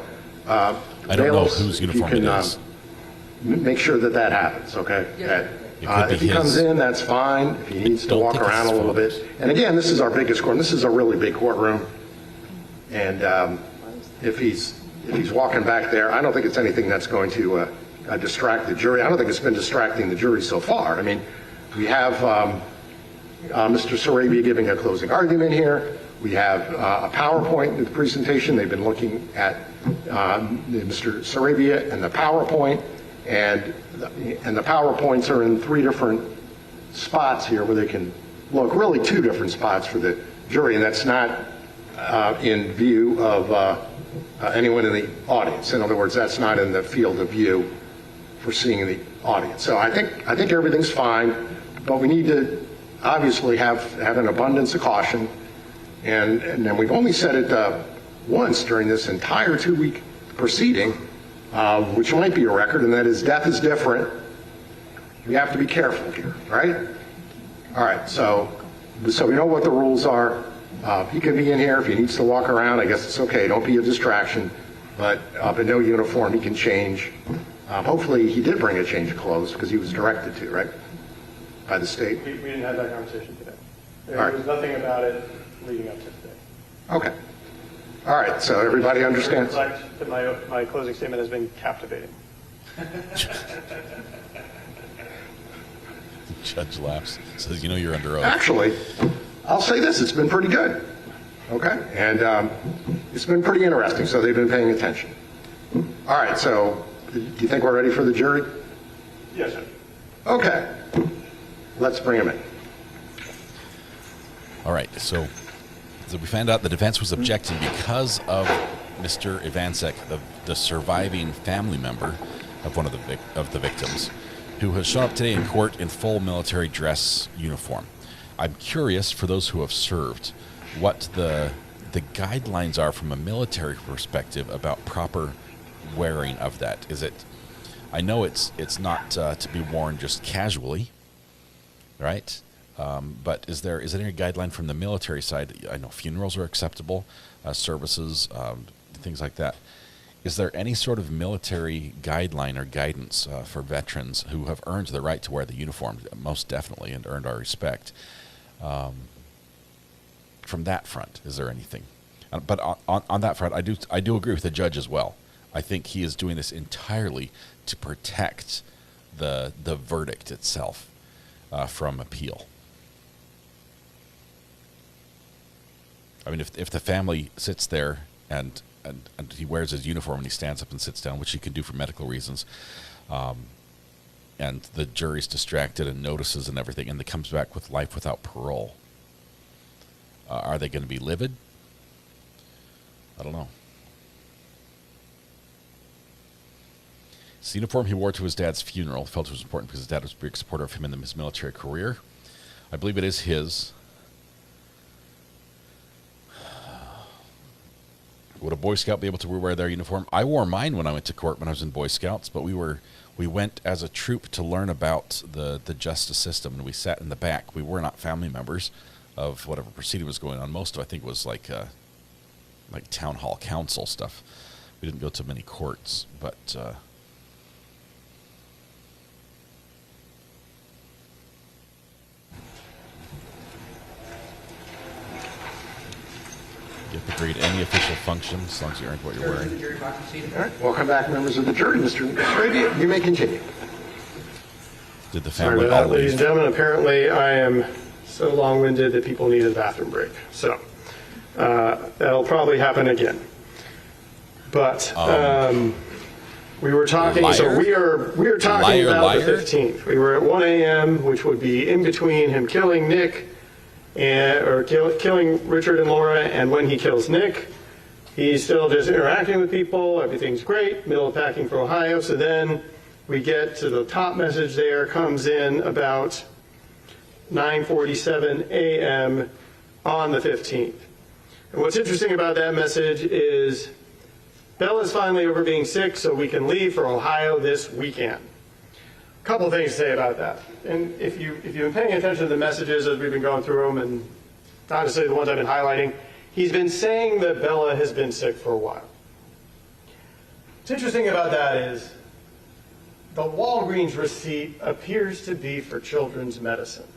I don't know whose uniform it is. Make sure that happens, okay? Yeah. If he comes in, that's fine. If he needs to walk around a little bit. And again, this is our biggest courtroom. This is a really big courtroom. And if he's walking back there, I don't think it's anything that's going to distract the jury. I don't think it's been distracting the jury so far. I mean, we have Mr. Sarabia giving a closing argument here. We have a PowerPoint in the presentation. They've been looking at Mr. Sarabia and the PowerPoint, and the PowerPoints are in 3 different spots here where they can look, really 2 different spots for the jury, and that's not in view of anyone in the audience. In other words, that's not in the field of view for seeing the audience. So I think everything's fine, but we need to obviously have an abundance of caution, and then we've only said it once during this entire 2-week proceeding, which might be a record, and that is death is different. We have to be careful here, right? All right, so we know what the rules are. He can be in here if he needs to walk around. I guess it's okay. Don't be a distraction. But in no uniform, he can change. Hopefully, he did bring a change of clothes because he was directed to, right, by the state. We didn't have that conversation today. There was nothing about it leading up to today. Okay. All right. So everybody understands. That my closing statement has been captivating. Judge laughs. Says, "You know you're under oath." Actually, I'll say this: it's been pretty good. Okay, and it's been pretty interesting. So they've been paying attention. All right. So, do you think we're ready for the jury? Yes, sir. Okay. Let's bring him in. All right. So we found out the defense was objecting because of Mr. Ivancek, the surviving family member of one of the victims, who has shown up today in court in full military dress uniform. I'm curious, for those who have served, what the guidelines are from a military perspective about proper wearing of that. Is it? I know it's not to be worn just casually, right? But is there any guideline from the military side? I know funerals are acceptable, services, things like that. Is there any sort of military guideline or guidance for veterans who have earned the right to wear the uniform, most definitely, and earned our respect? From that front, is there anything? But on that front, I do agree with the judge as well. I think he is doing this entirely to protect the verdict itself from appeal. I mean, if the family sits there and he wears his uniform and he stands up and sits down, which he can do for medical reasons, and the jury's distracted and notices and everything, and it comes back with life without parole, are they going to be livid? I don't know. It's the uniform he wore to his dad's funeral. Felt it was important because his dad was a big supporter of him in his military career. I believe it is his. Would a Boy Scout be able to wear their uniform? I wore mine when I went to court when I was in Boy Scouts, but we went as a troop to learn about the justice system, and we sat in the back. We were not family members of whatever proceeding was going on. Most of, I think, was like town hall council stuff. We didn't go to many courts, but you have to agree to any official function as long as you aren't what you're wearing. All right, welcome back, members of the jury. Mr. Shelby, you may continue. Did the Sorry family about that, always... ladies and gentlemen. Apparently, I am so long-winded that people need a bathroom break. So that'll probably happen again. But we were talking. Liar? So we are talking about the 15th. We were at 1 a.m., which would be in between him killing Nick. Killing Richard and Laura, and when he kills Nick, he's still just interacting with people, everything's great, middle of packing for Ohio. So then we get to the top message there, comes in about 9:47 a.m. on the 15th. And what's interesting about that message is Bella's finally over being sick, so we can leave for Ohio this weekend. A couple of things to say about that. And if you've been paying attention to the messages as we've been going through them, and not to say the ones I've been highlighting, he's been saying that Bella has been sick for a while. What's interesting about that is the Walgreens receipt appears to be for children's medicine.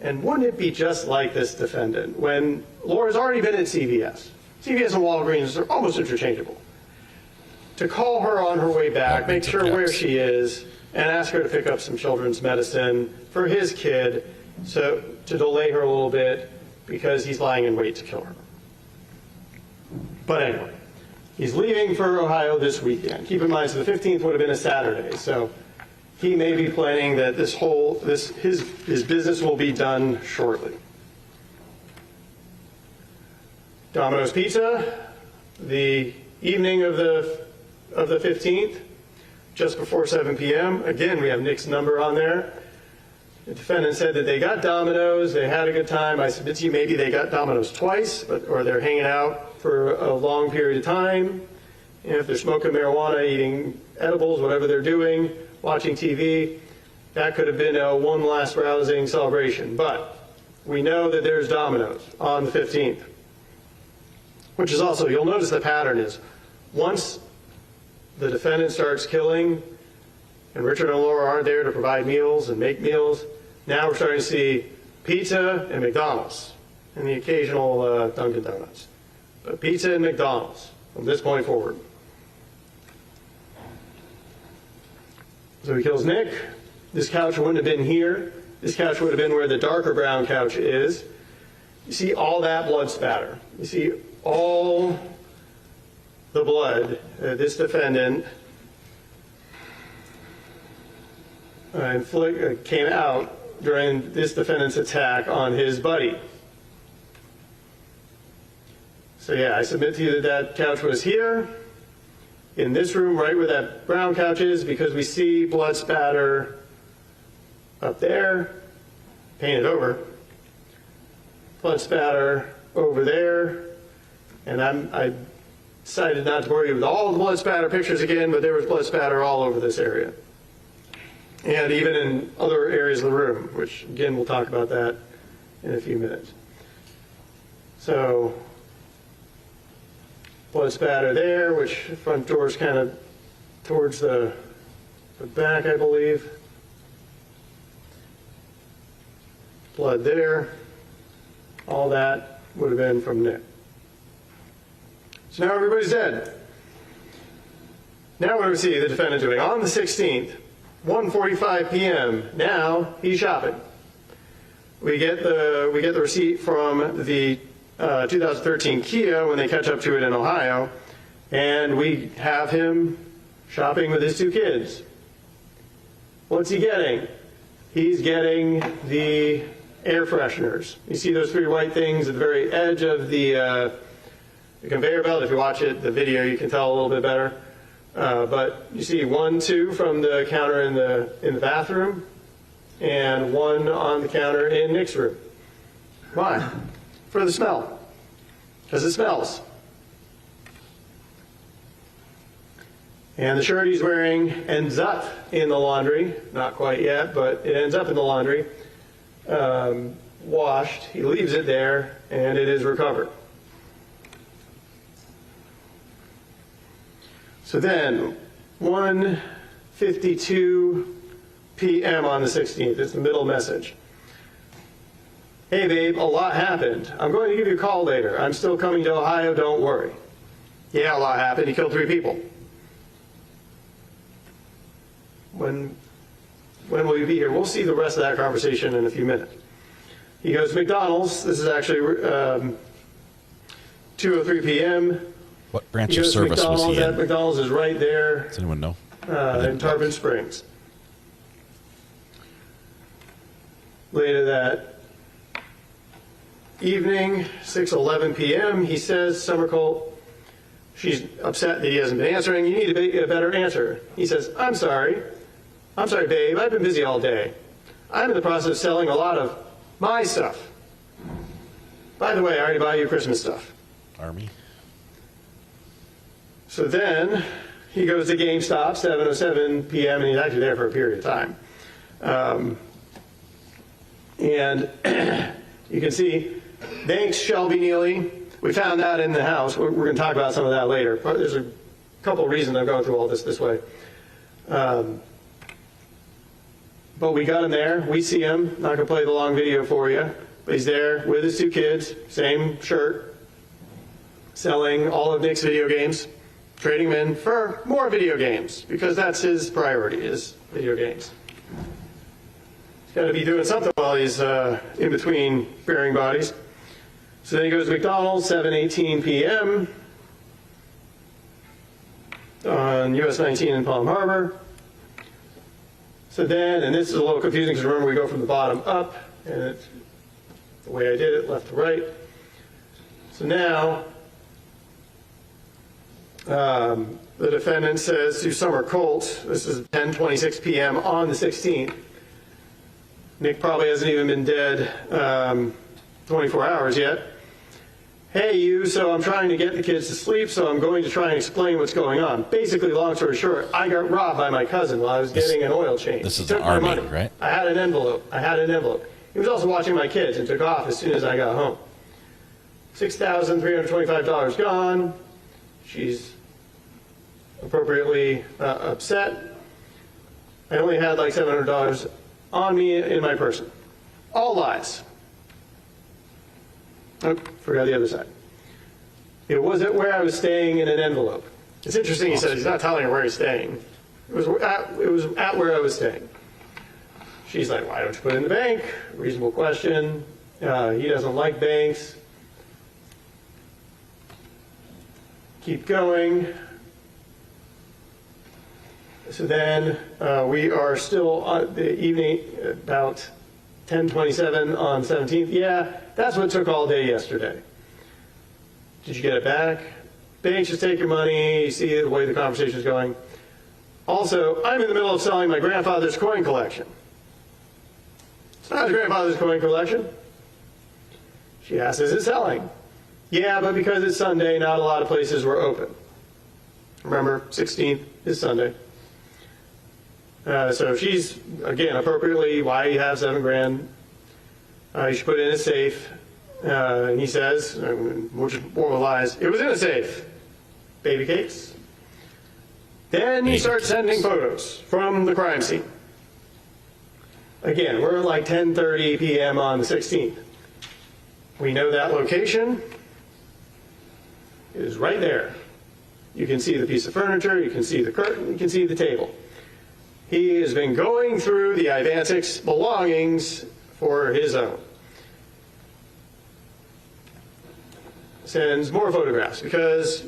And wouldn't it be just like this defendant when Laura's already been at CVS? CVS and Walgreens are almost interchangeable. To call her on her way back, make sure where she is, and ask her to pick up some children's medicine for his kid, so to delay her a little bit because he's lying in wait to kill her. But anyway, he's leaving for Ohio this weekend. Keep in mind, so the 15th would have been a Saturday, so he may be planning that his business will be done shortly. Domino's Pizza, the evening of the 15th, just before 7 p.m. Again, we have Nick's number on there. The defendant said that they got Domino's, they had a good time. I submit to you maybe they got Domino's twice, or they're hanging out for a long period of time. And if they're smoking marijuana, eating edibles, whatever they're doing, watching TV, that could have been a one last rousing celebration. But we know that there's Domino's on the 15th, which is also, you'll notice the pattern is, once the defendant starts killing, and Richard and Laura aren't there to provide meals and make meals, now we're starting to see pizza and McDonald's, and the occasional Dunkin' Donuts. But pizza and McDonald's from this point forward. So he kills Nick. This couch wouldn't have been here. This couch would have been where the darker brown couch is. You see all that blood spatter. You see all the blood this defendant came out during this defendant's attack on his buddy. So yeah, I submit to you that couch was here, in this room, right where that brown couch is, because we see blood spatter up there, painted over, blood spatter over there, and I decided not to worry with all the blood spatter pictures again, but there was blood spatter all over this area. And even in other areas of the room, which again, we'll talk about that in a few minutes. So, blood spatter there, which front door's kind of towards the back, I believe. Blood there. All that would have been from Nick. So now everybody's dead. Now what do we see the defendant doing? On the 16th, 1:45 p.m. Now he's shopping. We get the receipt from the 2013 Kia when they catch up to it in Ohio, and we have him shopping with his two kids. What's he getting? He's getting the air fresheners. You see those three white things at the very edge of the conveyor belt. If you watch it, the video, you can tell a little bit better. But you see 1, 2 from the counter in the bathroom, and 1 on the counter in Nick's room. Why? For the smell. Because it smells. And the shirt he's wearing ends up in the laundry. Not quite yet, but it ends up in the laundry. Washed. He leaves it there, and it is recovered. So then, 1:52 p.m. on the 16th. It's the middle message. Hey, babe, a lot happened. I'm going to give you a call later. I'm still coming to Ohio, don't worry. Yeah, a lot happened. He killed 3 people. When will you be here? We'll see the rest of that conversation in a few minutes. He goes to McDonald's. This is actually 2:03 p.m. What branch of service was he in? McDonald's is right there. Does anyone know? In Tarpon Springs. Later that evening, 6:11 p.m., he says, Summer Colt, she's upset that he hasn't been answering. You need to get a better answer. He says, I'm sorry. I'm sorry, babe. I've been busy all day. I'm in the process of selling a lot of my stuff. By the way, I already bought you Christmas stuff. Army. So then he goes to GameStop, 7:07 p.m., and he's actually there for a period of time. And you can see, thanks, Shelby Nealy. We found that in the house. We're going to talk about some of that later. There's a couple of reasons I'm going through all this way. But we got him there. We see him. Not going to play the long video for you. But he's there with his 2 kids, same shirt, selling all of Nick's video games, trading them in for more video games, because that's his priority, is video games. He's got to be doing something while he's in between burying bodies. So then he goes to McDonald's, 7:18 p.m. on US 19 in Palm Harbor. So then, and this is a little confusing because remember we go from the bottom up, and it's the way I did it, left to right. So now, the defendant says to Summer Colt, this is 10:26 p.m. on the 16th. Nick probably hasn't even been dead 24 hours yet. Hey, you, so I'm trying to get the kids to sleep, so I'm going to try and explain what's going on. Basically, long story short, I got robbed by my cousin while I was getting an oil change. This is the Army, right? I had an envelope. He was also watching my kids and took off as soon as I got home. $6,325 gone. She's appropriately upset. I only had like $700 on me in my person. All lies. Oh, forgot the other side. It wasn't where I was staying in an envelope. It's interesting, he says he's not telling her where he's staying. It was at where I was staying. She's like, why don't you put it in the bank? Reasonable question. He doesn't like banks. Keep going. So then we are still on the evening, about 10:27 on 17th. Yeah, that's what took all day yesterday. Did you get it back? Banks just take your money. You see the way the conversation is going. Also, I'm in the middle of selling my grandfather's coin collection. It's not his grandfather's coin collection. She asks, is it selling? Yeah, but because it's Sunday, not a lot of places were open. Remember, 16th is Sunday. So she's, again, appropriately, why you have $7,000. You should put it in a safe. And he says, which more lies, it was in a safe. Baby cakes. Then he starts sending photos from the crime scene. Again, we're at like 10:30 p.m. on the 16th. We know that location is right there. You can see the piece of furniture, you can see the curtain, you can see the table. He has been going through the Ivantic's belongings for his own. sends more photographs because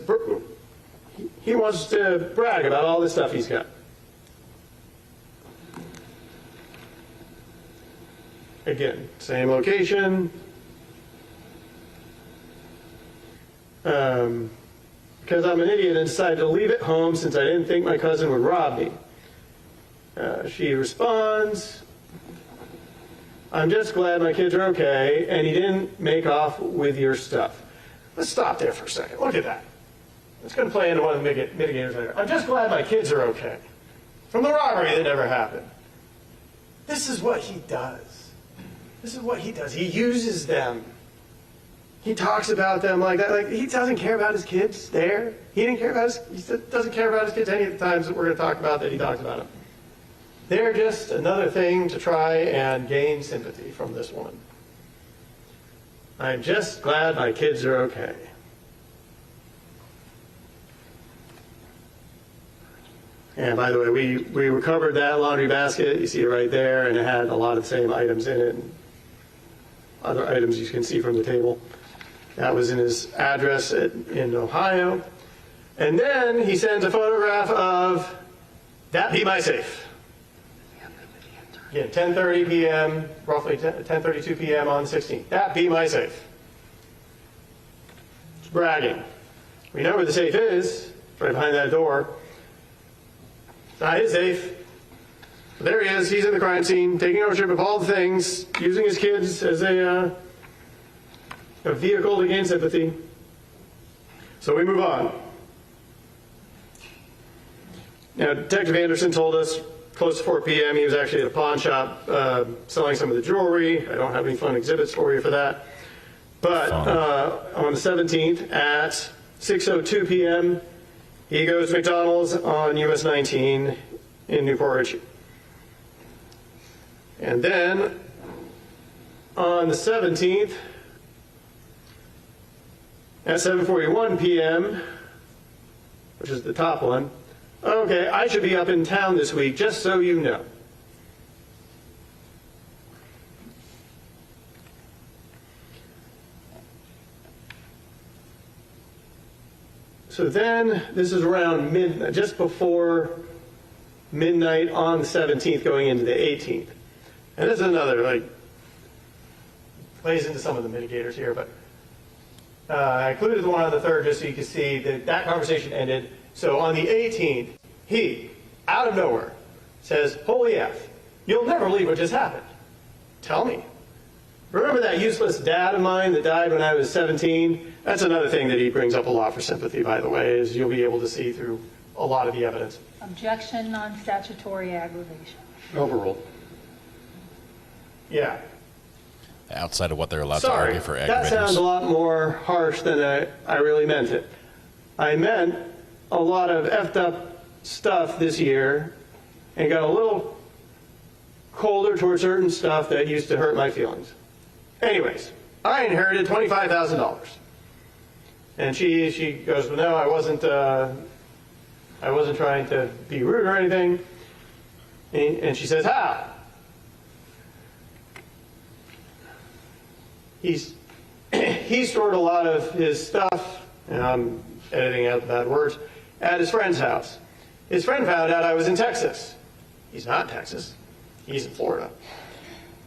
he wants to brag about all this stuff he's got. Again, same location. Because I'm an idiot and decided to leave it home since I didn't think my cousin would rob me. She responds, I'm just glad my kids are okay and he didn't make off with your stuff. Let's stop there for a second. Look at that. It's going to play into one of the mitigators later. I'm just glad my kids are okay from the robbery that never happened. This is what he does. This is what he does. He uses them. He talks about them like that. Like, he doesn't care about his kids there. He doesn't care about his kids any of the times that we're going to talk about that he talks about them. They're just another thing to try and gain sympathy from this woman. I'm just glad my kids are okay. And by the way, we recovered that laundry basket. You see it right there, and it had a lot of the same items in it. And other items you can see from the table. That was in his address in Ohio. And then he sends a photograph of that be my safe. Again, 10:30 p.m., roughly 10:32 p.m. on the 16th. That be my safe. It's bragging. We know where the safe is, right behind that door. It's not his safe. But there he is. He's in the crime scene, taking ownership of all the things, using his kids as a vehicle to gain sympathy. So we move on. Now, Detective Anderson told us close to 4 p.m. he was actually at a pawn shop selling some of the jewelry. I don't have any fun exhibits for you for that. But on the 17th at 6:02 p.m., he goes to McDonald's on US 19 in Newport Richey. And then on the 17th at 7:41 p.m., which is the top one, okay, I should be up in town this week, just so you know. So then, this is around just before midnight on the 17th, going into the 18th. And this is another, plays into some of the mitigators here, but I included the one on the 3rd just so you can see that conversation ended. So on the 18th, he, out of nowhere, says, holy F, you'll never believe what just happened. Tell me. Remember that useless dad of mine that died when I was 17? That's another thing that he brings up a lot for sympathy, by the way, is you'll be able to see through a lot of the evidence. Objection, non-statutory aggravation. Overruled. Yeah. Outside of what they're allowed to argue for aggravators. That sounds a lot more harsh than I really meant it. I meant a lot of effed up stuff this year and got a little colder towards certain stuff that used to hurt my feelings. Anyways, I inherited $25,000. And she goes, well, no, I wasn't trying to be rude or anything. And she says, how? He stored a lot of his stuff, and I'm editing out the bad words, at his friend's house. His friend found out I was in Texas. He's not in Texas. He's in Florida.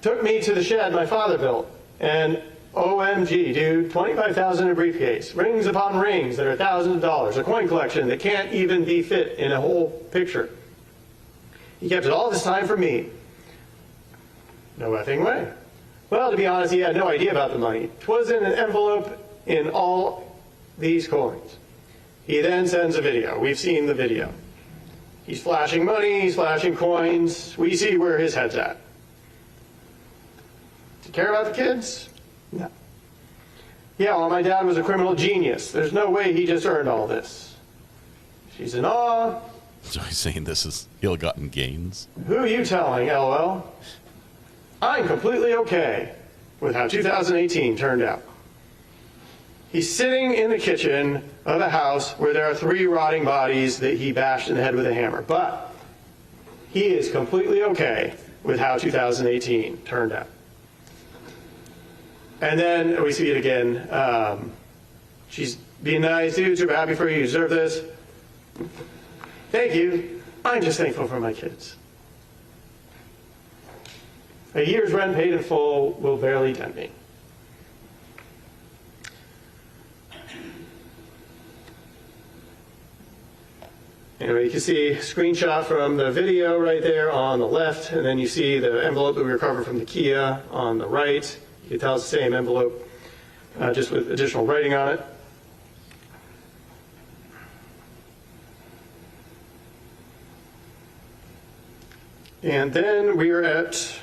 Took me to the shed my father built, and OMG, dude, $25,000 in a briefcase, rings upon rings that are thousands of dollars, a coin collection that can't even be fit in a whole picture. He kept it all this time for me. No effing way. Well, to be honest, he had no idea about the money. 'Twas in an envelope in all these coins. He then sends a video. We've seen the video. He's flashing money, he's flashing coins. We see where his head's at. Does he care about the kids? No. Yeah, well, my dad was a criminal genius. There's no way he just earned all this. She's in awe. So he's saying this is ill-gotten gains? Who are you telling, LOL? I'm completely okay with how 2018 turned out. He's sitting in the kitchen of a house where there are 3 rotting bodies that he bashed in the head with a hammer. But he is completely okay with how 2018 turned out. And then we see it again. She's being nice, dude, super happy for you, you deserve this. Thank you. I'm just thankful for my kids. A year's rent paid in full will barely tempt me. Anyway, you can see a screenshot from the video right there on the left, and then you see the envelope that we recovered from the Kia on the right. You can tell it's the same envelope, just with additional writing on it. And then we are at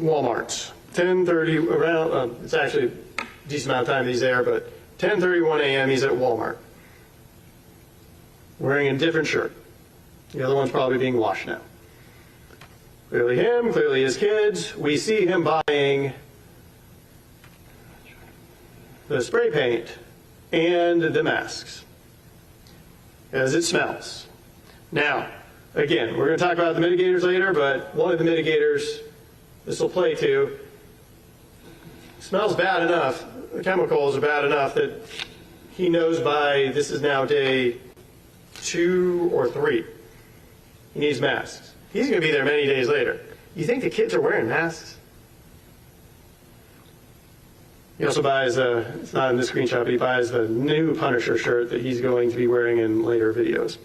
Walmart. 10:30 around. It's actually a decent amount of time he's there, but 10:31 a.m. he's at Walmart, wearing a different shirt. The other one's probably being washed now. Clearly him, clearly his kids. We see him buying the spray paint and the masks, as it smells. Now, again, we're going to talk about the mitigators later, but one of the mitigators this will play to smells bad enough, the chemicals are bad enough that he knows by this is now day 2 or 3. He needs masks. He's going to be there many days later. You think the kids are wearing masks? He also buys, it's not in this screenshot, but he buys the new Punisher shirt that he's going to be wearing in later videos.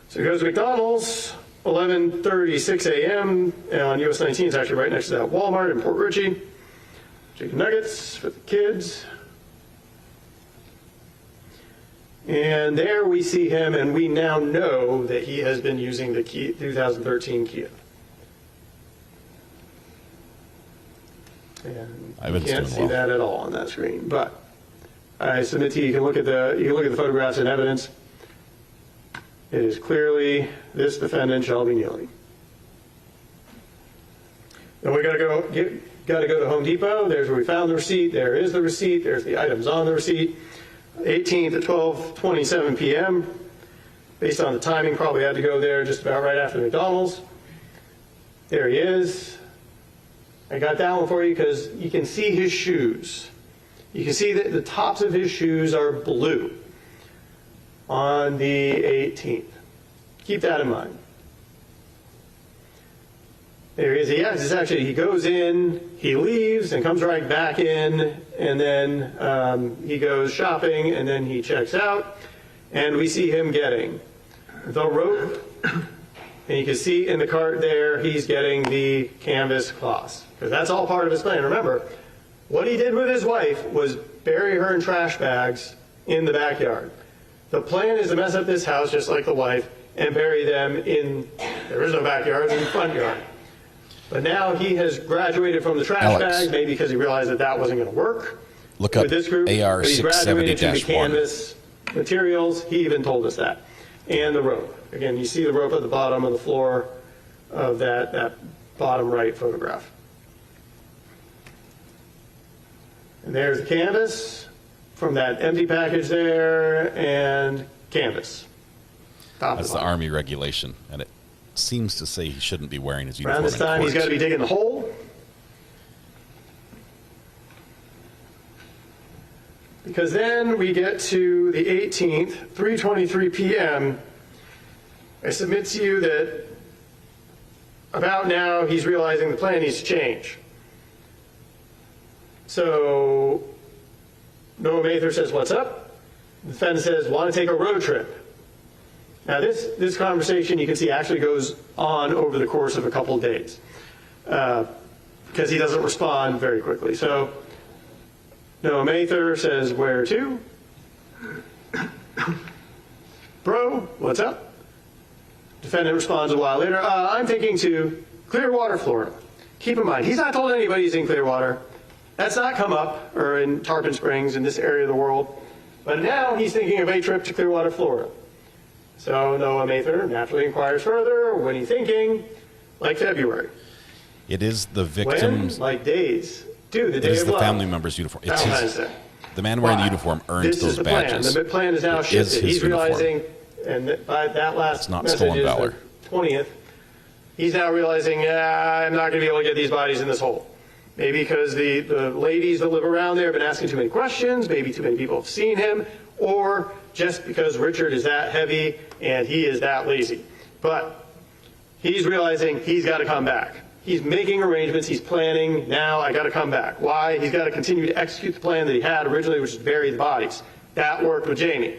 So he goes to McDonald's, 11:36 a.m. on US 19. It's actually right next to that Walmart in Port Richey. Chicken nuggets for the kids. And there we see him, and we now know that he has been using the 2013 Kia. And you can't see that at all on that screen, but I submit to you, you can look at the photographs and evidence. It is clearly this defendant, Shelby Nealy. Then we got to go to Home Depot. There's where we found the receipt. There is the receipt. There's the items on the receipt. 18th at 12:27 p.m. Based on the timing, probably had to go there just about right after McDonald's. There he is. I got that one for you because you can see his shoes. You can see that the tops of his shoes are blue on the 18th. Keep that in mind. There he is. He goes in, he leaves, and comes right back in, and then he goes shopping, and then he checks out, and we see him getting the rope, and you can see in the cart there, he's getting the canvas cloths, because that's all part of his plan. Remember, what he did with his wife was bury her in trash bags in the backyard. The plan is to mess up this house just like the wife and bury them in, there is no backyard, in the front yard. But now he has graduated from the trash bag, maybe because he realized that that wasn't going to work. Look up with this group. AR But he graduated to the 670-1. canvas materials. He even told us that. And the rope. Again, you see the rope at the bottom of the floor of that bottom right photograph. And there's the canvas from that empty package there, and canvas. That's the Army regulation, and it seems to say he shouldn't be wearing his uniform. Around this time, he's got to be digging the hole. Because then we get to the 18th, 3:23 p.m. I submit to you that about now he's realizing the plan needs to change. So Noah Mather says, "What's up?" The defendant says, "Want to take a road trip?" Now this conversation you can see actually goes on over the course of a couple of days because he doesn't respond very quickly. So Noah Mather says, "Where to?" "Bro, what's up?" Defendant responds a while later, "I'm thinking to Clearwater, Florida." Keep in mind, he's not told anybody he's in Clearwater. That's not come up, or in Tarpon Springs, in this area of the world. But now he's thinking of a trip to Clearwater, Florida. So Noah Mather naturally inquires further. When are you thinking? Like February. It is the victim's... When? Like days. Dude, the day It is of the love. family member's uniform. It's Valentine's Day. the man wearing the uniform earned This those is the badges. plan. The plan is now It is shifted. his He's uniform. realizing, and by that last It's not message stolen is valor. the 20th, he's now realizing, I'm not going to be able to get these bodies in this hole. Maybe because the ladies that live around there have been asking too many questions, maybe too many people have seen him, or just because Richard is that heavy and he is that lazy. But he's realizing he's got to come back. He's making arrangements, he's planning, now I got to come back. Why? He's got to continue to execute the plan that he had originally, which is bury the bodies. That worked with Jamie.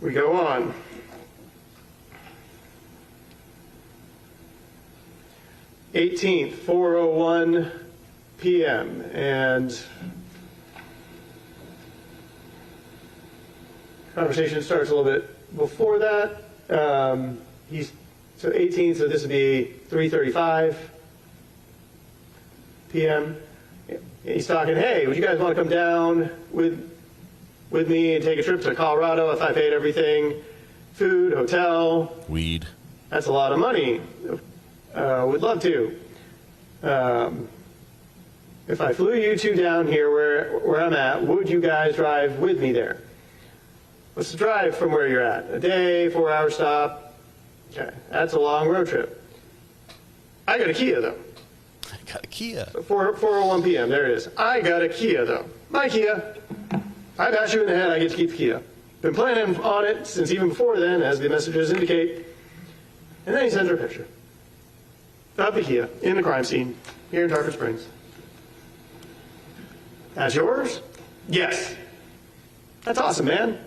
We go on. '18th, 4:01 p.m. and conversation starts a little bit before that. So 18th, so this would be 3:35 p.m. He's talking, hey, would you guys want to come down with me and take a trip to Colorado if I paid everything? Food, hotel. Weed. That's a lot of money. Would love to. If I flew you two down here where I'm at, would you guys drive with me there? What's the drive from where you're at? A day, 4-hour stop? Okay, that's a long road trip. I got a Kia, though. I got a Kia. So 4:01 p.m., there it is. I got a Kia, though. My Kia. I bash you in the head, I get to keep the Kia. Been planning on it since even before then, as the messages indicate. And then he sends her a picture of the Kia in the crime scene here in Tarpon Springs. That's yours? Yes. That's awesome, man.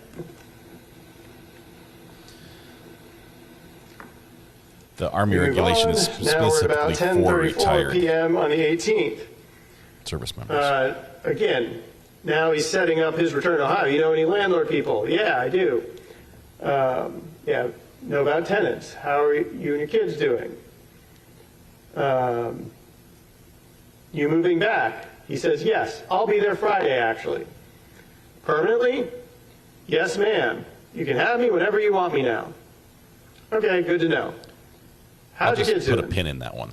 The Army regulation is now we're about specifically for 10:34 retired p.m. on the 18th. service members. Again, now he's setting up his return to Ohio. You know any landlord people? Yeah, I do. Yeah, know about tenants. How are you and your kids doing? You moving back? He says, yes, I'll be there Friday, actually. Permanently? Yes, ma'am. You can have me whenever you want me now. Okay, good to know. How's your kids doing? Put a pin in that one.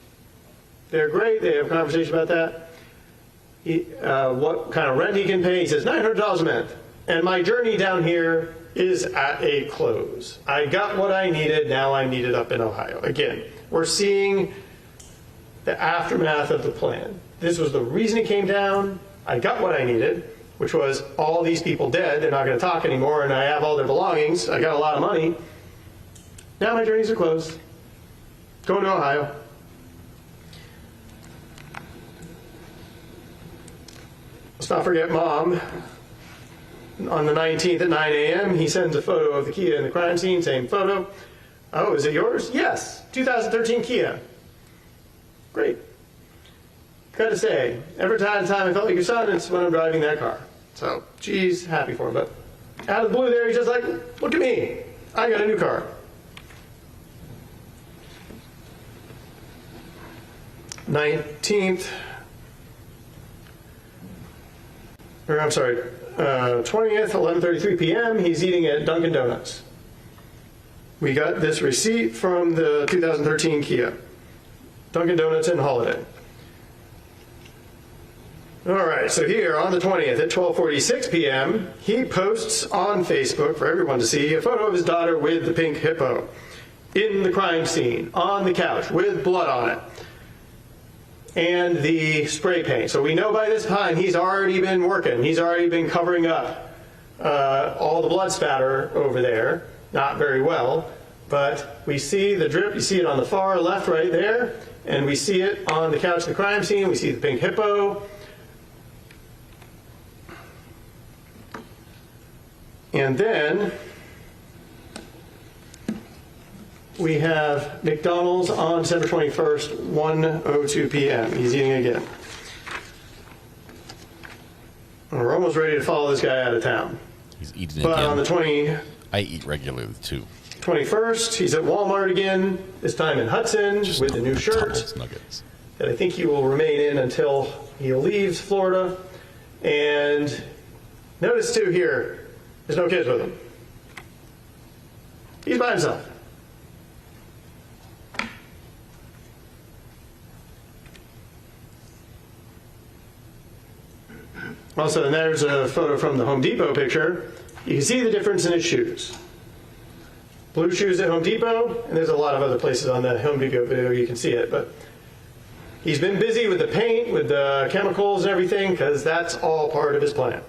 They're great. They have a conversation about that. What kind of rent he can pay. He says $900 a month. And my journey down here is at a close. I got what I needed. Now I need it up in Ohio. Again, we're seeing the aftermath of the plan. This was the reason it came down. I got what I needed, which was all these people dead. They're not going to talk anymore, and I have all their belongings. I got a lot of money. Now my journeys are closed. Going to Ohio. Let's not forget Mom. On the 19th at 9 a.m., he sends a photo of the Kia in the crime scene, same photo. Oh, is it yours? Yes, 2013 Kia. Great. Gotta say, every time I felt like your son, it's when I'm driving that car. So, geez, happy for him. But out of the blue there, he's just like, look at me. I got a new car. 19th, or I'm sorry, 20th, 11:33 p.m., he's eating at Dunkin' Donuts. We got this receipt from the 2013 Kia. Dunkin' Donuts and Holiday. All right, so here on the 20th at 12:46 p.m., he posts on Facebook for everyone to see a photo of his daughter with the pink hippo in the crime scene, on the couch, with blood on it. And the spray paint. So we know by this time he's already been working. He's already been covering up all the blood spatter over there. Not very well, but we see the drip. You see it on the far left right there, and we see it on the couch of the crime scene. We see the pink hippo. And then we have McDonald's on December 21st, 1:02 p.m. He's eating again. We're almost ready to follow this guy out of town. He's eating but again. On the I eat regularly too. 21st, he's at Walmart again, this time in Hudson, with the new shirt Nuggets. that I think he will remain in until he leaves Florida. And notice too here, there's no kids with him. He's by himself. Also, and there's a photo from the Home Depot picture. You can see the difference in his shoes. Blue shoes at Home Depot, and there's a lot of other places on that Home Depot video you can see it. But He's been busy with the paint, with the chemicals and everything, because that's all part of his plan.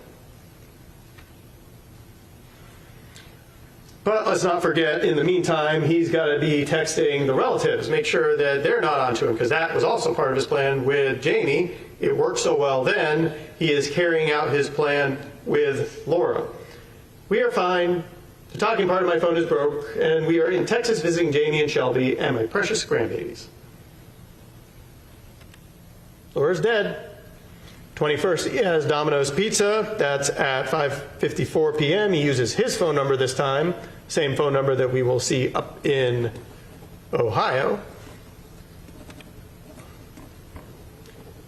But let's not forget, in the meantime, he's got to be texting the relatives, make sure that they're not onto him, because that was also part of his plan with Jamie. It worked so well then, he is carrying out his plan with Laura. We are fine. The talking part of my phone is broke, and we are in Texas visiting Jamie and Shelby and my precious grandbabies. Laura's dead. 21st, he has Domino's Pizza. That's at 5:54 p.m. He uses his phone number this time, same phone number that we will see up in Ohio.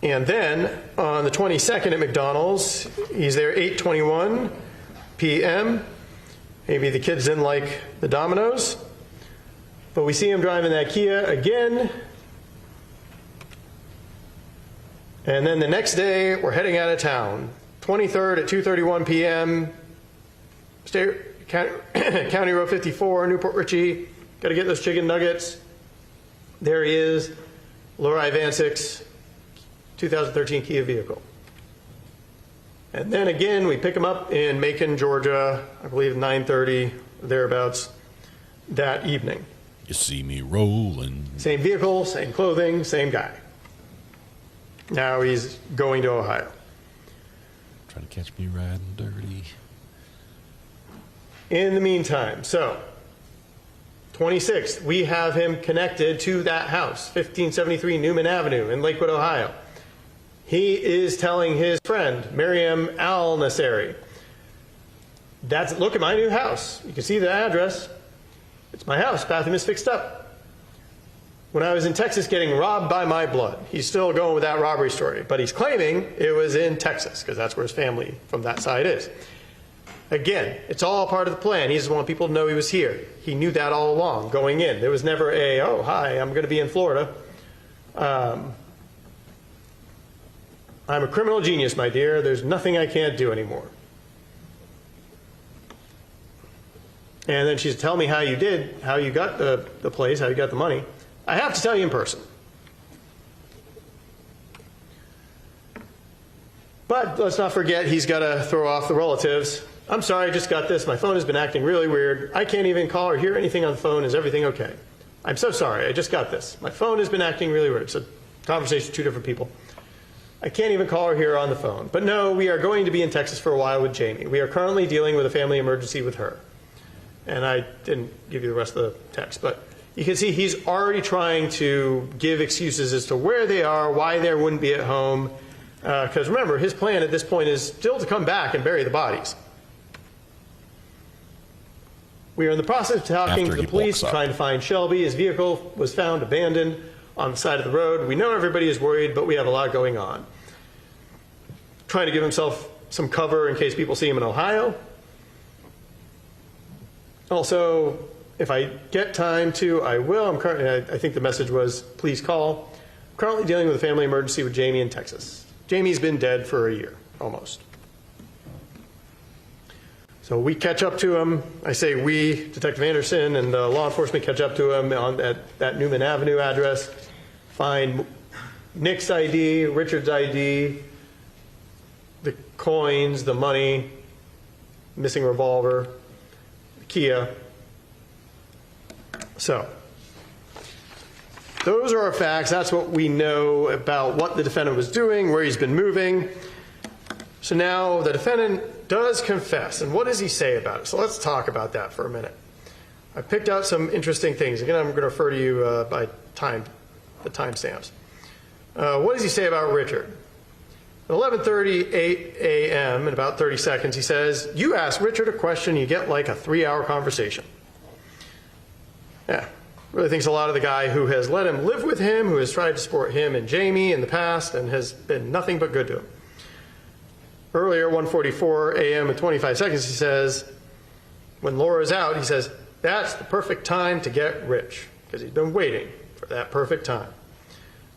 And then on the 22nd at McDonald's, he's there 8:21 p.m. Maybe the kids didn't like the Domino's, but we see him driving that Kia again. And then the next day, we're heading out of town. 23rd at 2:31 p.m., County Road 54, Newport Richey. Got to get those chicken nuggets. There he is, Laura Ivansik's 2013 Kia vehicle. And then again, we pick him up in Macon, Georgia, I believe 9:30, thereabouts, that evening. You see me rolling. Same vehicle, same clothing, same guy. Now he's going to Ohio. Trying to catch me riding dirty. In the meantime, so 26th, we have him connected to that house, 1573 Newman Avenue in Lakewood, Ohio. He is telling his friend, Miriam Al-Nasseri, look at my new house. You can see the address. It's my house. Bathroom is fixed up. When I was in Texas getting robbed by my blood. He's still going with that robbery story, but he's claiming it was in Texas because that's where his family from that side is. Again, it's all part of the plan. He just wanted people to know he was here. He knew that all along going in. There was never oh, hi, I'm going to be in Florida. I'm a criminal genius, my dear. There's nothing I can't do anymore. And then she's tell me how you did, how you got the place, how you got the money. I have to tell you in person. But let's not forget, he's got to throw off the relatives. I'm sorry, I just got this. My phone has been acting really weird. I can't even call or hear anything on the phone. Is everything okay? I'm so sorry. I just got this. My phone has been acting really weird. It's a conversation with two different people. I can't even call or hear on the phone. But no, we are going to be in Texas for a while with Jamie. We are currently dealing with a family emergency with her. And I didn't give you the rest of the text, but you can see he's already trying to give excuses as to where they are, why they wouldn't be at home. Because remember, his plan at this point is still to come back and bury the bodies. We are in the process of talking to the police, trying to find Shelby. His vehicle was found abandoned on the side of the road. We know everybody is worried, but we have a lot going on. Trying to give himself some cover in case people see him in Ohio. Also, if I get time to, I will. I think the message was, please call. I'm currently dealing with a family emergency with Jamie in Texas. Jamie's been dead for a year, almost. So we catch up to him. I say we, Detective Anderson and law enforcement catch up to him at that Newman Avenue address, find Nick's ID, Richard's ID, the coins, the money, missing revolver, Kia. So those are our facts. That's what we know about what the defendant was doing, where he's been moving. So now the defendant does confess. And what does he say about it? So let's talk about that for a minute. I picked out some interesting things. Again, I'm going to refer to you by time, the timestamps. What does he say about Richard? At 11:38 a.m., in about 30 seconds, he says, you ask Richard a question, you get like a 3-hour conversation. Yeah, really thinks a lot of the guy who has let him live with him, who has tried to support him and Jamie in the past, and has been nothing but good to him. Earlier, 1:44 a.m. and 25 seconds, he says, when Laura's out, he says, that's the perfect time to get rich, because he's been waiting for that perfect time.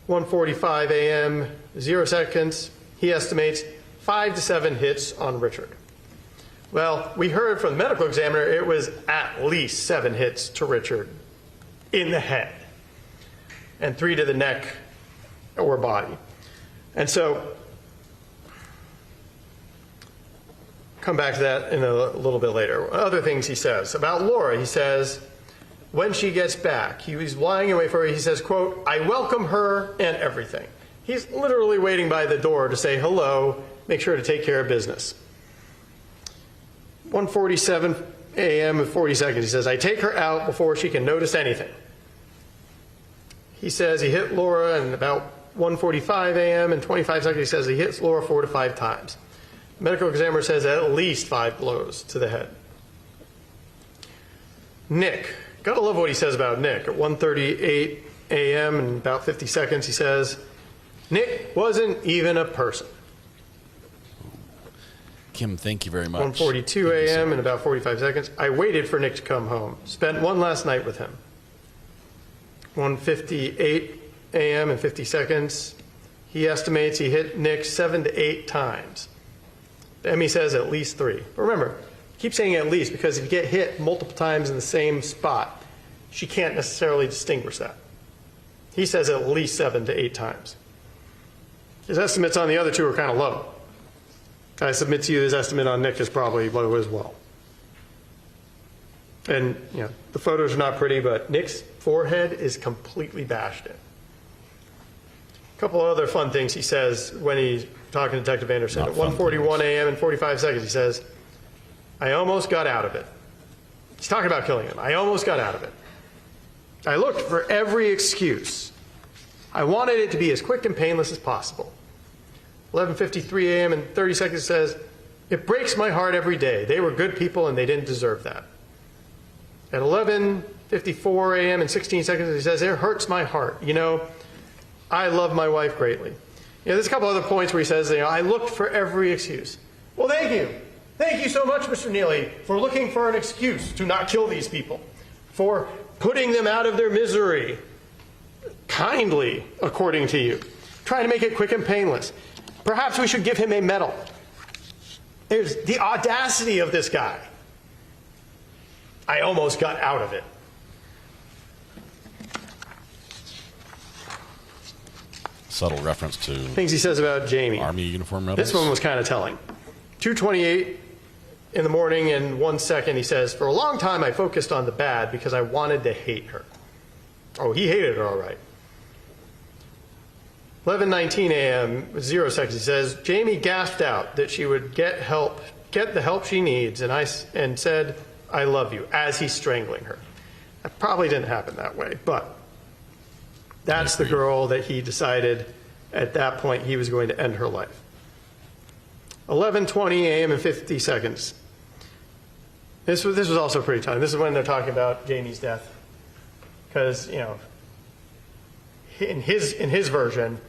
1:45 a.m., 0 seconds, he estimates 5 to 7 hits on Richard. Well, we heard from the medical examiner it was at least 7 hits to Richard in the head and 3 to the neck or body. And so, come back to that in a little bit later. Other things he says. About Laura, he says, when she gets back, he was lying away for her. He says, quote, I welcome her and everything. He's literally waiting by the door to say hello, make sure to take care of business. 1:47 a.m. and 40 seconds, he says, I take her out before she can notice anything. He says he hit Laura in about 1:45 a.m. and 25 seconds, he says he hits Laura 4 to 5 times. The medical examiner says at least 5 blows to the head. Nick. Gotta love what he says about Nick. At 1:38 a.m. and about 50 seconds, he says, Nick wasn't even a person. Kim, thank you very much. 1:42 a.m. and about 45 seconds. I waited for Nick to come home. Spent one last night with him. 1:58 a.m. and 50 seconds. He estimates he hit Nick 7 to 8 times. Emmy says at least 3. But remember, keep saying at least because if you get hit multiple times in the same spot, she can't necessarily distinguish that. He says at least 7 to 8 times. His estimates on the other two are kind of low. I submit to you his estimate on Nick is probably low as well. And you know, the photos are not pretty, but Nick's forehead is completely bashed in. A couple of other fun things he says when he's talking to Detective Anderson. At 1:41 a.m. and 45 seconds, he says, I almost got out of it. He's talking about killing him. I almost got out of it. I looked for every excuse. I wanted it to be as quick and painless as possible. 11:53 a.m. and 30 seconds says, it breaks my heart every day. They were good people and they didn't deserve that. At 11:54 a.m. and 16 seconds, he says, it hurts my heart. You know, I love my wife greatly. You know, there's a couple other points where he says, you know, I looked for every excuse. Well, thank you. Thank you so much, Mr. Nealy, for looking for an excuse to not kill these people, for putting them out of their misery, kindly, according to you, trying to make it quick and painless. Perhaps we should give him a medal. There's the audacity of this guy. I almost got out of it. Subtle reference to things he says about Jamie. Army uniform medals. This one was kind of telling. 2:28 in the morning and 1 second, he says, for a long time I focused on the bad because I wanted to hate her. Oh, he hated her all right. 11:19 a.m., 0 seconds, he says, Jamie gasped out that she would get the help she needs, and said, I love you, as he's strangling her. That probably didn't happen that way, but that's the girl that he decided at that point he was going to end her life. 11:20 a.m. and 50 seconds. This was also pretty telling. This is when they're talking about Jamie's death. Because, you know, in his version,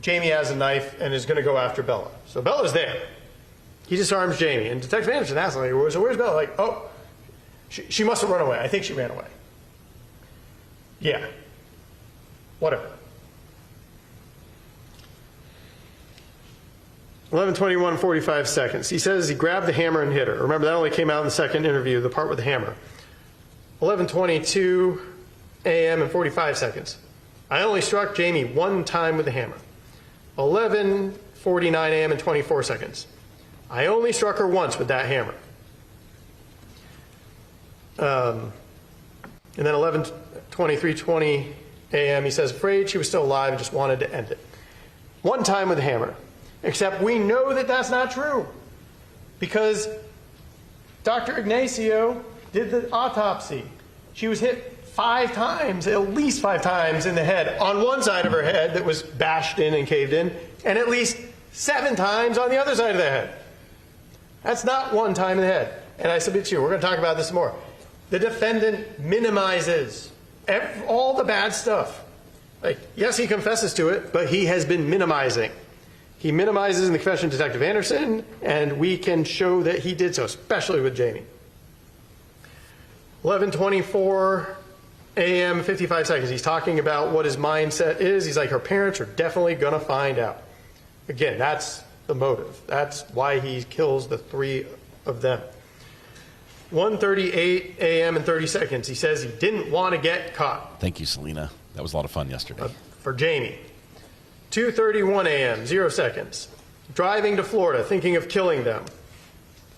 Jamie has a knife and is going to go after Bella. So Bella's there. He disarms Jamie. And Detective Anderson asks him, like, so where's Bella? Like, oh, she must have run away. I think she ran away. Yeah. Whatever. 11:21, 45 seconds. He says he grabbed the hammer and hit her. Remember, that only came out in the second interview, the part with the hammer. 11:22 a.m. and 45 seconds. I only struck Jamie one time with the hammer. 11:49 a.m. and 24 seconds. I only struck her once with that hammer. And then 11:23:20 a.m. he says, afraid she was still alive and just wanted to end it. One time with a hammer. Except we know that that's not true. Because Dr. Ignacio did the autopsy. She was hit 5 times, at least 5 times in the head, on one side of her head that was bashed in and caved in, and at least 7 times on the other side of the head. That's not one time in the head. And I submit to you, we're going to talk about this more. The defendant minimizes all the bad stuff. Like, yes, he confesses to it, but he has been minimizing. He minimizes in the confession to Detective Anderson, and we can show that he did so, especially with Jamie. 11:24 a.m., 55 seconds. He's talking about what his mindset is. He's like, her parents are definitely going to find out. Again, that's the motive. That's why he kills the 3 of them. 1:38 a.m. and 30 seconds. He says he didn't want to get caught. Thank you, Selena. That was a lot of fun yesterday. For Jamie. 2:31 a.m., 0 seconds. Driving to Florida, thinking of killing them.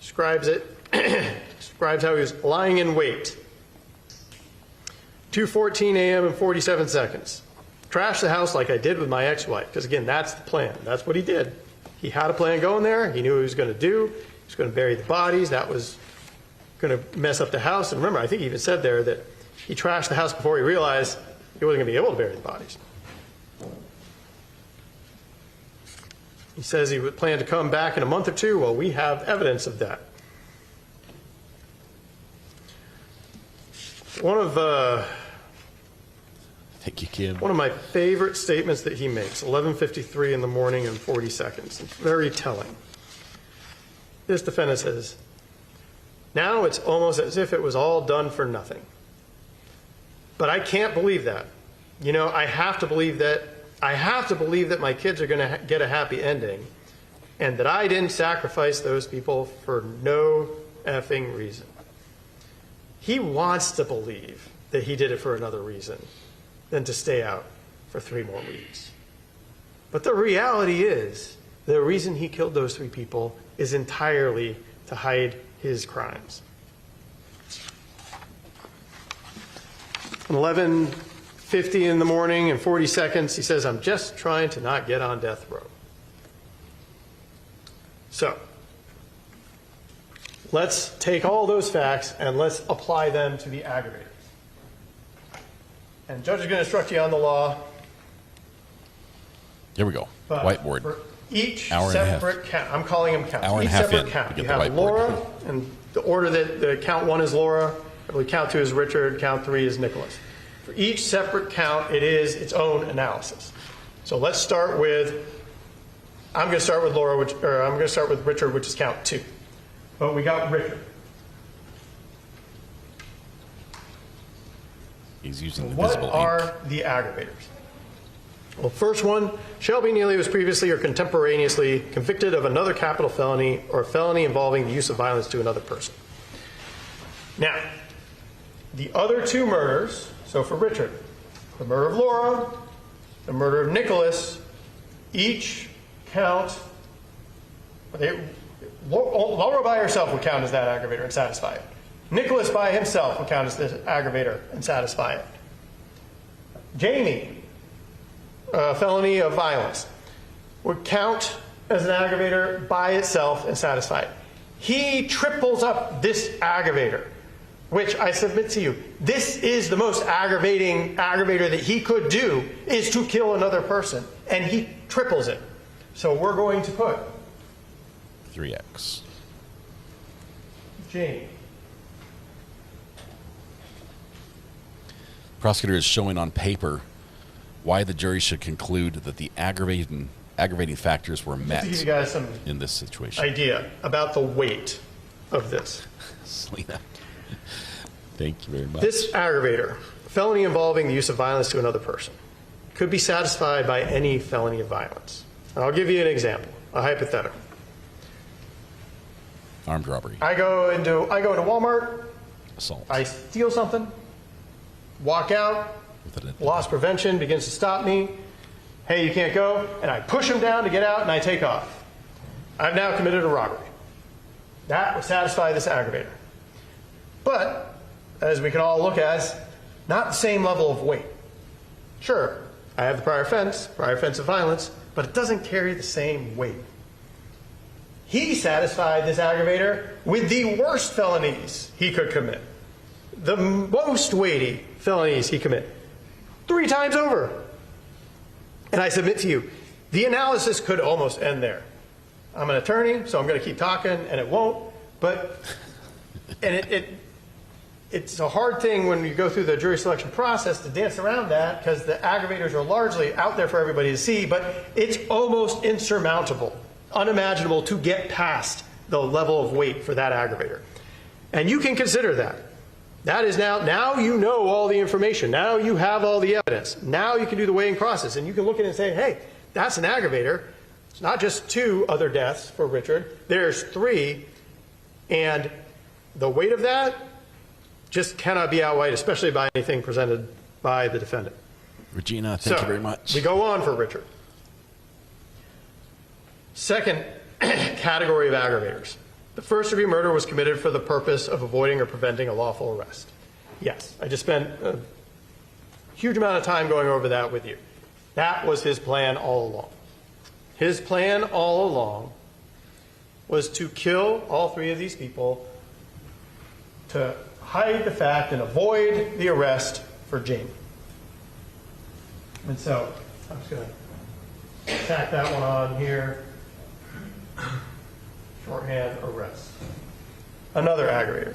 Describes how he was lying in wait. 2:14 a.m. and 47 seconds. Trash the house like I did with my ex-wife, because again, that's the plan. That's what he did. He had a plan going there. He knew what he was going to do. He was going to bury the bodies. That was going to mess up the house. And remember, I think he even said there that he trashed the house before he realized he wasn't going to be able to bury the bodies. He says he would plan to come back in a month or two. Well, we have evidence of that. Thank you, Kim. One of my favorite statements that he makes, 11:53 in the morning and 40 seconds. It's very telling. This defendant says, now it's almost as if it was all done for nothing. But I can't believe that. You know, I have to believe that my kids are going to get a happy ending, and that I didn't sacrifice those people for no effing reason. He wants to believe that he did it for another reason than to stay out for 3 more weeks. But the reality is, the reason he killed those 3 people is entirely to hide his crimes. 11:50 in the morning and 40 seconds, he says, I'm just trying to not get on death row. So, let's take all those facts and let's apply them to the aggravators. And the judge is going to instruct you on the law. Here we go. But Whiteboard. For each Hour and a half. separate count, I'm calling them counts. Hour and Each a half separate in count. to get You the have whiteboard. Laura, and the order that the count 1 is Laura, I believe count 2 is Richard, count 3 is Nicholas. For each separate count, it is its own analysis. So let's start with, I'm going to start with Laura, I'm going to start with Richard, which is count 2. But we got Richard. He's using the What visible ink. are the aggravators? Well, first one, Shelby Nealy was previously or contemporaneously convicted of another capital felony or felony involving the use of violence to another person. Now, the other 2 murders, so for Richard, the murder of Laura, the murder of Nicholas, each count, Laura by herself would count as that aggravator and satisfy it. Nicholas by himself would count as the aggravator and satisfy it. Jamie, felony of violence, would count as an aggravator by itself and satisfy it. He triples up this aggravator, which I submit to you, this is the most aggravating aggravator that he could do, is to kill another person, and he triples it. So we're going to put 3x. Jamie. Prosecutor is showing on paper why the jury should conclude that the aggravating factors were met To give you guys some in this situation. idea about the weight of this. Selena. Thank you very much. This aggravator, felony involving the use of violence to another person, could be satisfied by any felony of violence. And I'll give you an example, a hypothetical. Armed robbery. I go into Walmart, Assault. I steal something, walk out, loss prevention begins to stop me. Hey, you can't go. And I push him down to get out and I take off. I've now committed a robbery. That would satisfy this aggravator. But, as we can all look at, not the same level of weight. Sure, I have the prior offense of violence, but it doesn't carry the same weight. He satisfied this aggravator with the worst felonies he could commit. The most weighty felonies he commit. 3 times over. And I submit to you, the analysis could almost end there. I'm an attorney, so I'm going to keep talking, and it won't. But, and it's a hard thing when you go through the jury selection process to dance around that, because the aggravators are largely out there for everybody to see, but it's almost insurmountable, unimaginable to get past the level of weight for that aggravator. And you can consider that. That is now you know all the information. Now you have all the evidence. Now you can do the weighing process, and you can look at it and say, hey, that's an aggravator. It's not just 2 other deaths for Richard. There's 3, and the weight of that just cannot be outweighed, especially by anything presented by the defendant. Regina, thank you very much. We go on for Richard. Second category of aggravators. The first-degree murder was committed for the purpose of avoiding or preventing a lawful arrest. Yes, I just spent a huge amount of time going over that with you. That was his plan all along. His plan all along was to kill all three of these people to hide the fact and avoid the arrest for Jamie. And so I'm just going to tack that one on here. Shorthand arrest. Another aggravator,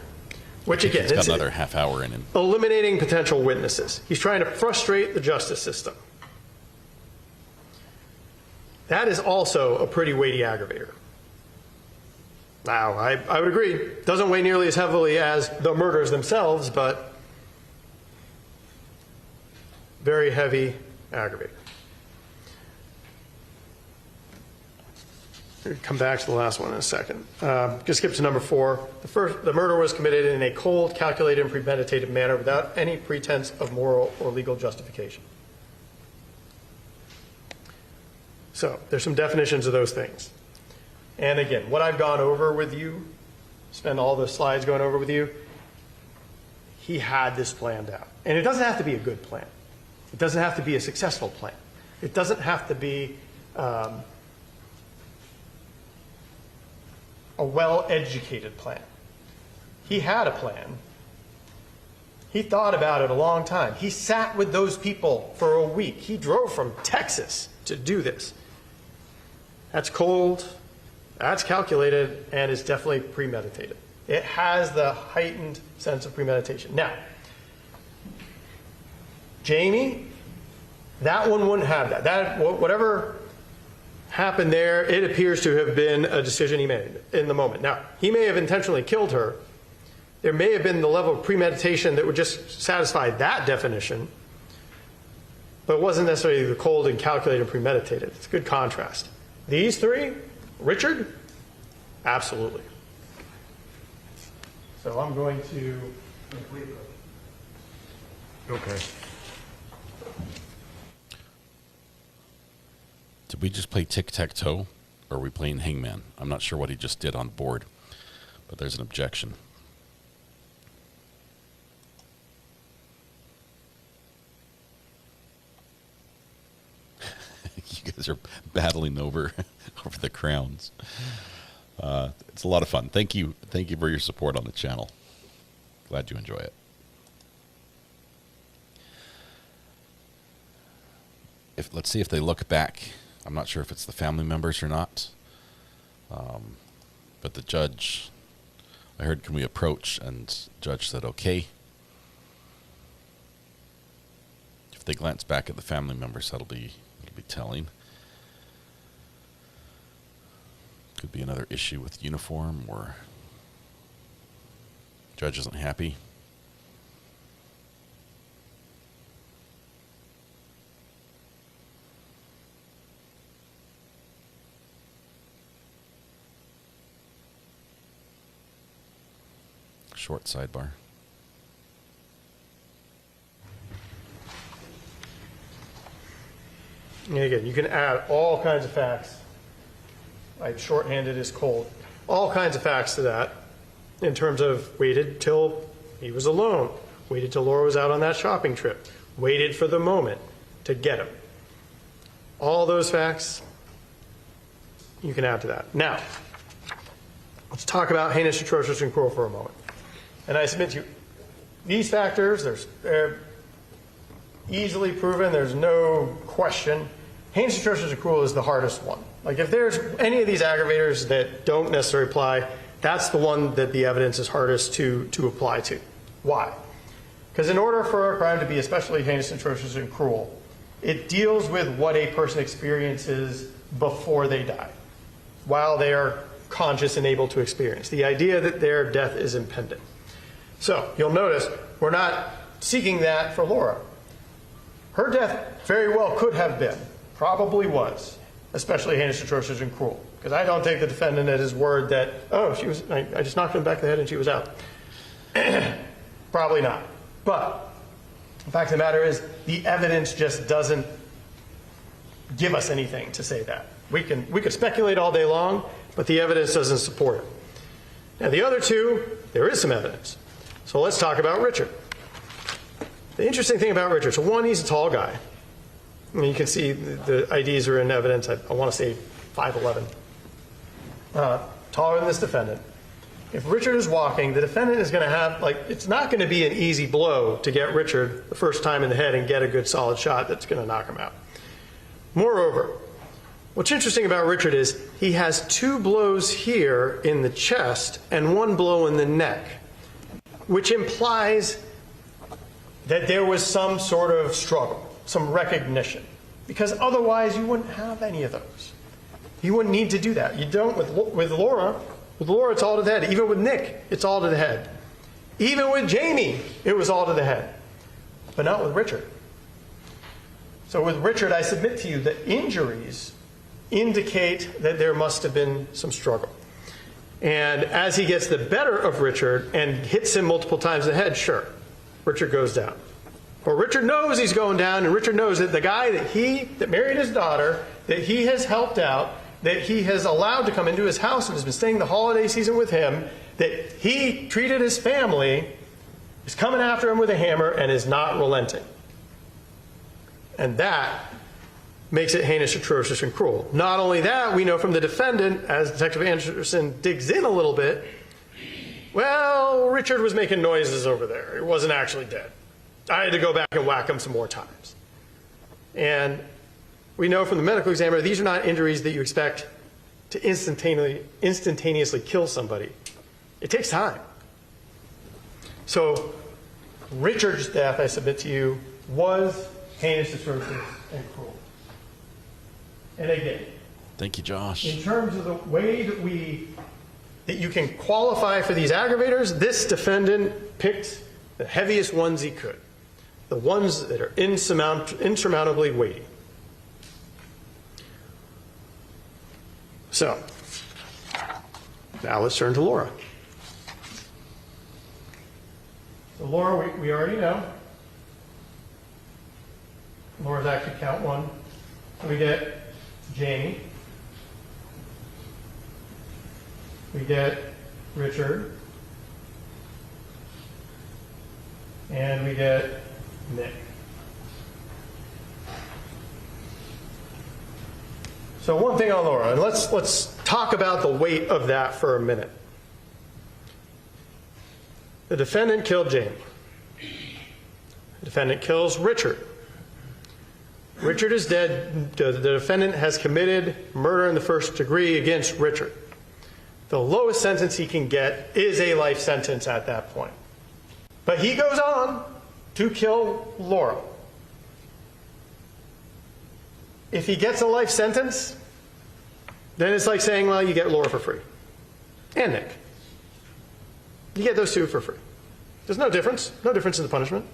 which again it's got another half hour in him. Eliminating potential witnesses. He's trying to frustrate the justice system. That is also a pretty weighty aggravator. Now, I would agree, doesn't weigh nearly as heavily as the murders themselves, but very heavy aggravator. Come back to the last one in a second. Just skip to number 4. The murder was committed in a cold, calculated, and premeditated manner without any pretense of moral or legal justification. So there's some definitions of those things. And again, what I've gone over with you, spend all the slides going over with you, he had this planned out. And it doesn't have to be a good plan. It doesn't have to be a successful plan. It doesn't have to be a well-educated plan. He had a plan. He thought about it a long time. He sat with those people for a week. He drove from Texas to do this. That's cold, that's calculated, and it's definitely premeditated. It has the heightened sense of premeditation. Now, Jamie, that one wouldn't have that. Whatever happened there, it appears to have been a decision he made in the moment. Now, he may have intentionally killed her. There may have been the level of premeditation that would just satisfy that definition, but it wasn't necessarily the cold and calculated and premeditated. It's a good contrast. These three, Richard, absolutely. So I'm going to complete it. Okay. Did we just play tic-tac-toe, or are we playing hangman? I'm not sure what he just did on board, but there's an objection. You guys are battling over the crowns. It's a lot of fun. Thank you for your support on the channel. Glad you enjoy it. Let's see if they look back. I'm not sure if it's the family members or not. But the judge, I heard, can we approach? And the judge said, okay. If they glance back at the family members, it'll be telling. Could be another issue with uniform, or judge isn't happy. Short sidebar. And again, you can add all kinds of facts. Like shorthanded is cold. All kinds of facts to that in terms of waited till he was alone, waited till Laura was out on that shopping trip, waited for the moment to get him. All those facts you can add to that. Now, let's talk about heinous, atrocious, and cruel for a moment. And I submit to you, these factors, they're easily proven, there's no question. Heinous, atrocious, and cruel is the hardest one. Like if there's any of these aggravators that don't necessarily apply, that's the one that the evidence is hardest to apply to. Why? Because in order for a crime to be especially heinous, atrocious, and cruel, it deals with what a person experiences before they die, while they are conscious and able to experience. The idea that their death is impending. So you'll notice we're not seeking that for Laura. Her death very well could have been, probably was, especially heinous, atrocious, and cruel. Because I don't take the defendant at his word that, oh, I just knocked him back the head and she was out. Probably not. But the fact of the matter is, the evidence just doesn't give us anything to say that. We could speculate all day long, but the evidence doesn't support it. Now, the other two, there is some evidence. So let's talk about Richard. The interesting thing about Richard, so one, he's a tall guy. I mean, you can see the IDs are in evidence. I want to say 5'11". Taller than this defendant. If Richard is walking, the defendant is going to have, it's not going to be an easy blow to get Richard the first time in the head and get a good solid shot that's going to knock him out. Moreover, what's interesting about Richard is he has 2 blows here in the chest and 1 blow in the neck, which implies that there was some sort of struggle, some recognition, because otherwise you wouldn't have any of those. You wouldn't need to do that. You don't with Laura. With Laura, it's all to the head. Even with Nick, it's all to the head. Even with Jamie, it was all to the head. But not with Richard. So with Richard, I submit to you that injuries indicate that there must have been some struggle. And as he gets the better of Richard and hits him multiple times in the head, sure, Richard goes down. Or Richard knows he's going down, and Richard knows that the guy that married his daughter, that he has helped out, that he has allowed to come into his house and has been staying the holiday season with him, that he treated his family, is coming after him with a hammer and is not relenting. And that makes it heinous, atrocious, and cruel. Not only that, we know from the defendant, as Detective Anderson digs in a little bit, well, Richard was making noises over there. He wasn't actually dead. I had to go back and whack him some more times. And we know from the medical examiner, these are not injuries that you expect to instantaneously kill somebody. It takes time. So Richard's death, I submit to you, was heinous, atrocious, and cruel. And again, thank you, Josh. In terms of the way that you can qualify for these aggravators, this defendant picked the heaviest ones he could, the ones that are insurmountably weighty. So, now let's turn to Laura. So Laura, we already know. Laura's actually count 1. So we get Jamie. We get Richard. And we get Nick. So one thing on Laura, and let's talk about the weight of that for a minute. The defendant killed Jamie. The defendant kills Richard. Richard is dead. The defendant has committed murder in the first degree against Richard. The lowest sentence he can get is a life sentence at that point. But he goes on to kill Laura. If he gets a life sentence, then it's like saying, well, you get Laura for free. And Nick. You get those 2 for free. There's no difference. No difference in the punishment.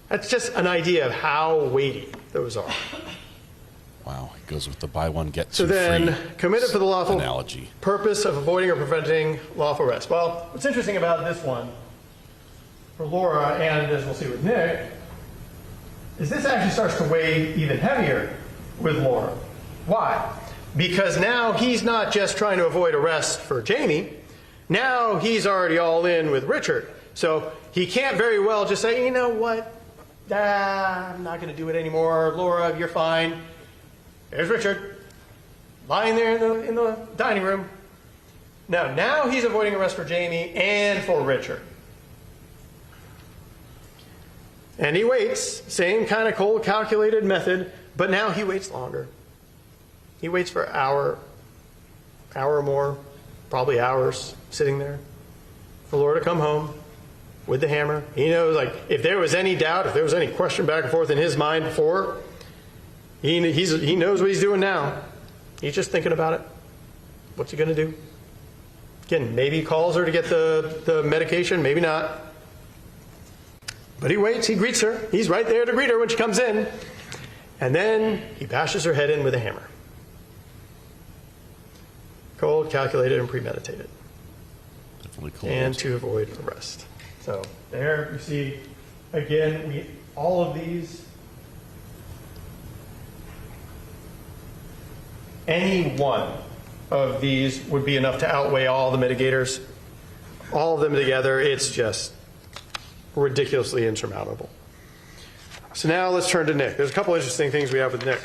That's just an idea of how weighty those are. Wow, it goes with the buy one, get 2 so then, free committed for the lawful analogy. Purpose of avoiding or preventing lawful arrest. Well, what's interesting about this one, for Laura, and as we'll see with Nick, is this actually starts to weigh even heavier with Laura. Why? Because now he's not just trying to avoid arrest for Jamie. Now he's already all in with Richard. So he can't very well just say, you know what, I'm not going to do it anymore. Laura, you're fine. There's Richard, lying there in the dining room. Now he's avoiding arrest for Jamie and for Richard. And he waits, same kind of cold, calculated method, but now he waits longer. He waits for an hour or more, probably hours, sitting there, for Laura to come home with the hammer. He knows, if there was any doubt, if there was any question back and forth in his mind before, he knows what he's doing now. He's just thinking about it. What's he going to do? Again, maybe he calls her to get the medication, maybe not. But he waits, he greets her. He's right there to greet her when she comes in. And then he bashes her head in with a hammer. Cold, calculated, and premeditated. Definitely cold. And to avoid arrest. So there you see, again, all of these any one of these would be enough to outweigh all the mitigators. All of them together, it's just ridiculously insurmountable. So now let's turn to Nick. There's a couple interesting things we have with Nick.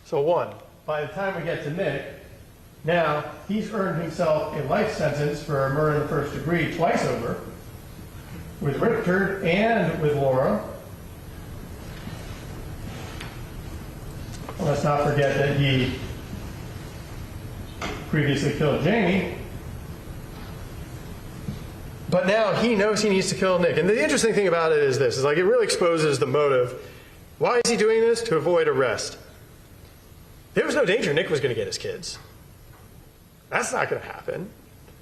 So one, by the time we get to Nick, now he's earned himself a life sentence for murder in the first degree twice over, with Richard and with Laura. Let's not forget that he previously killed Jamie. But now he knows he needs to kill Nick. And the interesting thing about it is this, is like it really exposes the motive. Why is he doing this? To avoid arrest. There was no danger Nick was going to get his kids. That's not going to happen.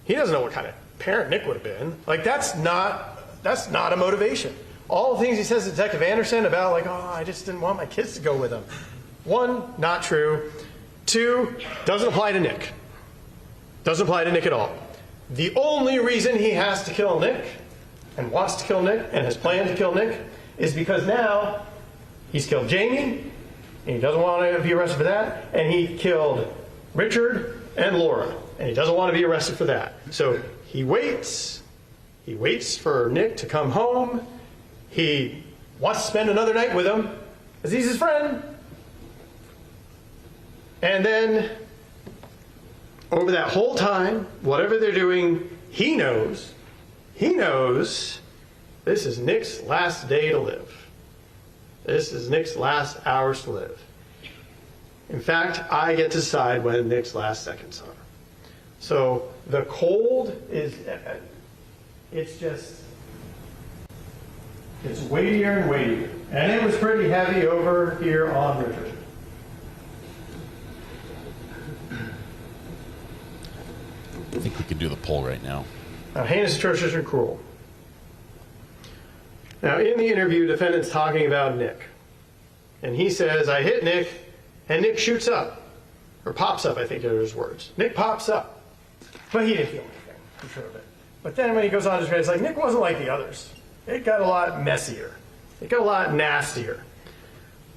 He doesn't know what kind of parent Nick would have been. Like that's not a motivation. All the things he says to Detective Anderson about like, oh, I just didn't want my kids to go with him. One, not true. Two, doesn't apply to Nick. Doesn't apply to Nick at all. The only reason he has to kill Nick and wants to kill Nick and has planned to kill Nick is because now he's killed Jamie and he doesn't want to be arrested for that, and he killed Richard and Laura and he doesn't want to be arrested for that. So he waits for Nick to come home. He wants to spend another night with him because he's his friend. And then over that whole time, whatever they're doing, he knows this is Nick's last day to live. This is Nick's last hours to live. In fact, I get to decide when Nick's last seconds are. So the cold is, it's weightier and weightier. And it was pretty heavy over here on Richard. I think we could do the poll right now. Heinous, atrocious, and cruel. Now, in the interview, defendant's talking about Nick. And he says, I hit Nick, and Nick shoots up. Or pops up, I think are his words. Nick pops up. But he didn't feel anything. I'm sure of it. But then when he goes on to say, it's like, Nick wasn't like the others. It got a lot messier. It got a lot nastier.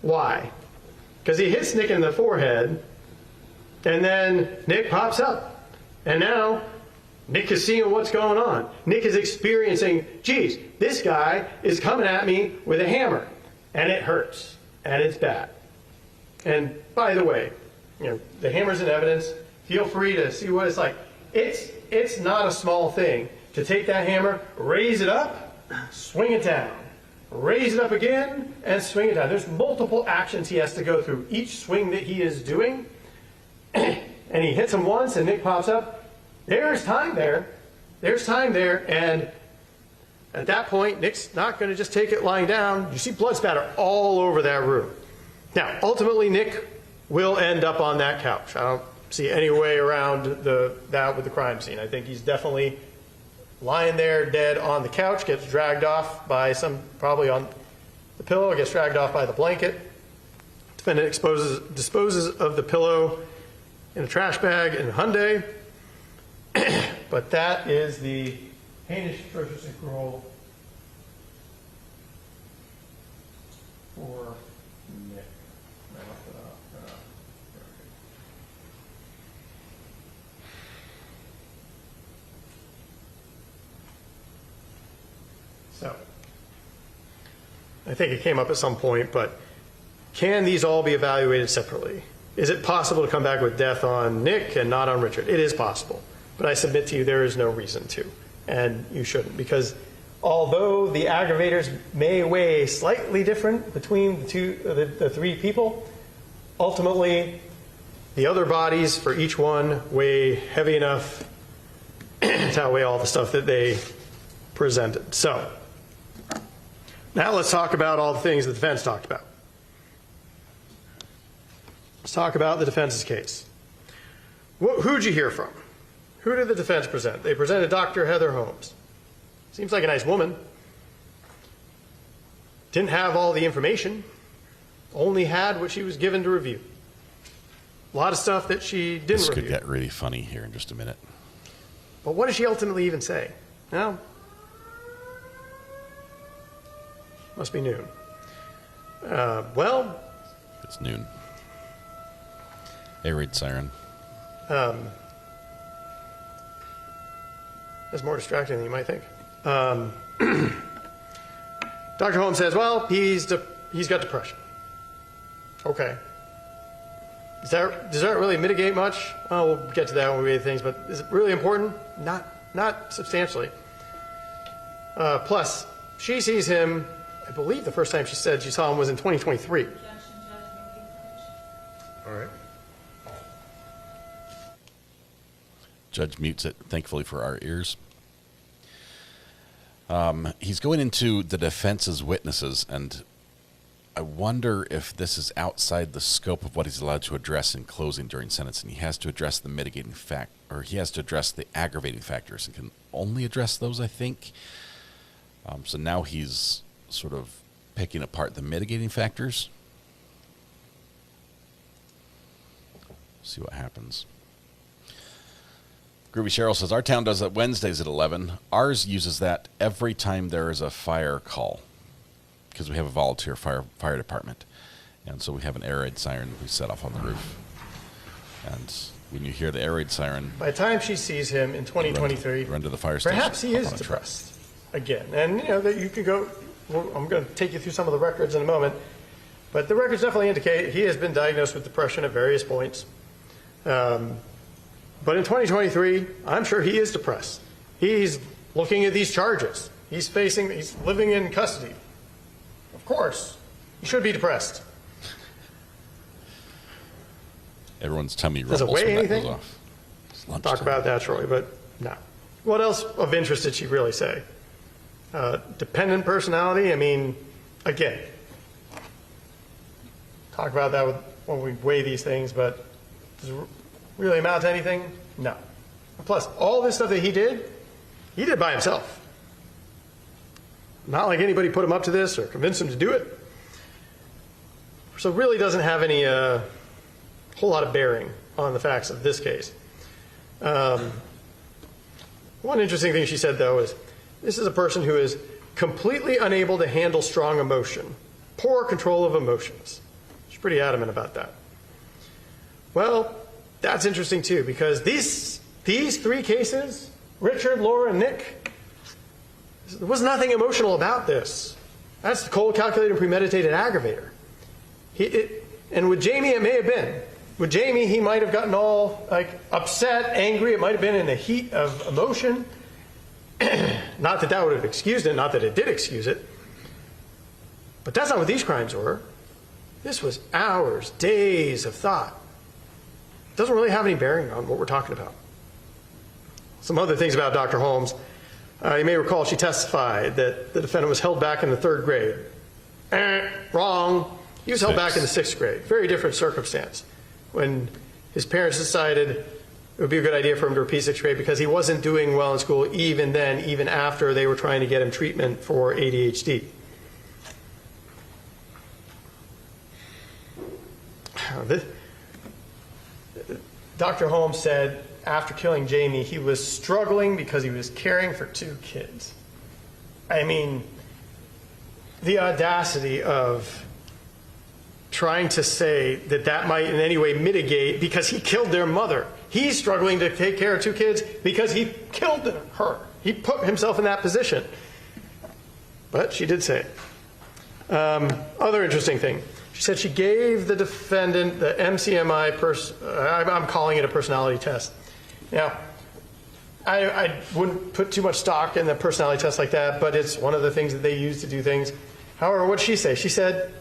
Why? Because he hits Nick in the forehead, and then Nick pops up. And now, Nick is seeing what's going on. Nick is experiencing, geez, this guy is coming at me with a hammer, and it hurts, and it's bad. And by the way, the hammer's in evidence. Feel free to see what it's like. It's not a small thing to take that hammer, raise it up, swing it down. Raise it up again, and swing it down. There's multiple actions he has to go through. Each swing that he is doing, and he hits him once, and Nick pops up. There's time there. There's time there, and at that point, Nick's not going to just take it lying down. You see blood spatter all over that room. Now, ultimately, Nick will end up on that couch. I don't see any way around that with the crime scene. I think he's definitely lying there dead on the couch, gets dragged off by probably on the pillow, gets dragged off by the blanket. Defendant disposes of the pillow in a trash bag in a Hyundai. But that is the heinous, atrocious, and cruel for Nick. So, I think it came up at some point, but can these all be evaluated separately? Is it possible to come back with death on Nick and not on Richard? It is possible. But I submit to you there is no reason to, and you shouldn't, because although the aggravators may weigh slightly different between the three people, ultimately the other bodies for each one weigh heavy enough to outweigh all the stuff that they presented. So now let's talk about all the things the defense talked about. Let's talk about the defense's case. Who'd you hear from? Who did the defense present? They presented Dr. Heather Holmes. Seems like a nice woman. Didn't have all the information. Only had what she was given to review. A lot of stuff that she didn't review. This could get really funny here in just a minute. But what did she ultimately even say? Well, must be noon. It's noon. Air raid siren. That's more distracting than you might think. Dr. Holmes says, well, he's got depression. Okay. Does that really mitigate much? Oh, we'll get to that when we read things, but is it really important? Not substantially. Plus, she sees him, I believe the first time she said she saw him was in 2023. All right. Judge mutes it, thankfully for our ears. He's going into the defense's witnesses, and I wonder if this is outside the scope of what he's allowed to address in closing during sentencing. He has to address the mitigating or he has to address the aggravating factors and can only address those, I think. So now he's sort of picking apart the mitigating factors. See what happens. Groovy Cheryl says, our town does it Wednesdays at 11. Ours uses that every time there is a fire call because we have a volunteer fire department. And so we have an air raid siren we set off on the roof. And when you hear the air raid siren... By the time she sees him in 2023, run to the fire station. Perhaps he is depressed again. And, you know, that you could go... Well, I'm going to take you through some of the records in a moment. But the records definitely indicate he has been diagnosed with depression at various points. But in 2023, I'm sure he is depressed. He's looking at these charges. He's living in custody. Of course, he should be depressed. Everyone's tummy rumbles does it weigh when anything? that goes off. Talk about that shortly, but no. What else of interest did she really say? Dependent personality, I mean, again, talk about that when we weigh these things, but does it really amount to anything? No. Plus, all this stuff that he did by himself. Not like anybody put him up to this or convinced him to do it. So it really doesn't have any whole lot of bearing on the facts of this case. One interesting thing she said, though, is this is a person who is completely unable to handle strong emotion, poor control of emotions. She's pretty adamant about that. Well, that's interesting, too, because these three cases, Richard, Laura, and Nick, there was nothing emotional about this. That's the cold, calculated, premeditated aggravator. And with Jamie, it may have been. With Jamie, he might have gotten all upset, angry. It might have been in the heat of emotion. Not that would have excused it, not that it did excuse it. But that's not what these crimes were. This was hours, days of thought. Doesn't really have any bearing on what we're talking about. Some other things about Dr. Holmes. You may recall she testified that the defendant was held back in the 3rd grade. Wrong. He was held back in the 6th grade. Very different circumstance. When his parents decided it would be a good idea for him to repeat 6th grade because he wasn't doing well in school even then, even after they were trying to get him treatment for ADHD. Dr. Holmes said after killing Jamie, he was struggling because he was caring for 2 kids. I mean, the audacity of trying to say that might in any way mitigate because he killed their mother. He's struggling to take care of 2 kids because he killed her. He put himself in that position. But she did say it. Other interesting thing. She said she gave the defendant the MCMI, I'm calling it a personality test. Now, I wouldn't put too much stock in the personality test like that, but it's one of the things that they use to do things. However, what did she say? She said,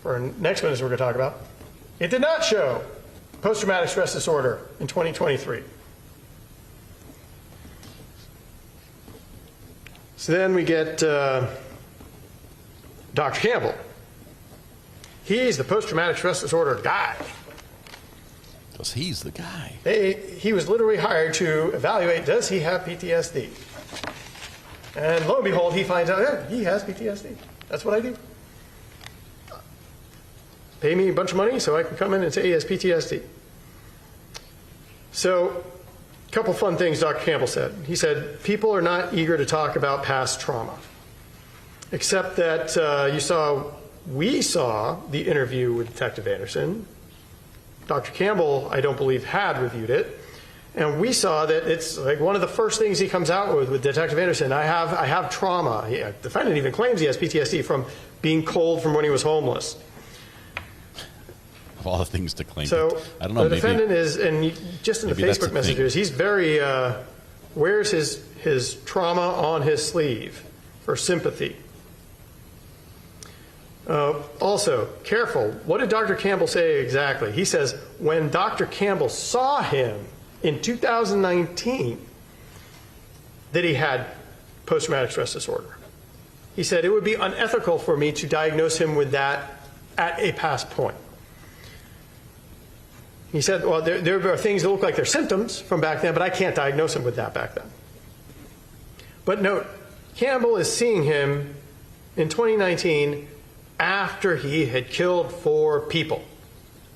for our next witness we're going to talk about, it did not show post-traumatic stress disorder in 2023. So then we get Dr. Campbell. He's the post-traumatic stress disorder guy. Because he's the guy. He was literally hired to evaluate, does he have PTSD? And lo and behold, he finds out, yeah, he has PTSD. That's what I do. Pay me a bunch of money so I can come in and say he has PTSD. So, a couple fun things Dr. Campbell said. He said, people are not eager to talk about past trauma. Except that we saw the interview with Detective Anderson. Dr. Campbell, I don't believe, had reviewed it. And we saw that it's like one of the first things he comes out with Detective Anderson. I have trauma. The defendant even claims he has PTSD from being cold from when he was homeless. Of all the things to claim. So I don't know. The defendant is, and just in the Facebook messages, he's very, wears his trauma on his sleeve for sympathy. Also, careful. What did Dr. Campbell say exactly? He says, when Dr. Campbell saw him in 2019, that he had post-traumatic stress disorder. He said, it would be unethical for me to diagnose him with that at a past point. He said, well, there are things that look like they're symptoms from back then, but I can't diagnose him with that back then. But note, Campbell is seeing him in 2019 after he had killed 4 people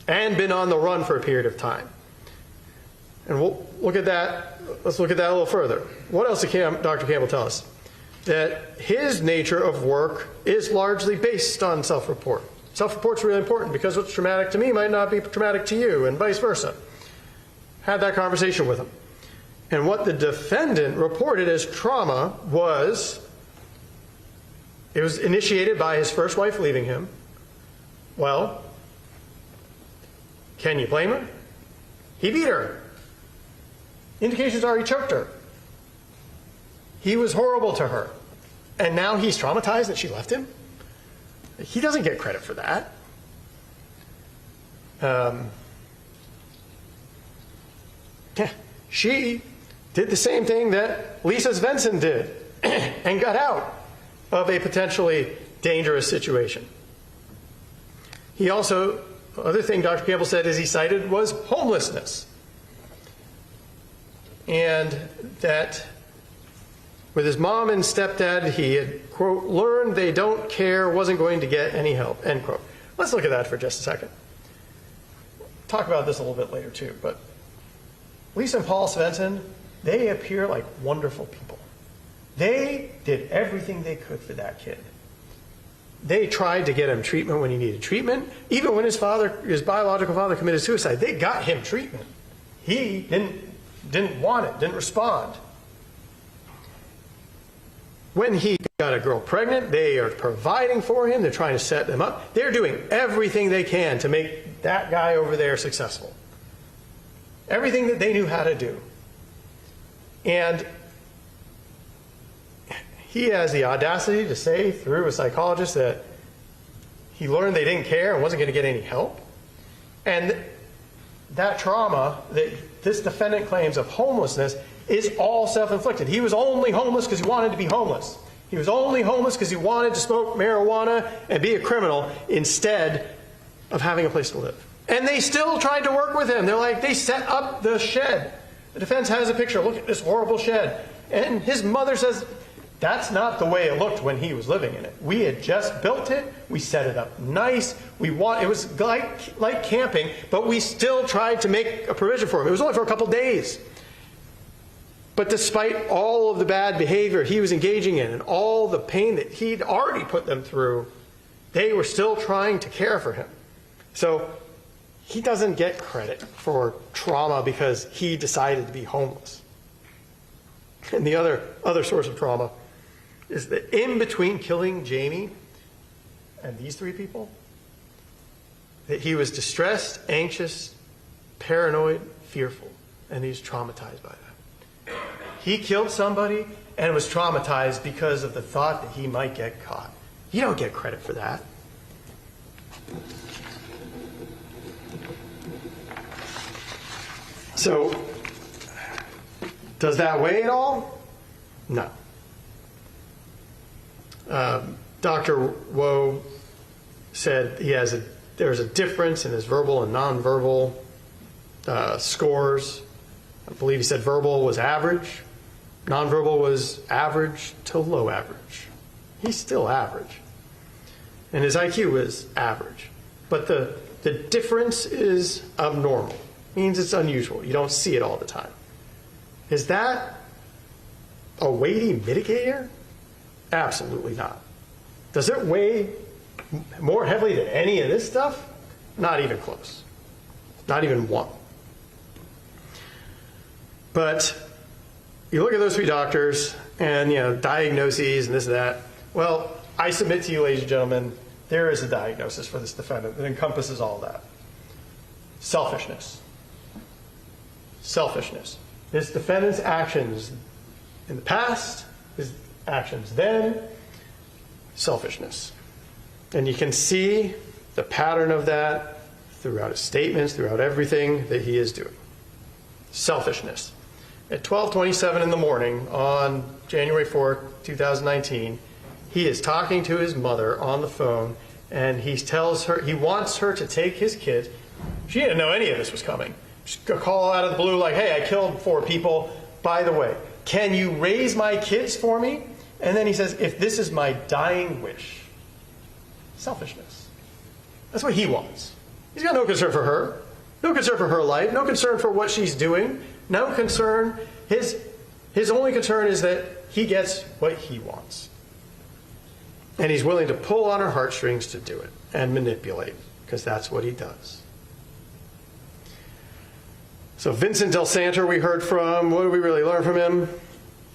and been on the run for a period of time. And we'll look at that. Let's look at that a little further. What else did Dr. Campbell tell us? That his nature of work is largely based on self-report. Self-report's really important because what's traumatic to me might not be traumatic to you, and vice versa. Had that conversation with him. And what the defendant reported as trauma was, it was initiated by his first wife leaving him. Well, can you blame her? He beat her. Indications are he choked her. He was horrible to her. And now he's traumatized that she left him? He doesn't get credit for that. She did the same thing that Lisa Svensson did and got out of a potentially dangerous situation. He also, other thing Dr. Campbell said is he cited was homelessness. And that with his mom and stepdad, he had, quote, learned they don't care, wasn't going to get any help, end quote. Let's look at that for just a second. Talk about this a little bit later too, but Lisa and Paul Svensson, they appear like wonderful people. They did everything they could for that kid. They tried to get him treatment when he needed treatment. Even when his biological father committed suicide, they got him treatment. He didn't want it, didn't respond. When he got a girl pregnant, they are providing for him. They're trying to set him up. They're doing everything they can to make that guy over there successful. Everything that they knew how to do. And he has the audacity to say through a psychologist that he learned they didn't care and wasn't going to get any help. And that trauma that this defendant claims of homelessness is all self-inflicted. He was only homeless because he wanted to be homeless. He was only homeless because he wanted to smoke marijuana and be a criminal instead of having a place to live. And they still tried to work with him. They're like, they set up the shed. The defense has a picture. Look at this horrible shed. And his mother says, that's not the way it looked when he was living in it. We had just built it. We set it up nice. It was like camping, but we still tried to make a provision for him. It was only for a couple days. But despite all of the bad behavior he was engaging in and all the pain that he'd already put them through, they were still trying to care for him. So he doesn't get credit for trauma because he decided to be homeless. And the other source of trauma is that in between killing Jamie and these 3 people, that he was distressed, anxious, paranoid, fearful, and he's traumatized by that. He killed somebody and was traumatized because of the thought that he might get caught. You don't get credit for that. So, does that weigh at all? No. Dr. Woe said there's a difference in his verbal and nonverbal scores. I believe he said verbal was average. Nonverbal was average to low average. He's still average. And his IQ was average. But the difference is abnormal. Means it's unusual. You don't see it all the time. Is that a weighty mitigator? Absolutely not. Does it weigh more heavily than any of this stuff? Not even close. Not even one. But you look at those three doctors and, diagnoses and this and that. Well, I submit to you, ladies and gentlemen, there is a diagnosis for this defendant that encompasses all that. Selfishness. Selfishness. This defendant's actions in the past, his actions then, selfishness. And you can see the pattern of that throughout his statements, throughout everything that he is doing. Selfishness. At 12:27 in the morning on January 4th, 2019, he is talking to his mother on the phone, and he tells her he wants her to take his kids. She didn't know any of this was coming. Just a call out of the blue like, hey, I killed 4 people. By the way, can you raise my kids for me? And then he says, if this is my dying wish. Selfishness. That's what he wants. He's got no concern for her. No concern for her life. No concern for what she's doing. No concern. His only concern is that he gets what he wants. And he's willing to pull on her heartstrings to do it and manipulate, because that's what he does. So Vincent Del Santer we heard from. What did we really learn from him?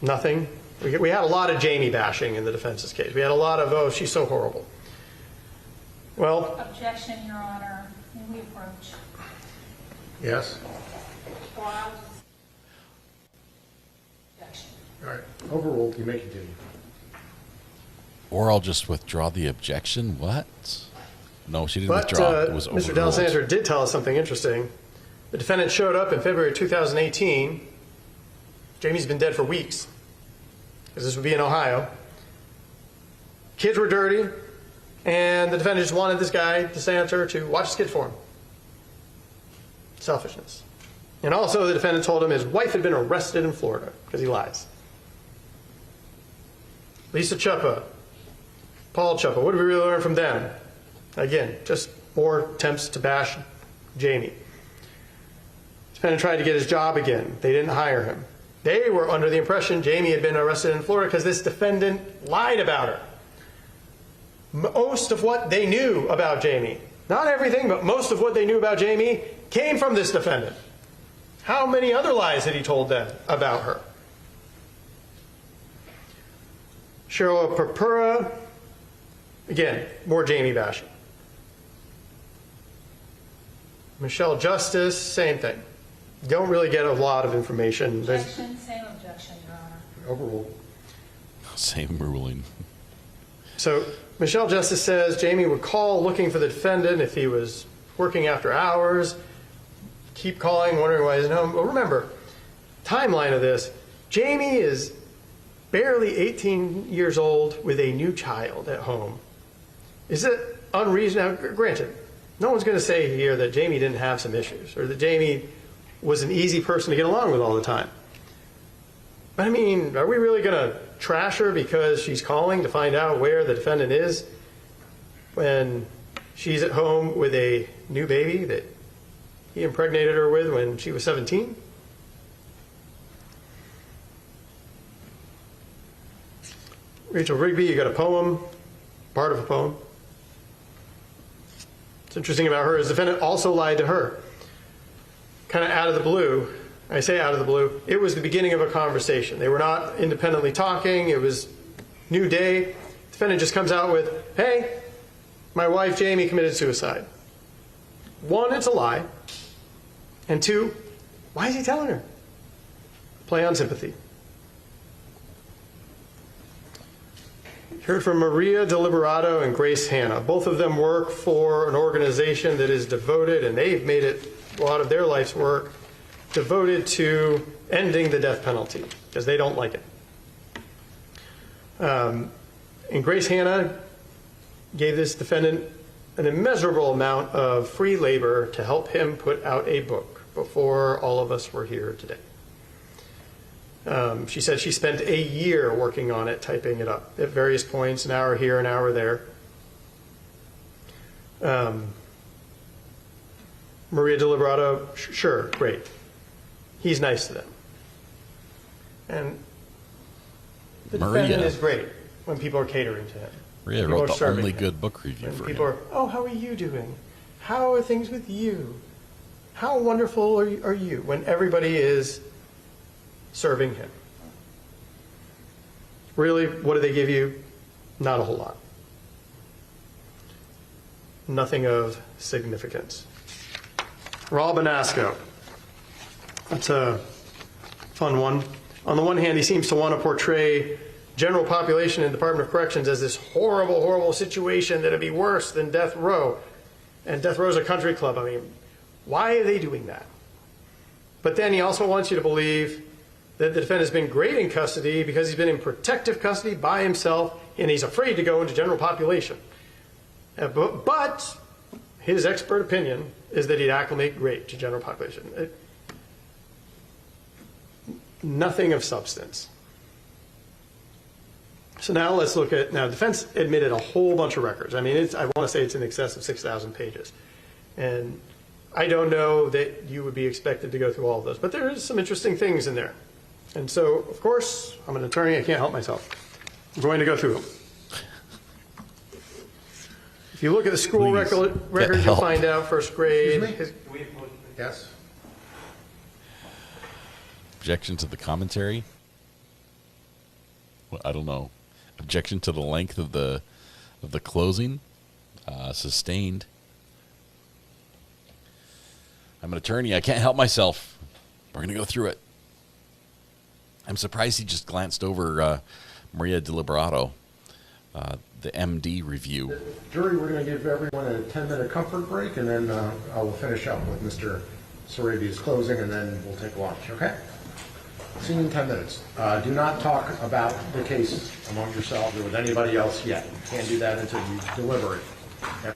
Nothing. We had a lot of Jamie bashing in the defense's case. We had a lot of, oh, she's so horrible. Well. Objection, Your Honor. May we approach? Yes. Objection. All right. Overruled. You may continue. Or I'll just withdraw the objection. What? No, she didn't withdraw. It was overruled. Mr. Del Santer did tell us something interesting. The defendant showed up in February 2018. Jamie's been dead for weeks, because this would be in Ohio. Kids were dirty, and the defendant just wanted this guy, De Santer, to watch his kid for him. Selfishness. And also the defendant told him his wife had been arrested in Florida, because he lies. Lisa Chuppa, Paul Chuppa, what did we really learn from them? Again, just more attempts to bash Jamie. The defendant tried to get his job again. They didn't hire him. They were under the impression Jamie had been arrested in Florida because this defendant lied about her. Most of what they knew about Jamie, not everything, but most of what they knew about Jamie came from this defendant. How many other lies had he told them about her? Cheryl Purpura, again, more Jamie bashing. Michelle Justice, same thing. Don't really get a lot of information. Objection, same objection, Your Honor. Overruled. Same ruling. So Michelle Justice says Jamie would call looking for the defendant if he was working after hours. Keep calling, wondering why he's not home. Well, remember, timeline of this, Jamie is barely 18 years old with a new child at home. Is it unreasonable? Now, granted, no one's going to say here that Jamie didn't have some issues or that Jamie was an easy person to get along with all the time. But I mean, are we really going to trash her because she's calling to find out where the defendant is when she's at home with a new baby that he impregnated her with when she was 17? Rachel Rigby, you got a poem, part of a poem. What's interesting about her is the defendant also lied to her. Kind of out of the blue. I say out of the blue. It was the beginning of a conversation. They were not independently talking. It was new day. The defendant just comes out with, hey, my wife Jamie committed suicide. 1, it's a lie. And 2, why is he telling her? Play on sympathy. Heard from Maria Deliberato and Grace Hanna. Both of them work for an organization that is devoted, and they've made it a lot of their life's work, devoted to ending the death penalty, because they don't like it. And Grace Hanna gave this defendant an immeasurable amount of free labor to help him put out a book before all of us were here today. She said she spent a year working on it, typing it up at various points, an hour here, an hour there. Maria Deliberato, sure, great. He's nice to them. And the defendant is great when people are catering to him. Maria wrote the only good book review for him. People are, oh, how are you doing? How are things with you? How wonderful are you when everybody is serving him? Really, what do they give you? Not a whole lot. Nothing of significance. Raul Benasco. That's a fun one. On the one hand, he seems to want to portray general population in the Department of Corrections as this horrible, horrible situation that'd be worse than death row. And death row is a country club. I mean, why are they doing that? But then he also wants you to believe that the defendant's been great in custody because he's been in protective custody by himself and he's afraid to go into general population. But his expert opinion is that he'd acclimate great to general population. Nothing of substance. So now let's look at, now defense admitted a whole bunch of records. I mean, I want to say it's in excess of 6,000 pages. And I don't know that you would be expected to go through all of those, but there is some interesting things in there. And so, of course, I'm an attorney, I can't help myself. I'm going to go through them. If you look at the school records, you'll find out first grade. Yes? Objection to the commentary? Well, I don't know. Objection to the length of the closing? Sustained. I'm an attorney. I can't help myself. We're going to go through it. I'm surprised he just glanced over Maria Deliberato, the MD review. The jury, we're going to give everyone a 10-minute comfort break, and then I will finish up with Mr. Sarabia's closing, and then we'll take lunch, okay? See you in 10 minutes. Do not talk about the case among yourselves or with anybody else yet. You can't do that until you deliberate. Okay?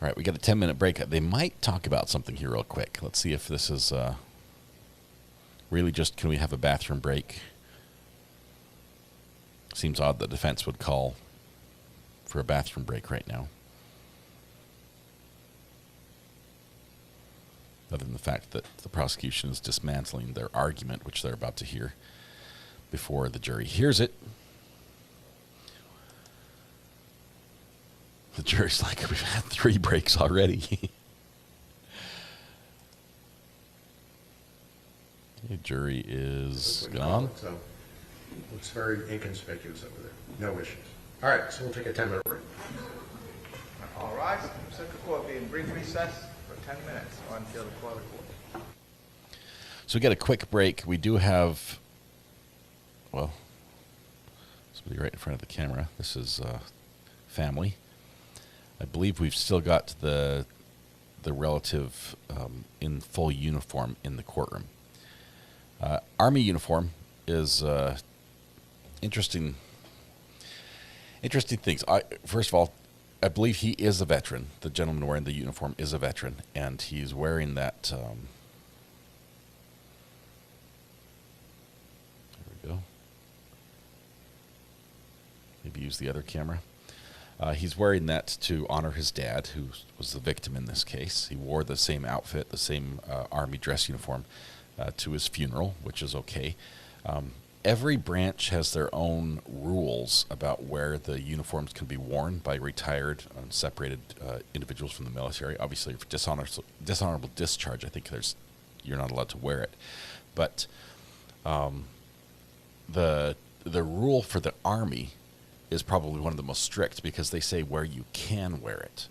All right, we got a 10-minute break. They might talk about something here real quick. Let's see if this is really just, can we have a bathroom break? Seems odd the defense would call for a bathroom break right now. Other than the fact that the prosecution is dismantling their argument, which they're about to hear before the jury hears it. The jury's like, we've had 3 breaks already. The jury is gone. So looks very inconspicuous over there. No issues. All right, so we'll take a 10-minute break. All right, Circuit Court be in brief recess for 10 minutes until the call of court. So we get a quick break. We do have, well, somebody right in front of the camera. This is family. I believe we've still got the relative in full uniform in the courtroom. Army uniform is interesting things. First of all, I believe he is a veteran. The gentleman wearing the uniform is a veteran, and he's wearing that. There we go. Maybe use the other camera. He's wearing that to honor his dad, who was the victim in this case. He wore the same outfit, the same Army dress uniform to his funeral, which is okay. Every branch has their own rules about where the uniforms can be worn by retired and separated individuals from the military. Obviously, for dishonorable discharge, I think you're not allowed to wear it. But the rule for the Army is probably one of the most strict, because they say where you can wear it,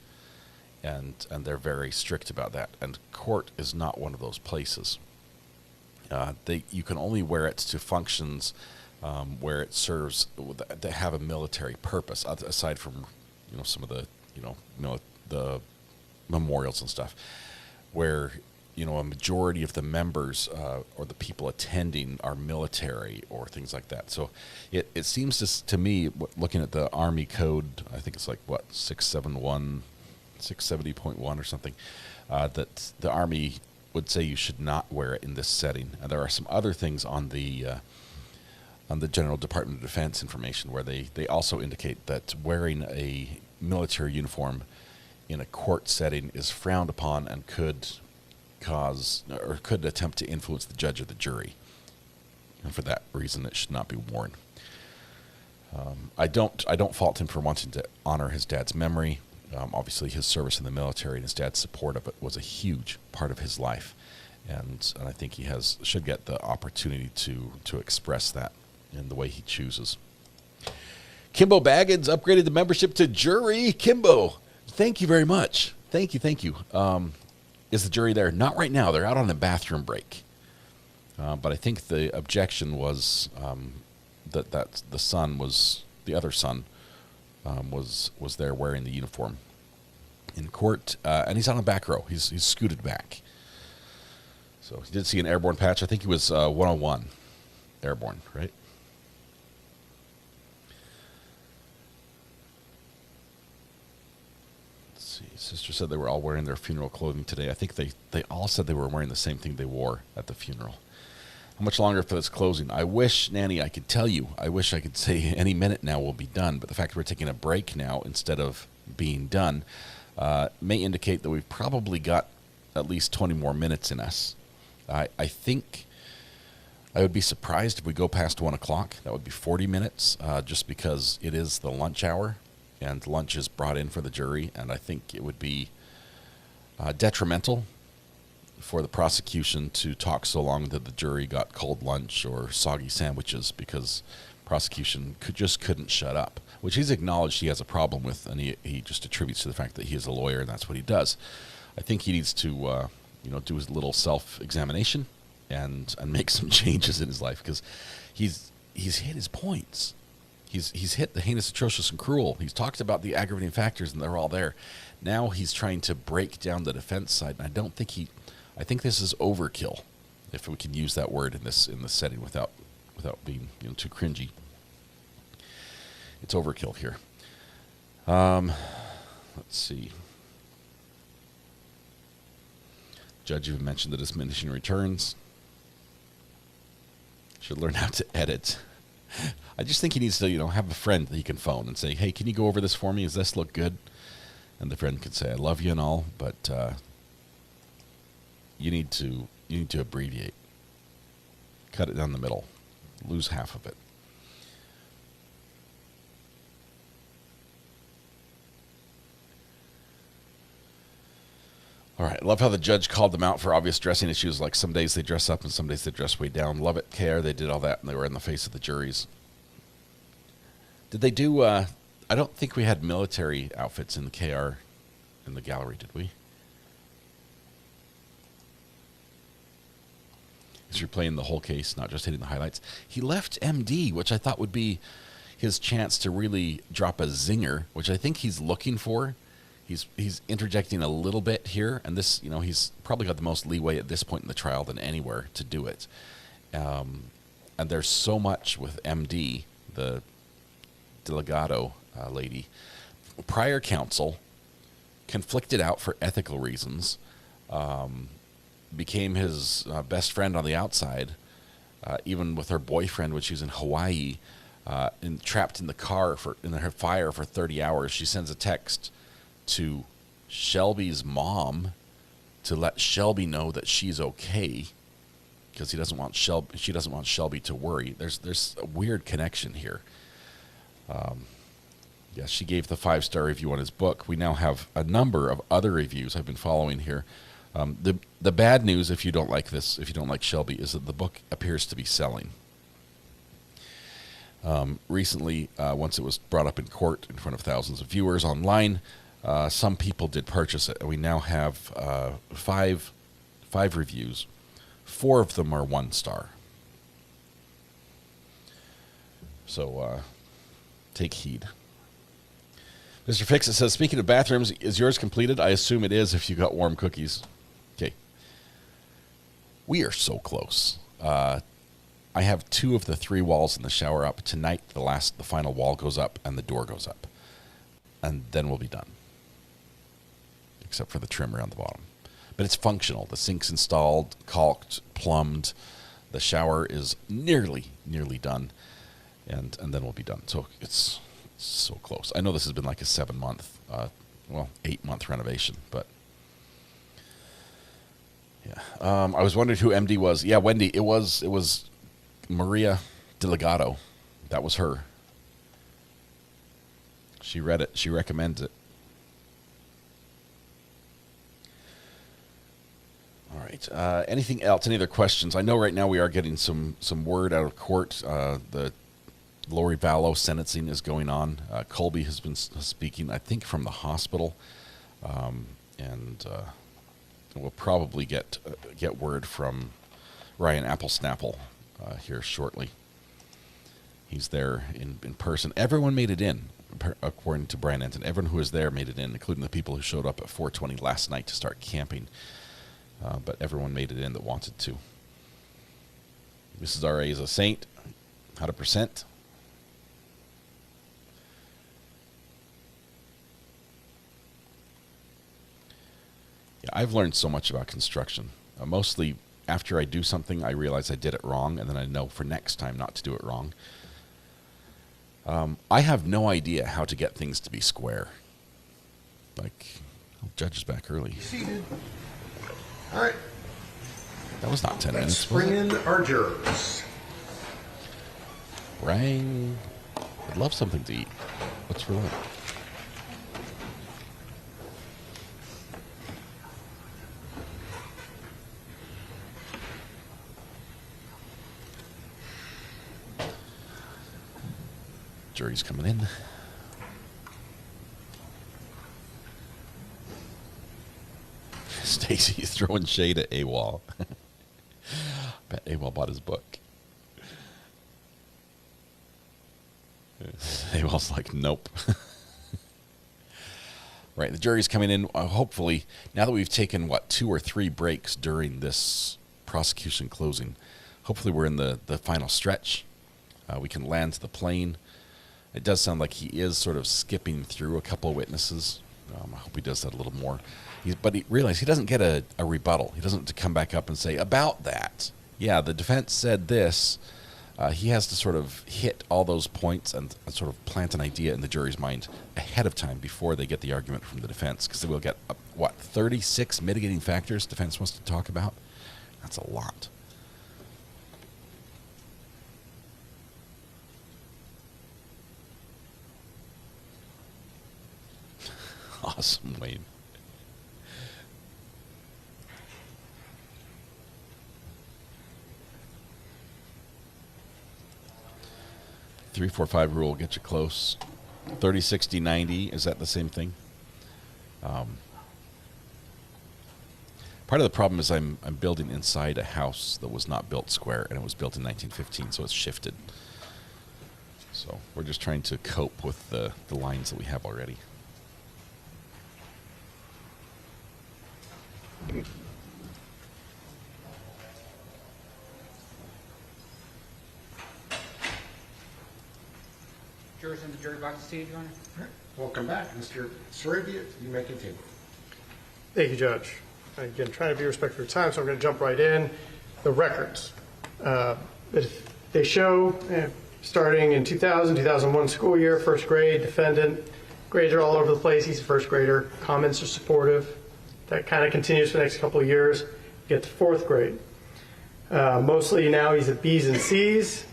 and they're very strict about that. And court is not one of those places. You can only wear it to functions where it serves that have a military purpose, aside from some of the the memorials and stuff, where a majority of the members or the people attending are military or things like that. So it seems to me, looking at the Army Code, I think it's like 670.1 or something, that the Army would say you should not wear it in this setting. And there are some other things on the General Department of Defense information where they also indicate that wearing a military uniform in a court setting is frowned upon and could attempt to influence the judge or the jury. And for that reason, it should not be worn. I don't fault him for wanting to honor his dad's memory. Obviously, his service in the military and his dad's support of it was a huge part of his life, and I think he should get the opportunity to express that in the way he chooses. Kimbo Baggins upgraded the membership to jury. Kimbo, thank you very much. Thank you. Is the jury there? Not right now. They're out on a bathroom break. But I think the objection was that the other son was there wearing the uniform in court, and he's on the back row. He's scooted back. So he did see an airborne patch. I think he was 101 airborne, right? Sister said they were all wearing their funeral clothing today. I think they all said they were wearing the same thing they wore at the funeral. How much longer for this closing? I wish, Nanny, I could tell you. I wish I could say any minute now we'll be done. But the fact that we're taking a break now instead of being done may indicate that we've probably got at least 20 more minutes in us. I think I would be surprised if we go past 1 o'clock. That would be 40 minutes just because it is the lunch hour. And lunch is brought in for the jury, and I think it would be detrimental for the prosecution to talk so long that the jury got cold lunch or soggy sandwiches, because prosecution couldn't shut up, which he's acknowledged he has a problem with, and he just attributes to the fact that he is a lawyer and that's what he does. I think he needs to do his little self-examination and make some changes in his life, because he's hit his points. He's hit the heinous, atrocious, and cruel. He's talked about the aggravating factors, and they're all there. Now he's trying to break down the defense side, and I think this is overkill, if we can use that word in this setting without being too cringy. It's overkill here. Let's see. Judge even mentioned the diminishing returns. Should learn how to edit. I just think he needs to, have a friend that he can phone and say, hey, can you go over this for me? Does this look good? And the friend can say, I love you and all, but you need to abbreviate. Cut it down the middle. Lose half of it. All right. I love how the judge called them out for obvious dressing issues, like some days they dress up and some days they dress way down. Love it. KR, they did all that, and they were in the face of the juries. Did they do, I don't think we had military outfits in the KR in the gallery, did we? He's replaying the whole case, not just hitting the highlights. He left MD, which I thought would be his chance to really drop a zinger, which I think he's looking for. He's interjecting a little bit here, and this, he's probably got the most leeway at this point in the trial than anywhere to do it. And there's so much with MD, the delegado lady. Prior counsel conflicted out for ethical reasons, became his best friend on the outside, even with her boyfriend when she was in Hawaii, and trapped in the car in her fire for 30 hours. She sends a text to Shelby's mom to let Shelby know that she's okay, because she doesn't want Shelby to worry. There's a weird connection here. Yes, she gave the 5-star review on his book. We now have a number of other reviews I've been following here. The bad news, if you don't like this, if you don't like Shelby, is that the book appears to be selling. Recently, once it was brought up in court in front of thousands of viewers online, some people did purchase it, and we now have five reviews. 4 of them are 1-star. So take heed. Mr. Fixit says, speaking of bathrooms, is yours completed? I assume it is if you got warm cookies. Okay. We are so close. I have 2 of the 3 walls in the shower up. Tonight, the final wall goes up and the door goes up. And then we'll be done. Except for the trim around the bottom. But it's functional. The sink's installed, caulked, plumbed. The shower is nearly done. And then we'll be done. So it's so close. I know this has been like a 7-month, 8-month renovation, but yeah. I was wondering who MD was. Yeah, Wendy. It was Maria Delegado. That was her. She read it. She recommends it. right. Anything else? Any other questions? I know right now we are getting some word out of court. The Lori Vallow sentencing is going on. Colby has been speaking, I think, from the hospital, and we'll probably get word from Ryan Applesnapple here shortly. He's there in person. Everyone made it in, according to Brian Enton. Everyone who was there made it in, including the people who showed up at 4:20 last night to start camping. But everyone made it in that wanted to. Mrs. R.A. is a saint, 100%. Yeah, I've learned so much about construction. Mostly after I do something, I realize I did it wrong, and then I know for next time not to do it wrong. I have no idea how to get things to be square. Like, judge is back early. Seated. All right. That was not 10 minutes. Let's bring in our jurors. Rang. I'd love something to eat. What's for lunch? Jury's coming in. Stacy throwing shade at AWOL. Bet AWOL bought his book. AWOL's like, nope. Right, the jury's coming in. Hopefully, now that we've taken, 2 or 3 breaks during this prosecution closing, hopefully we're in the final stretch. We can land the plane. It does sound like he is sort of skipping through a couple of witnesses. I hope he does that a little more. But he realized he doesn't get a rebuttal. He doesn't have to come back up and say, about that. Yeah, the defense said this. He has to sort of hit all those points and sort of plant an idea in the jury's mind ahead of time before they get the argument from the defense. Because they will get, 36 mitigating factors defense wants to talk about? That's a lot. Awesome, Wayne. Three, 4, 5 rule get you close. 30, 60, 90. Is that the same thing? Part of the problem is I'm building inside a house that was not built square, and it was built in 1915, so it's shifted. So we're just trying to cope with the lines that we have already. Jurors in the jury box seated, Your Honor. All right. Welcome back, Mr. Sarabian. You may continue. Thank you, Judge. Again, trying to be respectful of time, so I'm going to jump right in. The records. They show, starting in 2000, 2001 school year, first grade, defendant, grades are all over the place. He's a first grader. Comments are supportive. That kind of continues for the next couple of years. Get to fourth grade. Mostly now he's at B's and C's.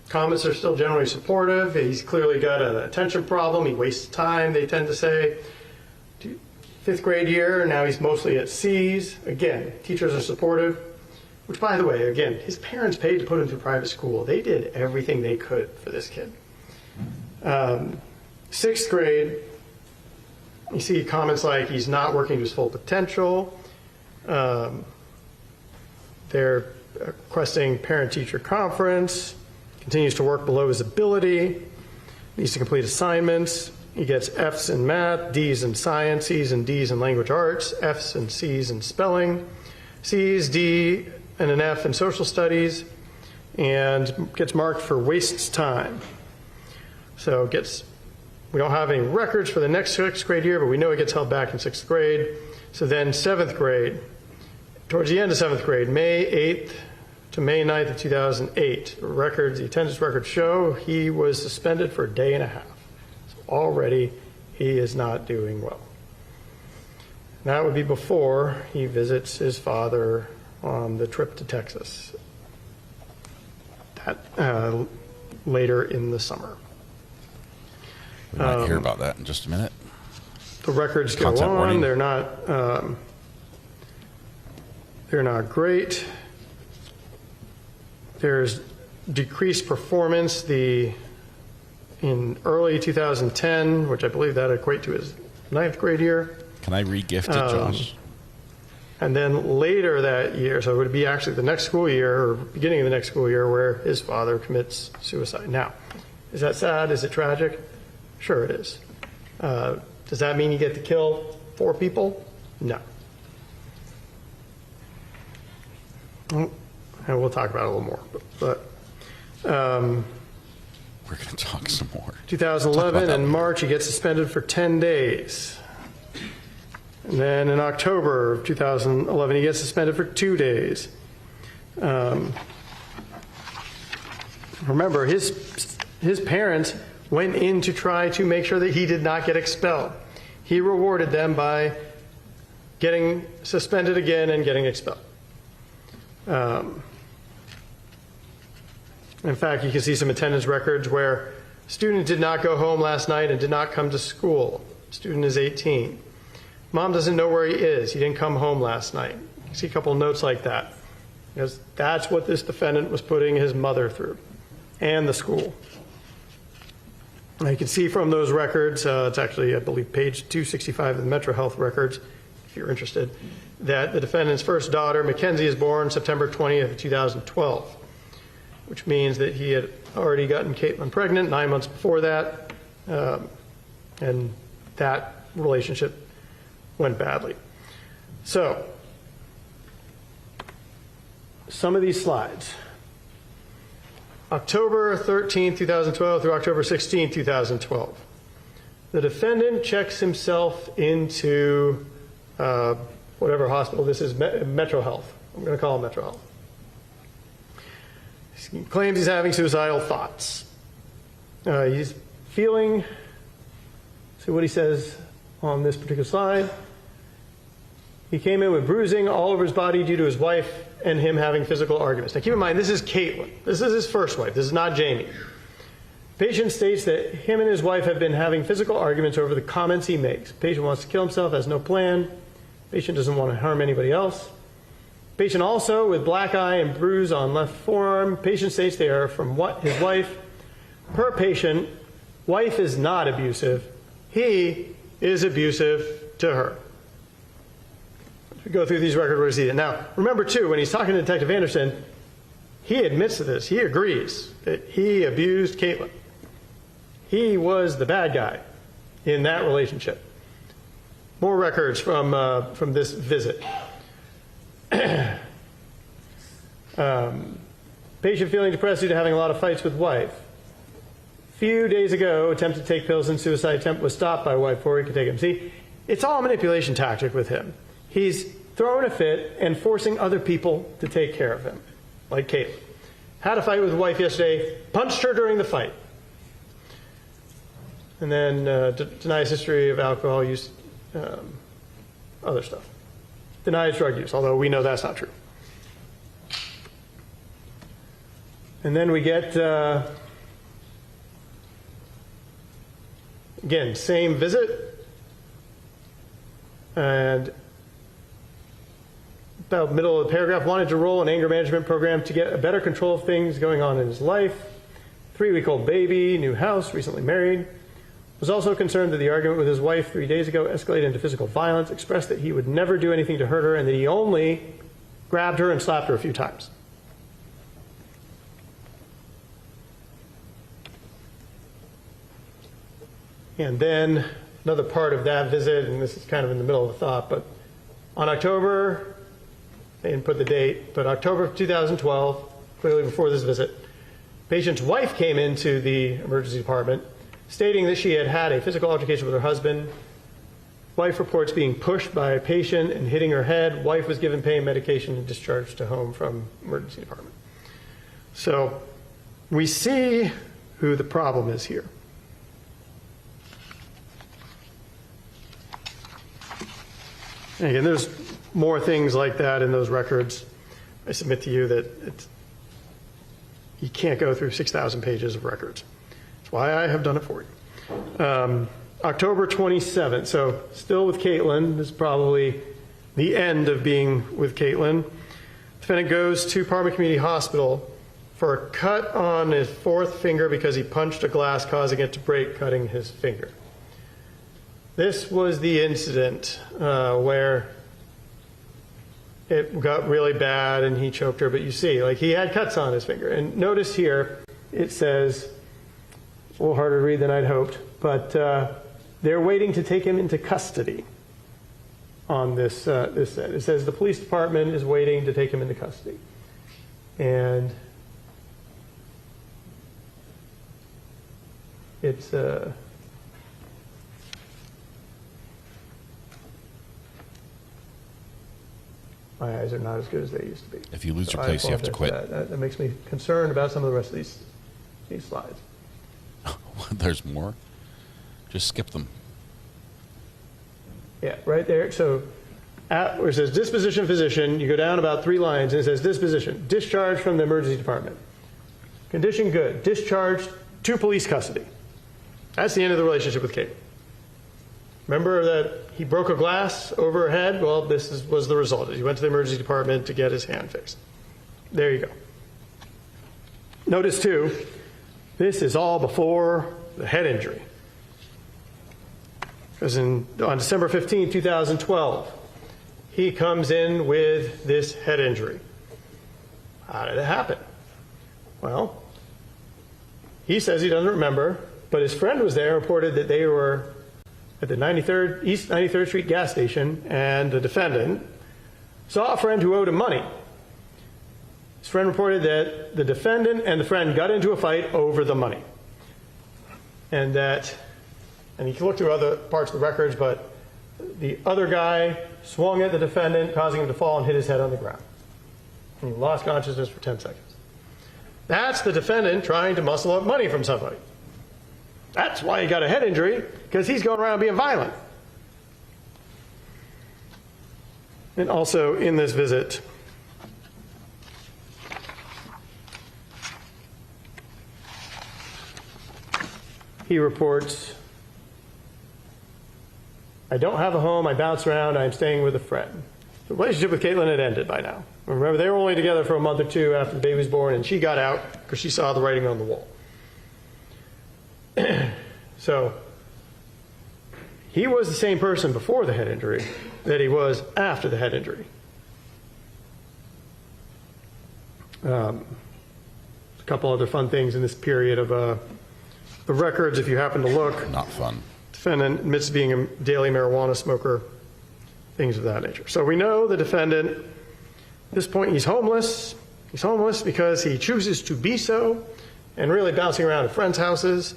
Comments are still generally supportive. He's clearly got an attention problem. He wastes time, they tend to say. Fifth grade year, now he's mostly at C's. Again, teachers are supportive. Which, by the way, again, his parents paid to put him through private school. They did everything they could for this kid. Sixth grade, you see comments like he's not working to his full potential. They're requesting parent-teacher conference. Continues to work below his ability. Needs to complete assignments. He gets F's in math, D's in science, C's and D's in language arts, F's and C's in spelling, C's, D, and an F in social studies, and gets marked for wastes time. So we don't have any records for the next sixth grade year, but we know it gets held back in sixth grade. So then seventh grade, towards the end of seventh grade, May 8th to May 9th of 2008, the attendance records show he was suspended for a day and a half. So already he is not doing well. And that would be before he visits his father on the trip to Texas. That later in the summer. We might hear about that in just a minute. The records go Content on. warning. They're not They're not great. There's decreased performance in early 2010, which I believe that equate to his 9th grade year. Can I re-gift it, Josh? And then later that year, so it would be actually the next school year, or beginning of the next school year, where his father commits suicide. Now, is that sad? Is it tragic? Sure it is. Does that mean you get to kill 4 people? No. And we'll talk about it a little more. But we're going to talk some more. 2011, in March, he gets suspended for 10 days. And then in October of 2011, he gets suspended for 2 days. Remember, his parents went in to try to make sure that he did not get expelled. He rewarded them by getting suspended again and getting expelled. In fact, you can see some attendance records where student did not go home last night and did not come to school. Student is 18. Mom doesn't know where he is. He didn't come home last night. You see a couple of notes like that. Because that's what this defendant was putting his mother through and the school. Now you can see from those records, it's actually, I believe, page 265 of the Metro Health records, if you're interested, that the defendant's first daughter, Mackenzie, is born September 20th, 2012, which means that he had already gotten Caitlin pregnant 9 months before that, and that relationship went badly. So, some of these slides. October 13, 2012 through October 16, 2012. The defendant checks himself into whatever hospital this is, Metro Health. I'm going to call it Metro Health. He claims he's having suicidal thoughts. He's feeling, see what he says on this particular slide. He came in with bruising all over his body due to his wife and him having physical arguments. Now keep in mind, this is Caitlin. This is his first wife. This is not Jamie. Patient states that him and his wife have been having physical arguments over the comments he makes. Patient wants to kill himself, has no plan. Patient doesn't want to harm anybody else. Patient also with black eye and bruise on left forearm. Patient states they are from his wife. Per patient, wife is not abusive. He is abusive to her. We go through these records where we see it. Now, remember too, when he's talking to Detective Anderson, he admits to this. He agrees that he abused Caitlin. He was the bad guy in that relationship. More records from this visit. Patient feeling depressed due to having a lot of fights with wife. Few days ago, attempted to take pills and suicide attempt was stopped by wife before he could take them. See, it's all a manipulation tactic with him. He's throwing a fit and forcing other people to take care of him, like Caitlin. Had a fight with his wife yesterday, punched her during the fight. And then denies history of alcohol use, other stuff. Denies drug use, although we know that's not true. And then we get, again, same visit. And about middle of the paragraph, wanted to roll an anger management program to get a better control of things going on in his life. 3-week-old baby, new house, recently married. Was also concerned that the argument with his wife 3 days ago escalated into physical violence, expressed that he would never do anything to hurt her and that he only grabbed her and slapped her a few times. And then another part of that visit, and this is kind of in the middle of the thought, but on October, they didn't put the date, but October of 2012, clearly before this visit, patient's wife came into the emergency department stating that she had had a physical altercation with her husband. Wife reports being pushed by a patient and hitting her head. Wife was given pain medication and discharged to home from emergency department. So we see who the problem is here. And again, there's more things like that in those records. I submit to you that you can't go through 6,000 pages of records. That's why I have done it for you. October 27th, so still with Caitlin. This is probably the end of being with Caitlin. Defendant goes to Parma Community Hospital for a cut on his fourth finger because he punched a glass, causing it to break, cutting his finger. This was the incident where it got really bad and he choked her, but you see, like, he had cuts on his finger. And notice here, it says, it's a little harder to read than I'd hoped, but they're waiting to take him into custody on this set. It says the police department is waiting to take him into custody. And it's my eyes are not as good as they used to be. If you lose your place, you have to quit. That makes me concerned about some of the rest of these slides. There's more? Just skip them. Yeah, right there. So where it says disposition physician, you go down about 3 lines and it says disposition, discharged from the emergency department. Condition good, discharged to police custody. That's the end of the relationship with Kate. Remember that he broke a glass over her head? Well, this was the result. He went to the emergency department to get his hand fixed. There you go. Notice too, this is all before the head injury. Because on December 15, 2012, he comes in with this head injury. How did it happen? Well, he says he doesn't remember, but his friend was there and reported that they were at the East 93rd Street gas station, and the defendant saw a friend who owed him money. His friend reported that the defendant and the friend got into a fight over the money. And you can look through other parts of the records, but the other guy swung at the defendant, causing him to fall and hit his head on the ground. And he lost consciousness for 10 seconds. That's the defendant trying to muscle up money from somebody. That's why he got a head injury, because he's going around being violent. And also in this visit, he reports, I don't have a home, I bounce around, I'm staying with a friend. The relationship with Caitlin had ended by now. Remember, they were only together for a month or 2 after the baby was born, and she got out because she saw the writing on the wall. So he was the same person before the head injury that he was after the head injury. A couple other fun things in this period of the records, if you happen to look. Not fun. Defendant admits to being a daily marijuana smoker, things of that nature. So we know the defendant, at this point, he's homeless. He's homeless because he chooses to be so, and really bouncing around at friends' houses.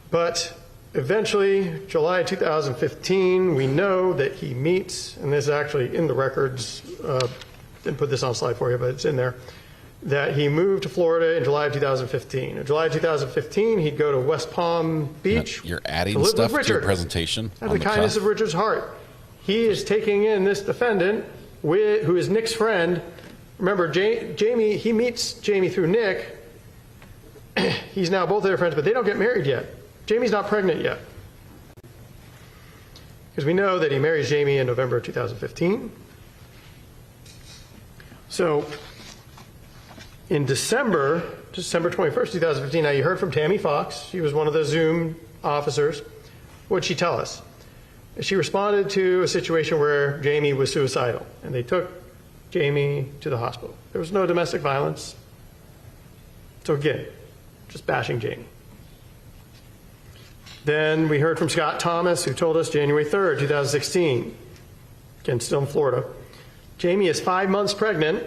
But eventually, July 2015, we know that he meets, and this is actually in the records, didn't put this on slide for you, but it's in there, that he moved to Florida in July of 2015. In July of 2015, he'd go to West Palm Beach. You're adding stuff to your presentation. Out of the kindness of Richard's heart. He is taking in this defendant, who is Nick's friend. Remember, Jamie, he meets Jamie through Nick. He's now both their friends, but they don't get married yet. Jamie's not pregnant yet. Because we know that he marries Jamie in November of 2015. So in December 21st, 2015, now you heard from Tammy Fox. She was one of the Zoom officers. What'd she tell us? She responded to a situation where Jamie was suicidal, and they took Jamie to the hospital. There was no domestic violence. So again, just bashing Jamie. Then we heard from Scott Thomas, who told us January 3rd, 2016, again, still in Florida. Jamie is 5 months pregnant,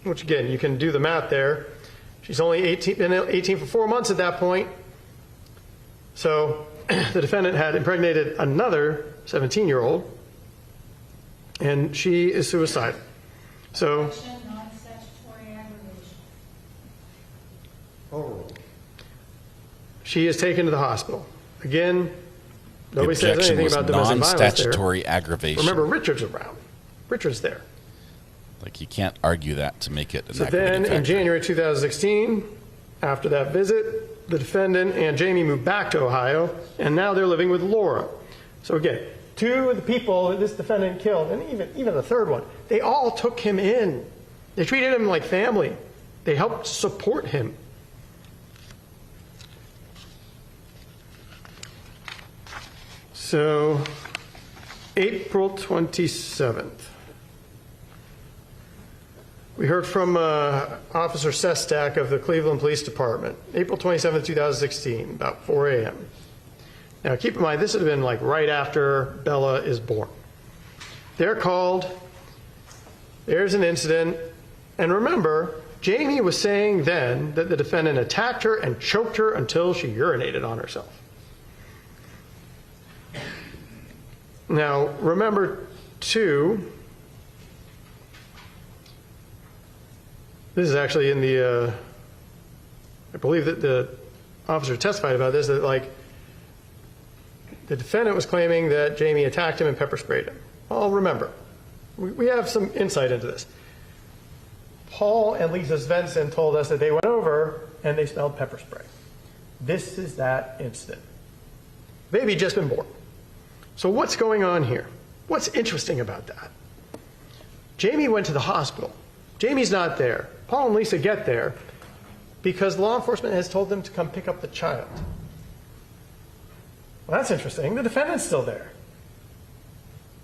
which again, you can do the math there. She's only been 18 for 4 months at that point. So the defendant had impregnated another 17-year-old, and she is suicidal. So, she is taken to the hospital. Again, nobody says anything about domestic violence there. Non-statutory aggravation. Remember, Richard's around. Richard's there. Like, you can't argue that to make it an So aggravating then, factor. in January 2016, after that visit, the defendant and Jamie moved back to Ohio, and now they're living with Laura. So again, two of the people that this defendant killed, and even the third one, they all took him in. They treated him like family. They helped support him. So, April 27th. We heard from Officer Sestak of the Cleveland Police Department, April 27th, 2016, about 4 a.m. Now, keep in mind, this would have been like right after Bella is born. They're called. There's an incident. And remember, Jamie was saying then that the defendant attacked her and choked her until she urinated on herself. Now, remember, too, this is actually in the, I believe that the officer testified about this, that like the defendant was claiming that Jamie attacked him and pepper sprayed him. Well, remember, we have some insight into this. Paul and Lisa Svensson told us that they went over and they smelled pepper spray. This is that incident. Baby just been born. So what's going on here? What's interesting about that? Jamie went to the hospital. Jamie's not there. Paul and Lisa get there because law enforcement has told them to come pick up the child. Well, that's interesting. The defendant's still there.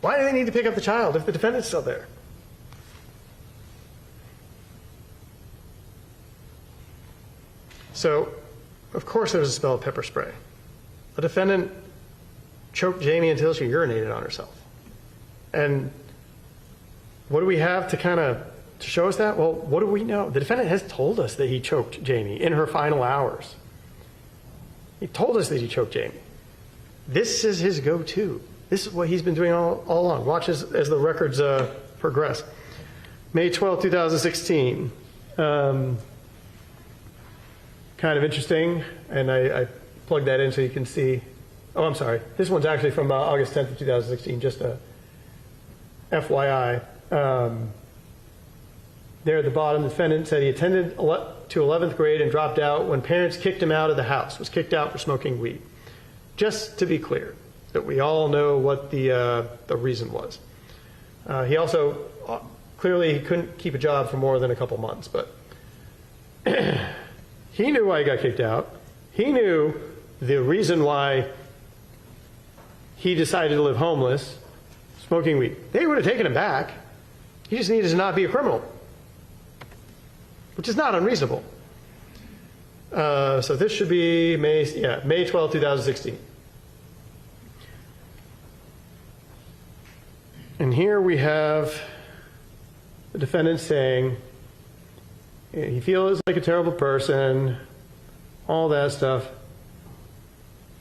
Why do they need to pick up the child if the defendant's still there? So, of course there was a smell of pepper spray. The defendant choked Jamie until she urinated on herself. And what do we have to kind of to show us that? Well, what do we know? The defendant has told us that he choked Jamie in her final hours. He told us that he choked Jamie. This is his go-to. This is what he's been doing all along. Watch as the records progress. May 12, 2016. Kind of interesting, and I plugged that in so you can see. Oh, I'm sorry. This one's actually from August 10th of 2016, just a FYI. There at the bottom, the defendant said he attended to 11th grade and dropped out when parents kicked him out of the house, was kicked out for smoking weed. Just to be clear, that we all know what the reason was. He also, clearly he couldn't keep a job for more than a couple months, but he knew why he got kicked out. He knew the reason why he decided to live homeless, smoking weed. They would have taken him back. He just needed to not be a criminal, which is not unreasonable. So this should be May 12, 2016. And here we have the defendant saying he feels like a terrible person, all that stuff.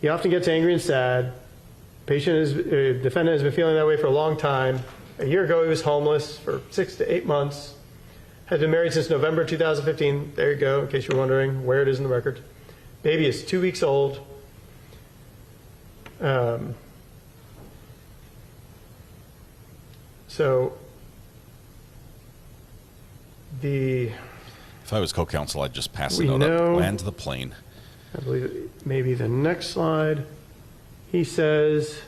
He often gets angry and sad. Defendant has been feeling that way for a long time. A year ago, he was homeless for 6 to 8 months. Has been married since November 2015. There you go, in case you're wondering where it is in the record. Baby is 2 weeks old. If I was co-counsel, I'd just pass the note up, land the plane. I believe maybe the next slide. He says,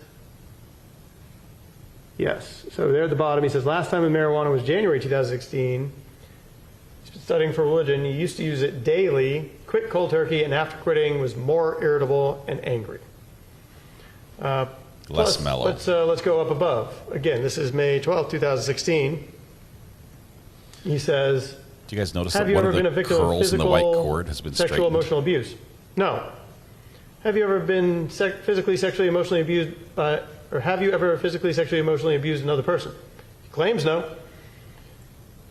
yes. So there at the bottom, he says, last time with marijuana was January 2016. He's been studying for religion. He used to use it daily, quit cold turkey, and after quitting was more irritable and angry. Less mellow. Let's go up above. Again, this is May 12, 2016. He says, do you guys notice have that you one ever of the been a victim of curls in the physical, white cord has been sexual, straightened? emotional abuse? No. Have you ever been physically, sexually, emotionally abused by, or have you ever physically, sexually, emotionally abused another person? He claims no.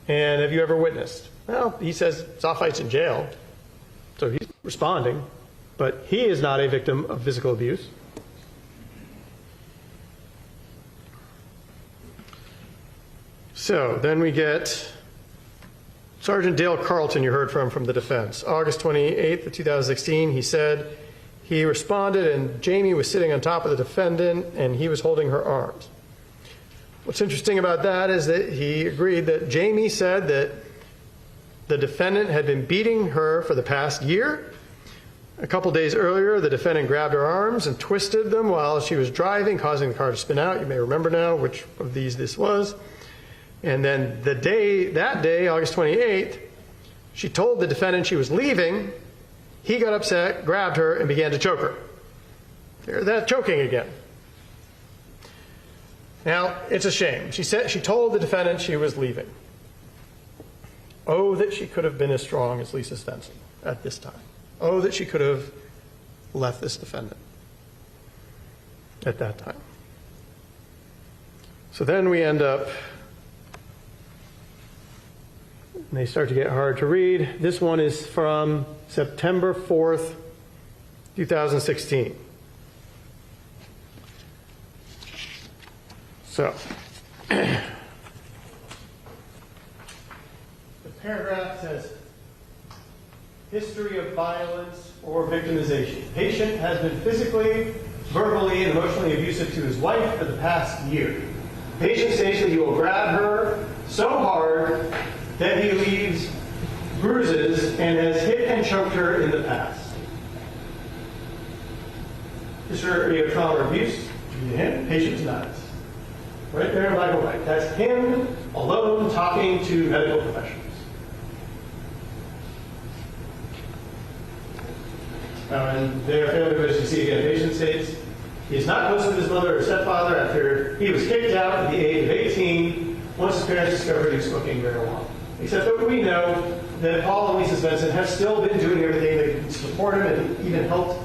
And have you ever witnessed? Well, he says saw fights in jail, so he's responding, but he is not a victim of physical abuse. So then we get Sergeant Dale Carlton, you heard from the defense. August 28th of 2016, he said he responded and Jamie was sitting on top of the defendant and he was holding her arms. What's interesting about that is that he agreed that Jamie said that the defendant had been beating her for the past year, A couple days earlier, the defendant grabbed her arms and twisted them while she was driving, causing the car to spin out. You may remember now which of these this was. And then that day, August 28th, she told the defendant she was leaving. He got upset, grabbed her, and began to choke her. There's that choking again. Now, it's a shame. She told the defendant she was leaving. Oh, that she could have been as strong as Lisa Stenson at this time. Oh, that she could have left this defendant at that time. So then we end up, and they start to get hard to read. This one is from September 4th, 2016. So, the paragraph says, history of violence or victimization. Patient has been physically, verbally, and emotionally abusive to his wife for the past year. Patient states that he will grab her so hard that he leaves bruises and has hit and choked her in the past. History of trauma or abuse. Patient denies. Right there in black and white. That's him alone talking to medical professionals. And their family members, you see again, patient states, he is not close with his mother or stepfather after he was kicked out at the age of 18 once his parents discovered he was smoking marijuana. Except that we know that Paul and Lisa Svensson have still been doing everything they can to support him and even helped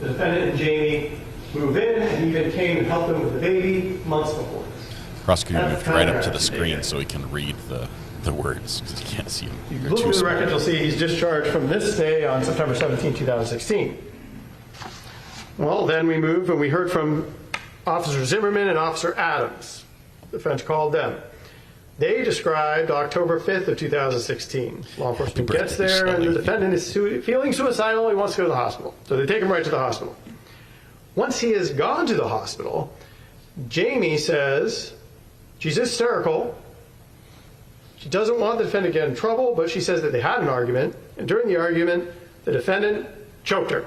the defendant and Jamie move in, and even came and helped them with the baby months before this. Prosecutor moved right up to the screen so he can read the words, because he can't see them. If you look at the record, you'll see he's discharged from this day on September 17, 2016. Well, then we move, and we heard from Officer Zimmerman and Officer Adams. The defense called them. They described October 5th of 2016. Law enforcement gets there, and the defendant is feeling suicidal. He wants to go to the hospital. So they take him right to the hospital. Once he has gone to the hospital, Jamie says she's hysterical. She doesn't want the defendant to get in trouble, but she says that they had an argument, and during the argument, the defendant choked her,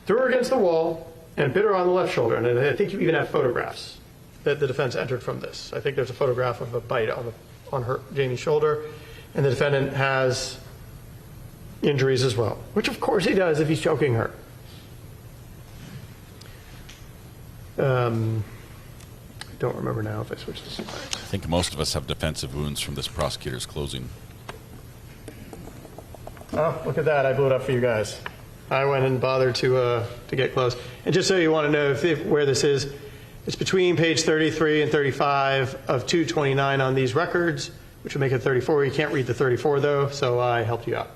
threw her against the wall, and bit her on the left shoulder. And I think you even have photographs that the defense entered from this. I think there's a photograph of a bite on her Jamie's shoulder, and the defendant has injuries as well, which of course he does if he's choking her. I don't remember now if I switched to slide. I think most of us have defensive wounds from this prosecutor's closing. Oh, look at that. I blew it up for you guys. I went and bothered to get close. And just so you want to know where this is, it's between page 33 and 35 of 229 on these records, which would make it 34. You can't read the 34, though, so I helped you out.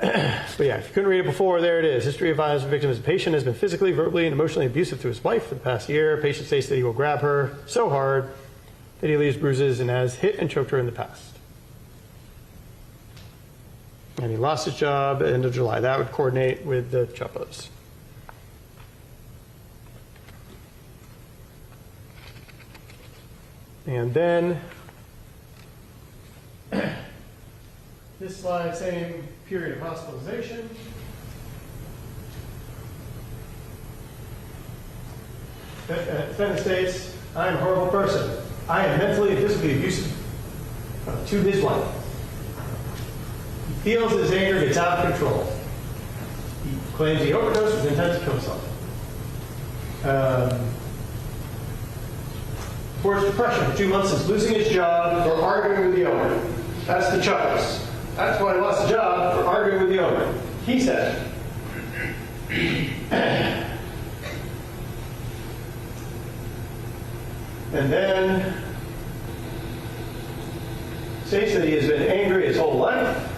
But yeah, if you couldn't read it before, there it is. History of violence and victims. Patient has been physically, verbally, and emotionally abusive to his wife for the past year. Patient states that he will grab her so hard that he leaves bruises and has hit and choked her in the past. And he lost his job at the end of July. That would coordinate with the Chappos. And then this slide, same period of hospitalization. Defendant states, I am a horrible person. I am mentally and physically abusive to his wife. He feels his anger gets out of control. He claims he overdosed with intent to kill himself. Reports depression for 2 months since losing his job for arguing with the owner. That's the Chuckles. That's why he lost the job, for arguing with the owner. He said. And then states that he has been angry his whole life.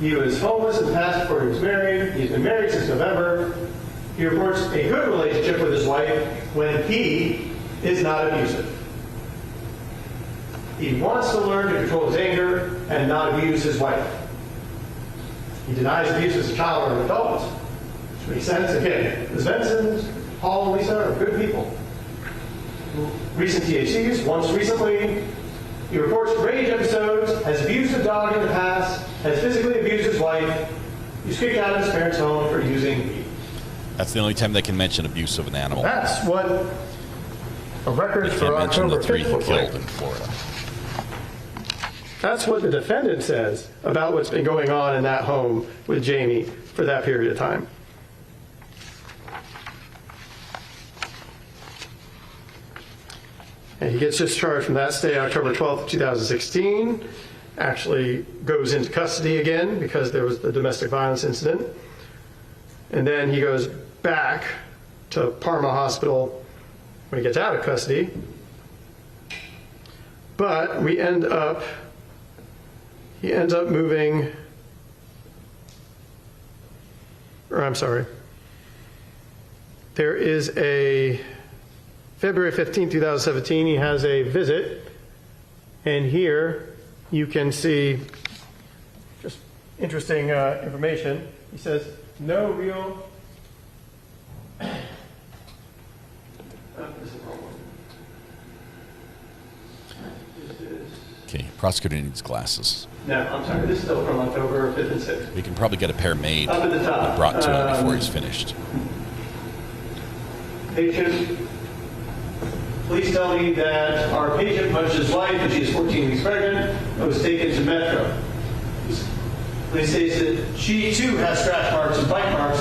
He was homeless in the past before he was married. He's been married since November. He reports a good relationship with his wife when he is not abusive. He wants to learn to control his anger and not abuse his wife. He denies abuse as a child or an adult. Which makes sense. Again, the Svensons, Paul and Lisa are good people. Recent THCs, once recently, He reports rage episodes, has abused a dog in the past, has physically abused his wife. He's kicked out of his parents' home for using weed. That's the only time they can mention abuse of an animal. That's what a record for October 5th he looks killed like. in Florida. That's what the defendant says about what's been going on in that home with Jamie for that period of time. And he gets discharged from that stay October 12th, 2016. Actually goes into custody again because there was the domestic violence incident. And then he goes back to Parma Hospital when he gets out of custody. But he ends up moving, or I'm sorry, there is a February 15, 2017, he has a visit, and here you can see just interesting information. He says, no real, this is the wrong one. Okay, prosecutor needs glasses. No, I'm sorry, this is still from October 5th and 6th. We can probably get a pair made Up at the top. and brought to him before he's finished. Patient, please tell me that our patient punched his wife and she is 14 weeks pregnant and was taken to Metro. Please say that she too has scratch marks and bite marks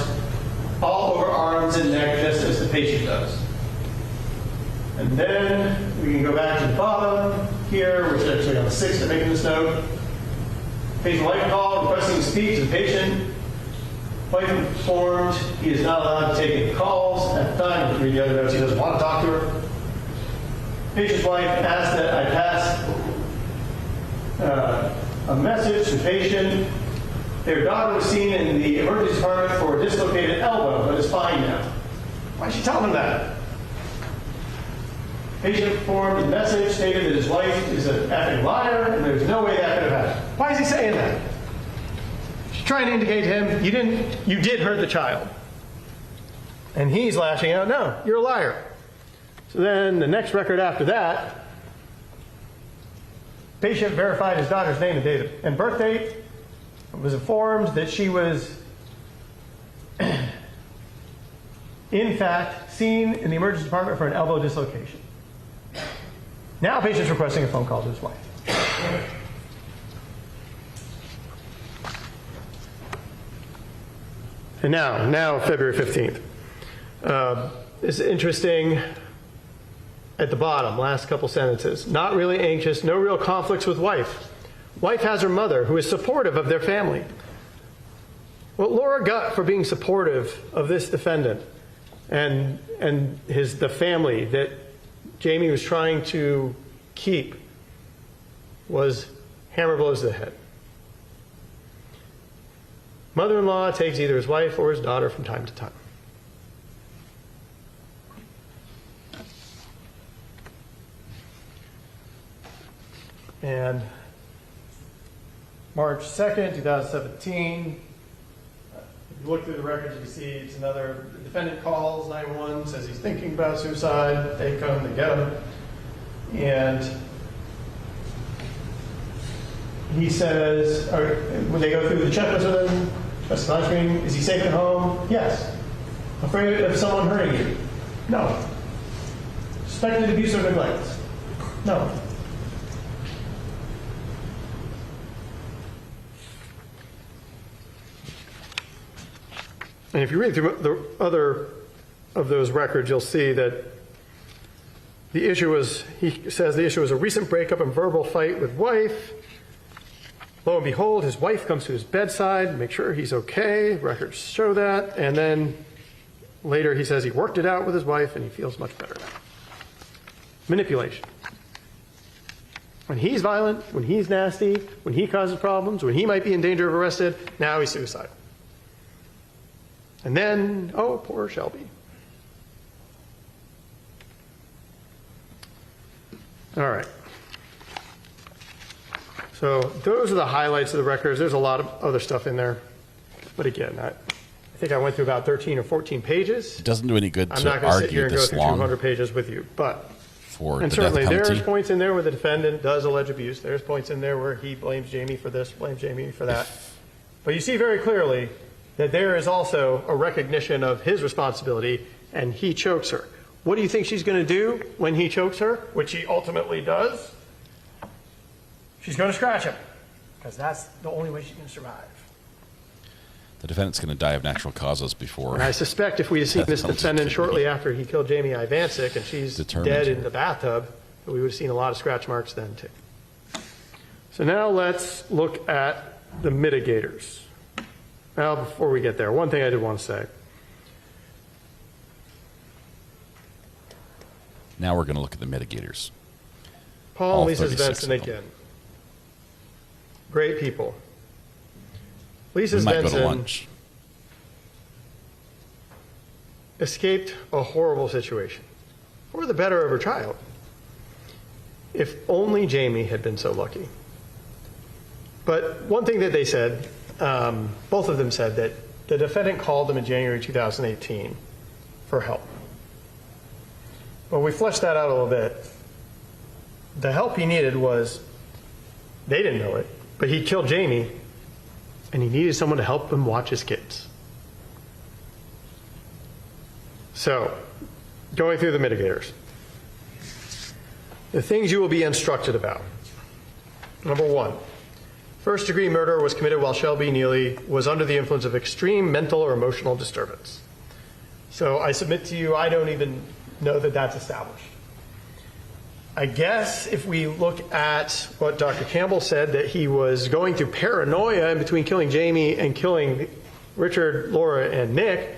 all over arms and neck just as the patient does. And then we can go back to the bottom here, which is actually on the 6th, I'm making this note. Patient wife called requesting to speak to the patient. Wife informed he is not allowed to take any calls at the time. Read the other notes, he doesn't want to talk to her. Patient's wife asked that I pass a message to the patient. Their daughter was seen in the emergency department for a dislocated elbow, but is fine now. Why is she telling him that? Patient informed the message stated that his wife is an effing liar, and there's no way that could have happened. Why is he saying that? She's trying to indicate to him, you did hurt the child. And he's lashing out, no, you're a liar. So then the next record after that, patient verified his daughter's name and date and birth date, was informed that she was in fact seen in the emergency department for an elbow dislocation. Now patient's requesting a phone call to his wife. And now February 15th. It's interesting at the bottom, last couple sentences. Not really anxious, no real conflicts with wife. Wife has her mother, who is supportive of their family. What Laura got for being supportive of this defendant and the family that Jamie was trying to keep was hammer blows to the head. Mother-in-law takes either his wife or his daughter from time to time. And March 2nd, 2017, if you look through the records, you can see it's another, the defendant calls 911, says he's thinking about suicide. They come, they get him. And he says, when they go through the checklist with him, screen, is he safe at home? Yes. Afraid of someone hurting you? No. Suspected abuse or neglect? No. And if you read through the other of those records, you'll see that the issue was, he says the issue was a recent breakup and verbal fight with wife. Lo and behold, his wife comes to his bedside, make sure he's okay. Records show that. And then later he says he worked it out with his wife and he feels much better now. Manipulation. When he's violent, when he's nasty, when he causes problems, when he might be in danger of arrested, now he's suicidal. And then, oh, poor Shelby. All right. So those are the highlights of the records. There's a lot of other stuff in there. But again, I think I went through about 13 or 14 pages. It doesn't do any good I'm to not going to sit argue here and go this through long. 200 pages with you. But for And the certainly death there's penalty. points in there where the defendant does allege abuse. There's points in there where he blames Jamie for this, blames Jamie for that. But you see very clearly that there is also a recognition of his responsibility, and he chokes her. What do you think she's going to do when he chokes her, which he ultimately does? She's going to scratch him, because that's the only way she can survive. The defendant's going to die of natural causes before. And I suspect if we had seen this penalty's defendant gonna shortly be after he killed Jamie Ivancic and she's determined. dead in the bathtub, that we would have seen a lot of scratch marks then too. So now let's look at the mitigators. Now, before we get there, one thing I did want to say. Now we're going to look at the mitigators. Paul All and Lisa 36 Svensson of them. again. Great people. Lisa We might go to Svensson lunch. escaped a horrible situation for the better of her child. If only Jamie had been so lucky. But one thing that they said, both of them said that the defendant called them in January 2018 for help. Well, we fleshed that out a little bit. The help he needed was, they didn't know it, but he killed Jamie, and he needed someone to help him watch his kids. So, going through the mitigators. The things you will be instructed about. Number one, first-degree murder was committed while Shelby Nealy was under the influence of extreme mental or emotional disturbance. So I submit to you, I don't even know that that's established. I guess if we look at what Dr. Campbell said, that he was going through paranoia in between killing Jamie and killing Richard, Laura, and Nick,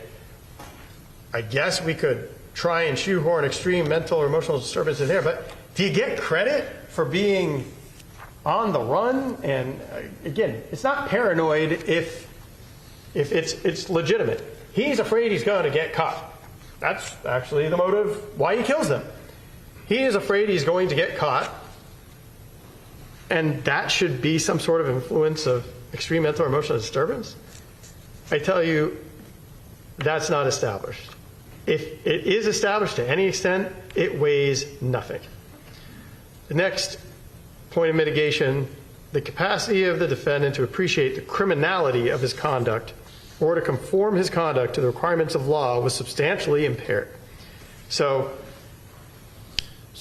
I guess we could try and shoehorn extreme mental or emotional disturbance in there. But do you get credit for being on the run? And again, it's not paranoid if it's legitimate. He's afraid he's going to get caught. That's actually the motive why he kills them. He is afraid he's going to get caught, and that should be some sort of influence of extreme mental or emotional disturbance. I tell you, that's not established. If it is established to any extent, it weighs nothing. The next point of mitigation, the capacity of the defendant to appreciate the criminality of his conduct or to conform his conduct to the requirements of law was substantially impaired. So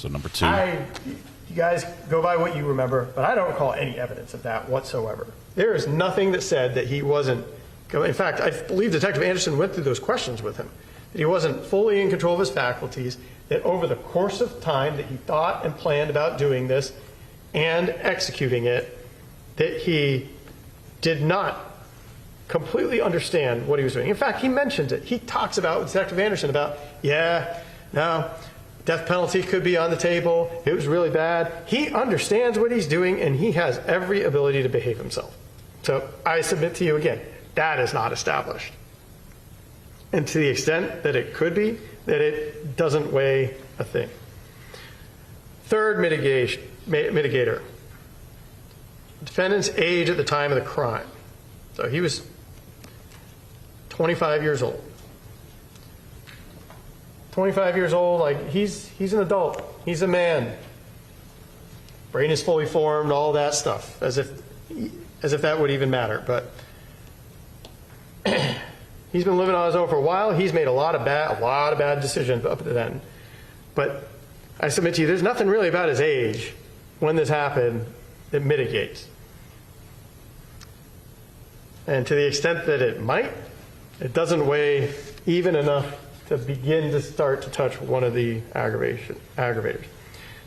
number two. You guys go by what you remember, but I don't recall any evidence of that whatsoever. There is nothing that said that he wasn't, in fact, I believe Detective Anderson went through those questions with him, that he wasn't fully in control of his faculties, that over the course of time that he thought and planned about doing this and executing it, that he did not completely understand what he was doing. In fact, he mentions it. He talks about, with Detective Anderson, about, death penalty could be on the table. It was really bad. He understands what he's doing, and he has every ability to behave himself. So I submit to you again, that is not established. And to the extent that it could be, that it doesn't weigh a thing. Third mitigator. Defendant's age at the time of the crime. So he was 25 years old. 25 years old, like he's an adult. He's a man. Brain is fully formed, all that stuff, as if that would even matter. But he's been living on his own for a while. He's made a lot of bad decisions up to then. But I submit to you, there's nothing really about his age when this happened that mitigates. And to the extent that it might, it doesn't weigh even enough to begin to start to touch one of the aggravators.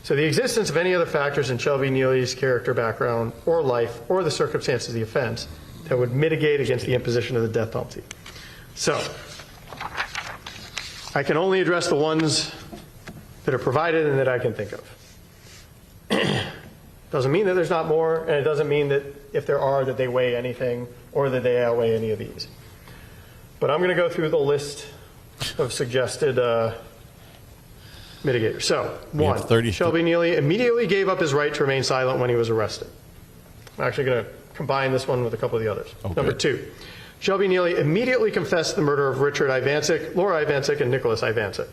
So the existence of any other factors in Shelby Nealy's character, background, or life, or the circumstances of the offense that would mitigate against the imposition of the death penalty. So I can only address the ones that are provided and that I can think of. Doesn't mean that there's not more, and it doesn't mean that if there are, that they weigh anything or that they outweigh any of these. But I'm going to go through the list of suggested mitigators. So, one, Shelby Nealy immediately gave up his right to remain silent when he was arrested. I'm actually going to combine this one with a couple of the others. Okay. Number two, Shelby Nealy immediately confessed the murder of Richard Ivancic, Laura Ivancic, and Nicholas Ivancic.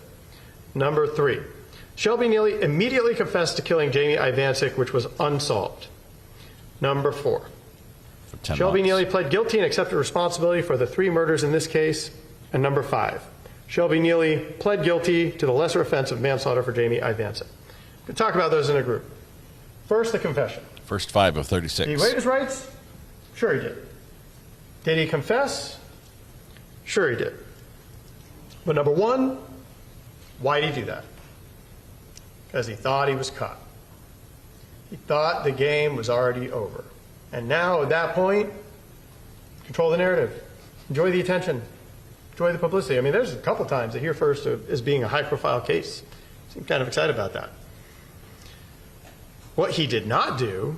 Number three, Shelby Nealy immediately confessed to killing Jamie Ivancic, which was unsolved. Number 4. Shelby Nealy pled guilty and accepted responsibility for the 3 murders in this case. And number 5. Shelby Nealy pled guilty to the lesser offense of manslaughter for Jamie Ivancic. We'll talk about those in a group. First, the confession. First 5 of 36. Did he waive his rights? Sure he did. Did he confess? Sure he did. But number 1, why did he do that? Because he thought he was caught. He thought the game was already over. And now, at that point, control the narrative. Enjoy the attention. Enjoy the publicity. I mean, there's a couple times that here first as being a high-profile case. I'm kind of excited about that. What he did not do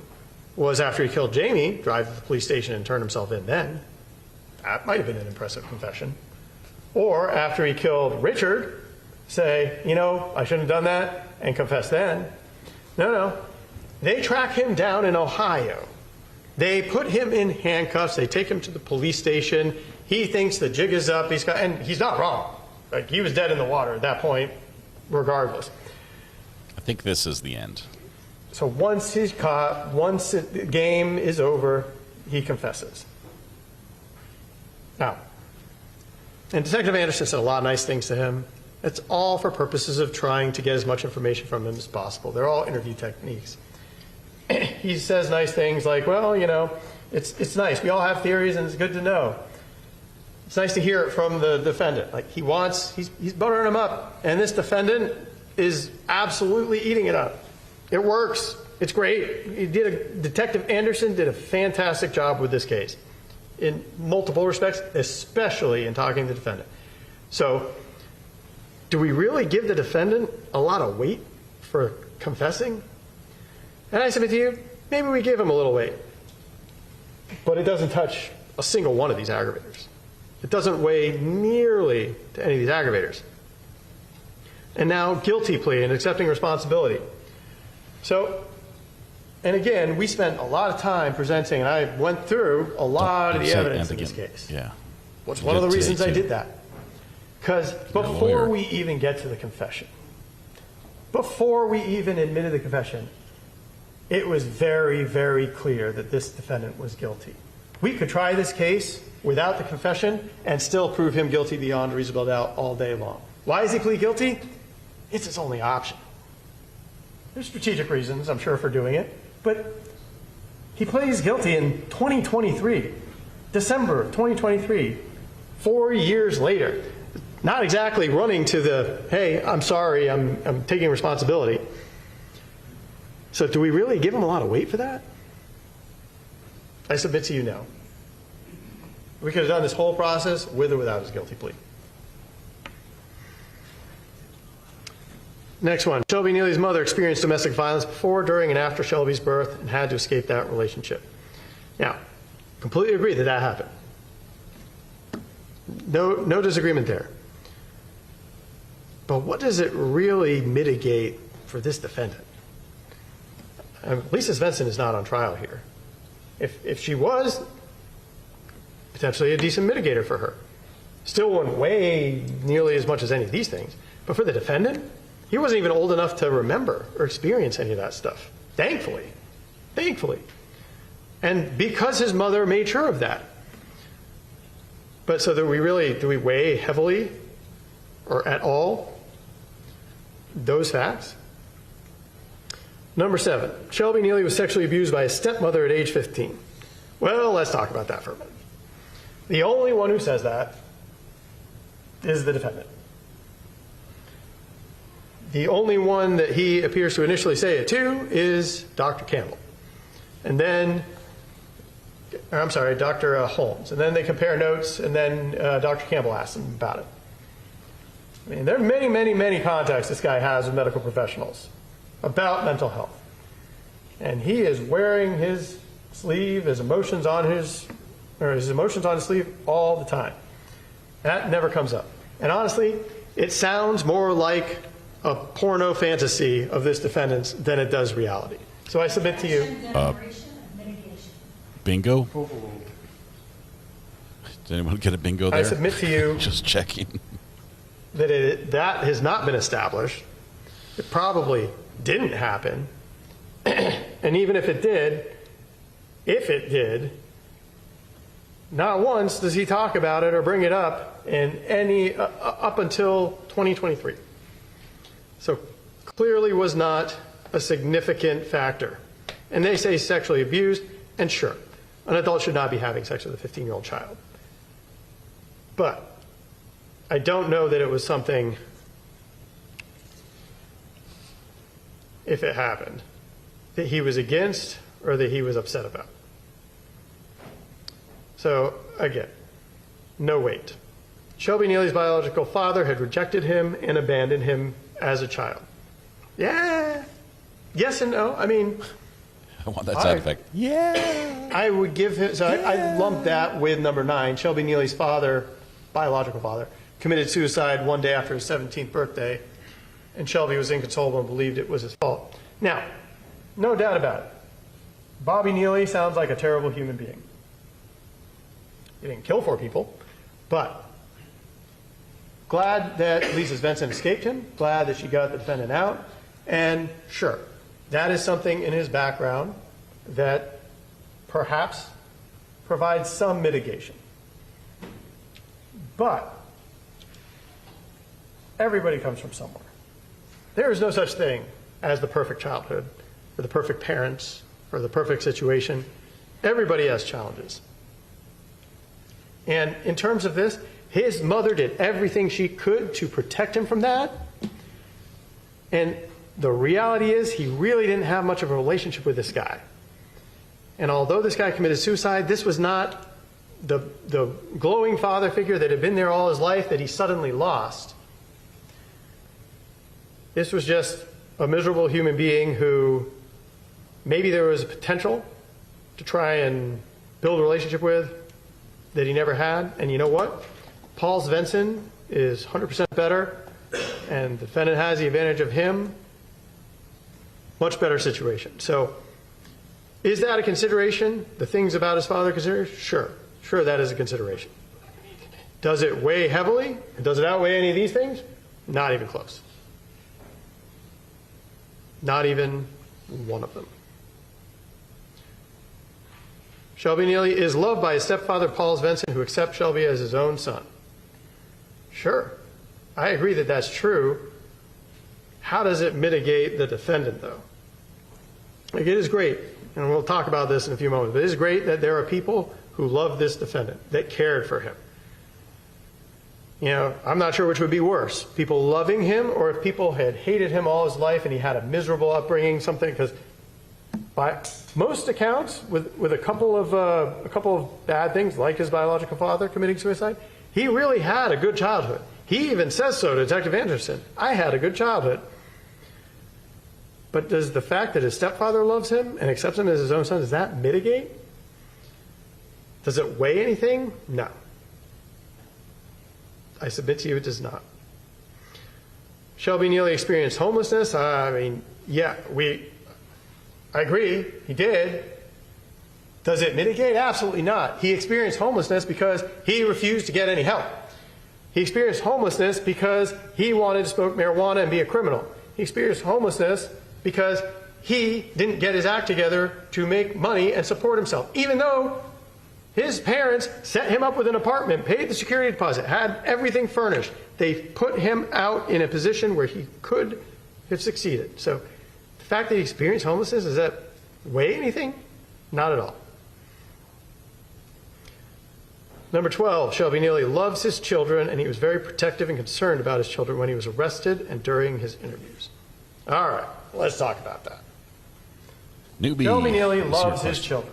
was, after he killed Jamie, drive to the police station and turn himself in then. That might have been an impressive confession. Or after he killed Richard, say, you know, I shouldn't have done that, and confess then. No. They track him down in Ohio. They put him in handcuffs. They take him to the police station. He thinks the jig is up. And he's not wrong. Like, he was dead in the water at that point, regardless. I think this is the end. So once he's caught, once the game is over, he confesses. Now, and Detective Anderson said a lot of nice things to him. It's all for purposes of trying to get as much information from him as possible. They're all interview techniques. He says nice things like, well, you know, it's nice. We all have theories, and it's good to know. It's nice to hear it from the defendant. Like, he's buttering him up, and this defendant is absolutely eating it up. It works. It's great. Detective Anderson did a fantastic job with this case in multiple respects, especially in talking to the defendant. So, do we really give the defendant a lot of weight for confessing? And I submit to you, maybe we give him a little weight. But it doesn't touch a single one of these aggravators. It doesn't weigh nearly to any of these aggravators. And now, guilty plea and accepting responsibility. So, and again, we spent a lot of time presenting, and I went through a lot of the evidence in this case. Yeah. What's one of the reasons I did that? Because before we even get to the confession, before we even admitted the confession, it was very, very clear that this defendant was guilty. We could try this case without the confession and still prove him guilty beyond reasonable doubt all day long. Why is he plead guilty? It's his only option. There's strategic reasons, I'm sure, for doing it, but he pleads guilty in 2023, December of 2023, 4 years later. Not exactly running to the, hey, I'm sorry, I'm taking responsibility. So do we really give him a lot of weight for that? I submit to you, no. We could have done this whole process with or without his guilty plea. Next one. Shelby Nealy's mother experienced domestic violence before, during, and after Shelby's birth and had to escape that relationship. Now, completely agree that that happened. No disagreement there. But what does it really mitigate for this defendant? Lisa Svensson is not on trial here. If she was, potentially a decent mitigator for her. Still wouldn't weigh nearly as much as any of these things. But for the defendant, he wasn't even old enough to remember or experience any of that stuff. Thankfully. And because his mother made sure of that. But so do we weigh heavily or at all those facts? Number 7, Shelby Nealy was sexually abused by his stepmother at age 15. Well, let's talk about that for a minute. The only one who says that is the defendant. The only one that he appears to initially say it to is Dr. Campbell. And then, Dr. Holmes. And then they compare notes, and then Dr. Campbell asks him about it. I mean, there are many contacts this guy has with medical professionals about mental health. And he is wearing his sleeve, his emotions on his sleeve all the time. That never comes up. And honestly, it sounds more like a porno fantasy of this defendant's than it does reality. So I submit to you. Bingo? Did anyone get a bingo there? I submit to you. Just checking. That has not been established. It probably didn't happen. And even if it did, not once does he talk about it or bring it up in any up until 2023. So clearly was not a significant factor. And they say sexually abused, and sure, an adult should not be having sex with a 15-year-old child. But I don't know that it was something, if it happened, that he was against or that he was upset about. So again, no weight. Shelby Nealy's biological father had rejected him and abandoned him as a child. Yeah. Yes and no. I mean, I want that sound effect. Yeah. I would give him, so I lumped that with number 9. Shelby Nealy's father, biological father, committed suicide one day after his 17th birthday, and Shelby was inconsolable and believed it was his fault. Now, no doubt about it, Bobby Nealy sounds like a terrible human being. He didn't kill 4 people, but glad that Lisa Svensson escaped him, glad that she got the defendant out, and sure, that is something in his background that perhaps provides some mitigation. But everybody comes from somewhere. There is no such thing as the perfect childhood, or the perfect parents, or the perfect situation. Everybody has challenges. And in terms of this, his mother did everything she could to protect him from that. And the reality is he really didn't have much of a relationship with this guy. And although this guy committed suicide, this was not the glowing father figure that had been there all his life that he suddenly lost. This was just a miserable human being who maybe there was a potential to try and build a relationship with that he never had. And you know what? Paul Svensson is 100% better, and the defendant has the advantage of him. Much better situation. So is that a consideration? The things about his father considered? Sure. Sure, that is a consideration. Does it weigh heavily? Does it outweigh any of these things? Not even close. Not even one of them. Shelby Nealy is loved by his stepfather, Paul Svensson, who accepts Shelby as his own son. Sure, I agree that that's true. How does it mitigate the defendant, though? Like, it is great, and we'll talk about this in a few moments, but it is great that there are people who love this defendant, that cared for him. You know, I'm not sure which would be worse, people loving him or if people had hated him all his life and he had a miserable upbringing, something, because by most accounts, with a couple of bad things, like his biological father committing suicide, he really had a good childhood. He even says so to Detective Anderson. I had a good childhood. But does the fact that his stepfather loves him and accepts him as his own son, does that mitigate? Does it weigh anything? No. I submit to you it does not. Shelby Nealy experienced homelessness. I mean, yeah, I agree, he did. Does it mitigate? Absolutely not. He experienced homelessness because he refused to get any help. He experienced homelessness because he wanted to smoke marijuana and be a criminal. He experienced homelessness because he didn't get his act together to make money and support himself, even though his parents set him up with an apartment, paid the security deposit, had everything furnished. They put him out in a position where he could have succeeded. So the fact that he experienced homelessness, does that weigh anything? Not at all. Number 12, Shelby Nealy loves his children, and he was very protective and concerned about his children when he was arrested and during his interviews. All right, let's talk about that. Newbie. Shelby Nealy loves his children.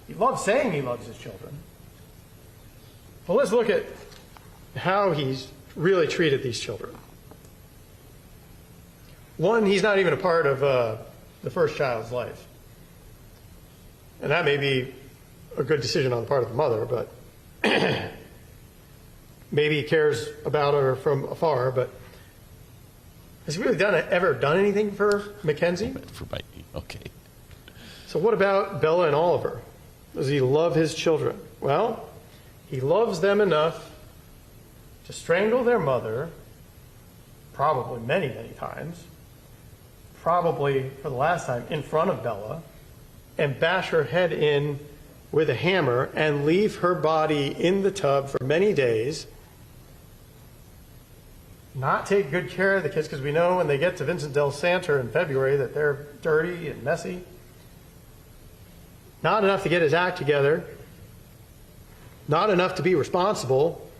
He loves saying he loves his children. Well, let's look at how he's really treated these children. One, he's not even a part of the first child's life. And that may be a good decision on the part of the mother, but maybe he cares about her from afar, but has he really ever done anything for Mackenzie? For Mikey, okay. So what about Bella and Oliver? Does he love his children? Well, he loves them enough to strangle their mother probably many, many times, probably for the last time in front of Bella, and bash her head in with a hammer and leave her body in the tub for many days, not take good care of the kids, because we know when they get to Vincent Del Santo in February that they're dirty and messy, not enough to get his act together, not enough to be responsible,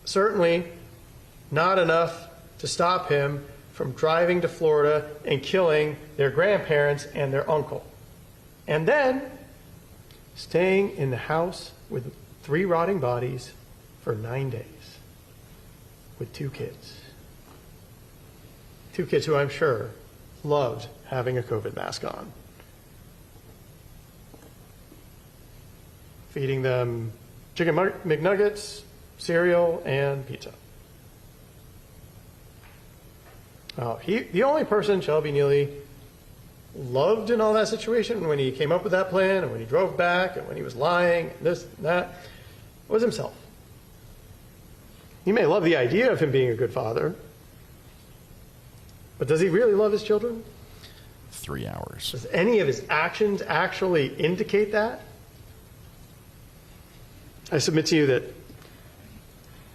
certainly not enough to stop him from driving to Florida and killing their grandparents and their uncle. And then staying in the house with 3 rotting bodies for 9 days with 2 kids. 2 kids who I'm sure loved having a COVID mask on. Feeding them chicken McNuggets, cereal, and pizza. The only person Shelby Nealy loved in all that situation, when he came up with that plan and when he drove back and when he was lying and this and that, was himself. He may love the idea of him being a good father, but does he really love his children? 3 hours. Does any of his actions actually indicate that? I submit to you that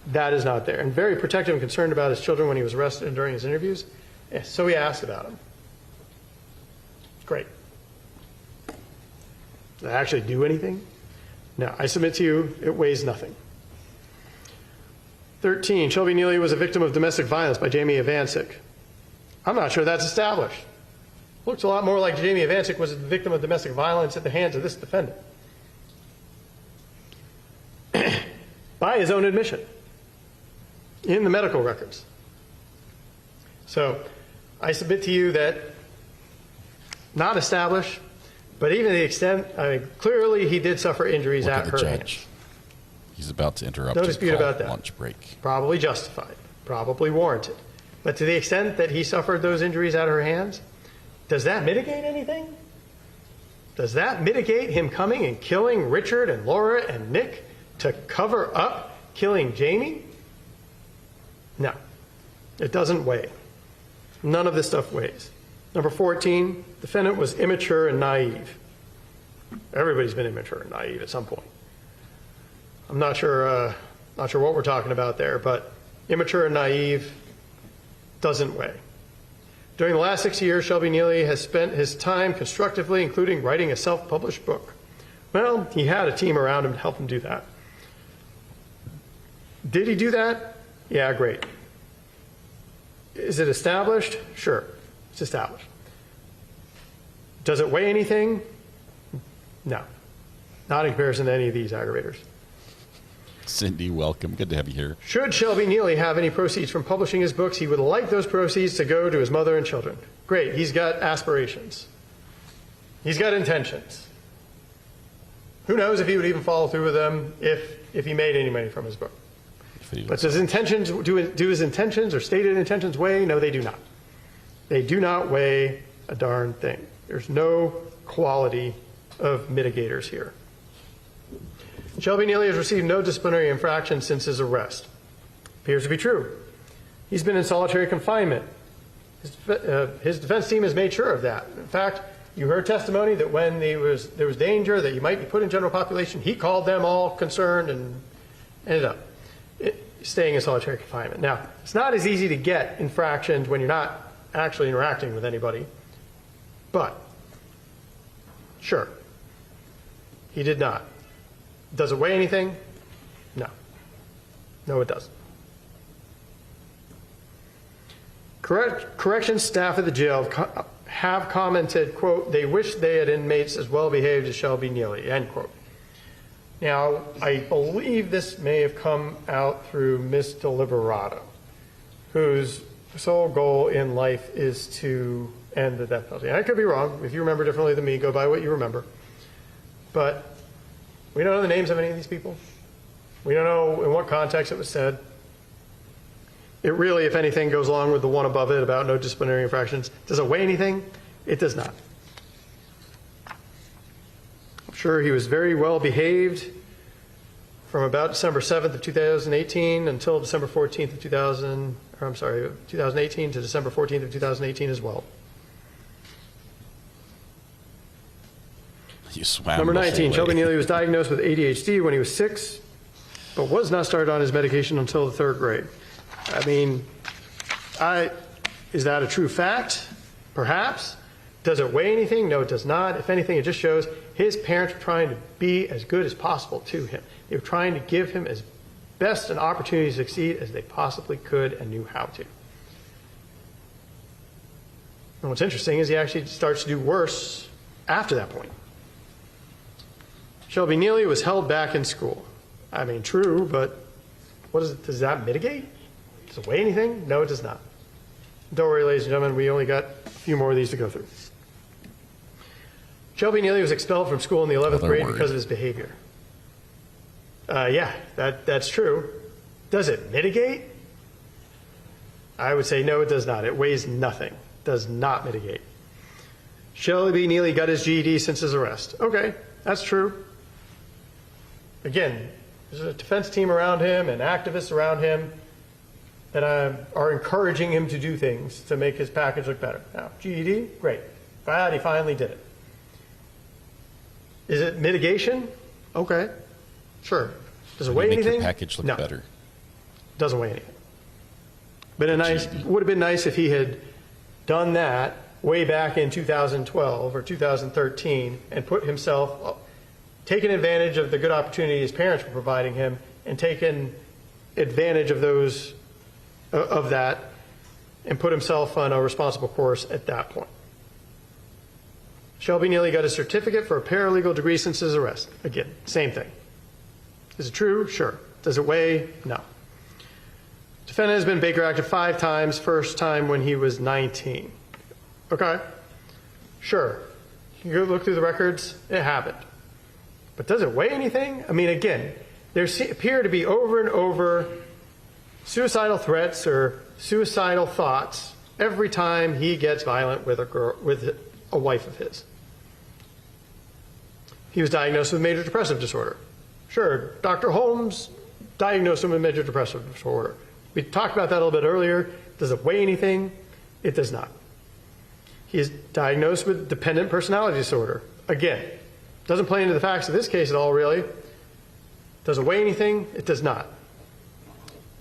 that is not there. And very protective and concerned about his children when he was arrested and during his interviews. Yeah, so he asked about them. Great. Did I actually do anything? No, I submit to you, it weighs nothing. 13, Shelby Nealy was a victim of domestic violence by Jamie Avancic. I'm not sure that's established. Looks a lot more like Jamie Avancic was a victim of domestic violence at the hands of this defendant. By his own admission in the medical records. So I submit to you that not established, but even to the extent, clearly he did suffer injuries at her hands. He's about to interrupt. No dispute about that. Lunch break. Probably justified, probably warranted. But to the extent that he suffered those injuries at her hands, does that mitigate anything? Does that mitigate him coming and killing Richard and Laura and Nick to cover up killing Jamie? No, it doesn't weigh. None of this stuff weighs. Number 14, defendant was immature and naive. Everybody's been immature and naive at some point. I'm not sure what we're talking about there, but immature and naive doesn't weigh. During the last 6 years, Shelby Nealy has spent his time constructively, including writing a self-published book. Well, he had a team around him to help him do that. Did he do that? Yeah, great. Is it established? Sure, it's established. Does it weigh anything? No, not in comparison to any of these aggravators. Cindy, welcome. Good to have you here. Should Shelby Nealy have any proceeds from publishing his books, he would like those proceeds to go to his mother and children. Great, he's got aspirations. He's got intentions. Who knows if he would even follow through with them if he made any money from his book. But does intentions, do his intentions or stated intentions weigh? No, they do not. They do not weigh a darn thing. There's no quality of mitigators here. Shelby Nealy has received no disciplinary infraction since his arrest. Appears to be true. He's been in solitary confinement. His defense team has made sure of that. In fact, you heard testimony that when there was danger that you might be put in general population, he called them all concerned and ended up staying in solitary confinement. Now, it's not as easy to get infractions when you're not actually interacting with anybody, but sure, he did not. Does it weigh anything? No. No, it doesn't. Corrections staff at the jail have commented, quote, they wish they had inmates as well behaved as Shelby Nealy, end quote. Now, I believe this may have come out through Miss Deliberato, whose sole goal in life is to end the death penalty. I could be wrong. If you remember differently than me, go by what you remember. But we don't know the names of any of these people. We don't know in what context it was said. It really, if anything, goes along with the one above it about no disciplinary infractions. Does it weigh anything? It does not. I'm sure he was very well behaved. from about December 7th of 2018 until December 14th of 2018 to December 14th of 2018 as well. You swam. Number 19, Shelby Nealy was diagnosed with ADHD when he was 6, but was not started on his medication until the 3rd grade. I mean, is that a true fact? Perhaps. Does it weigh anything? No, it does not. If anything, it just shows his parents were trying to be as good as possible to him. They were trying to give him as best an opportunity to succeed as they possibly could and knew how to. And what's interesting is he actually starts to do worse after that point. Shelby Nealy was held back in school. I mean, true, but does that mitigate? Does it weigh anything? No, it does not. Don't worry, ladies and gentlemen, we only got a few more of these to go through. Shelby Nealy was expelled from school in the 11th grade because of his behavior. Yeah, that's true. Does it mitigate? I would say no, it does not. It weighs nothing. Does not mitigate. Shelby Nealy got his GED since his arrest. Okay, that's true. Again, there's a defense team around him and activists around him that are encouraging him to do things to make his package look better. Now, GED, great. Glad he finally did it. Is it mitigation? Okay, sure. Does it weigh anything? Make your package look better. Doesn't weigh anything. But would have been nice if he had done that way back in 2012 or 2013 and put himself, taken advantage of the good opportunity his parents were providing him and taken advantage of that and put himself on a responsible course at that point. Shelby Nealy got a certificate for a paralegal degree since his arrest. Again, same thing. Is it true? Sure. Does it weigh? No. Defendant has been Baker active 5 times, first time when he was 19. Okay. Sure. You can go look through the records. It happened. But does it weigh anything? I mean, again, there appear to be over and over suicidal threats or suicidal thoughts every time he gets violent with a wife of his. He was diagnosed with major depressive disorder. Sure, Dr. Holmes diagnosed him with major depressive disorder. We talked about that a little bit earlier. Does it weigh anything? It does not. He is diagnosed with dependent personality disorder. Again, doesn't play into the facts of this case at all, really. Does it weigh anything? It does not.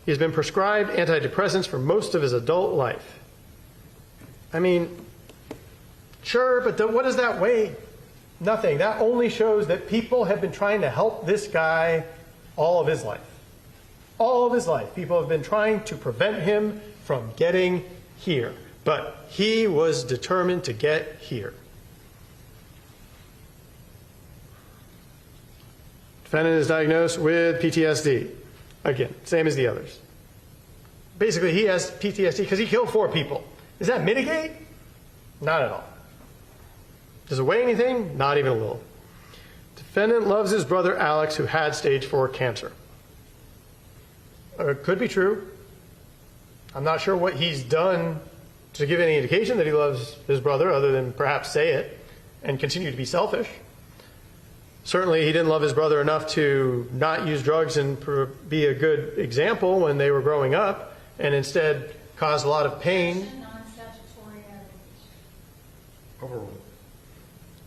He has been prescribed antidepressants for most of his adult life. I mean, sure, but what does that weigh? Nothing. That only shows that people have been trying to help this guy all of his life. All of his life. People have been trying to prevent him from getting here. But he was determined to get here. Defendant is diagnosed with PTSD. Again, same as the others. Basically, he has PTSD because he killed 4 people. Does that mitigate? Not at all. Does it weigh anything? Not even a little. Defendant loves his brother Alex, who had stage 4 cancer. It could be true. I'm not sure what he's done to give any indication that he loves his brother, other than perhaps say it and continue to be selfish. Certainly, he didn't love his brother enough to not use drugs and be a good example when they were growing up, and instead caused a lot of pain.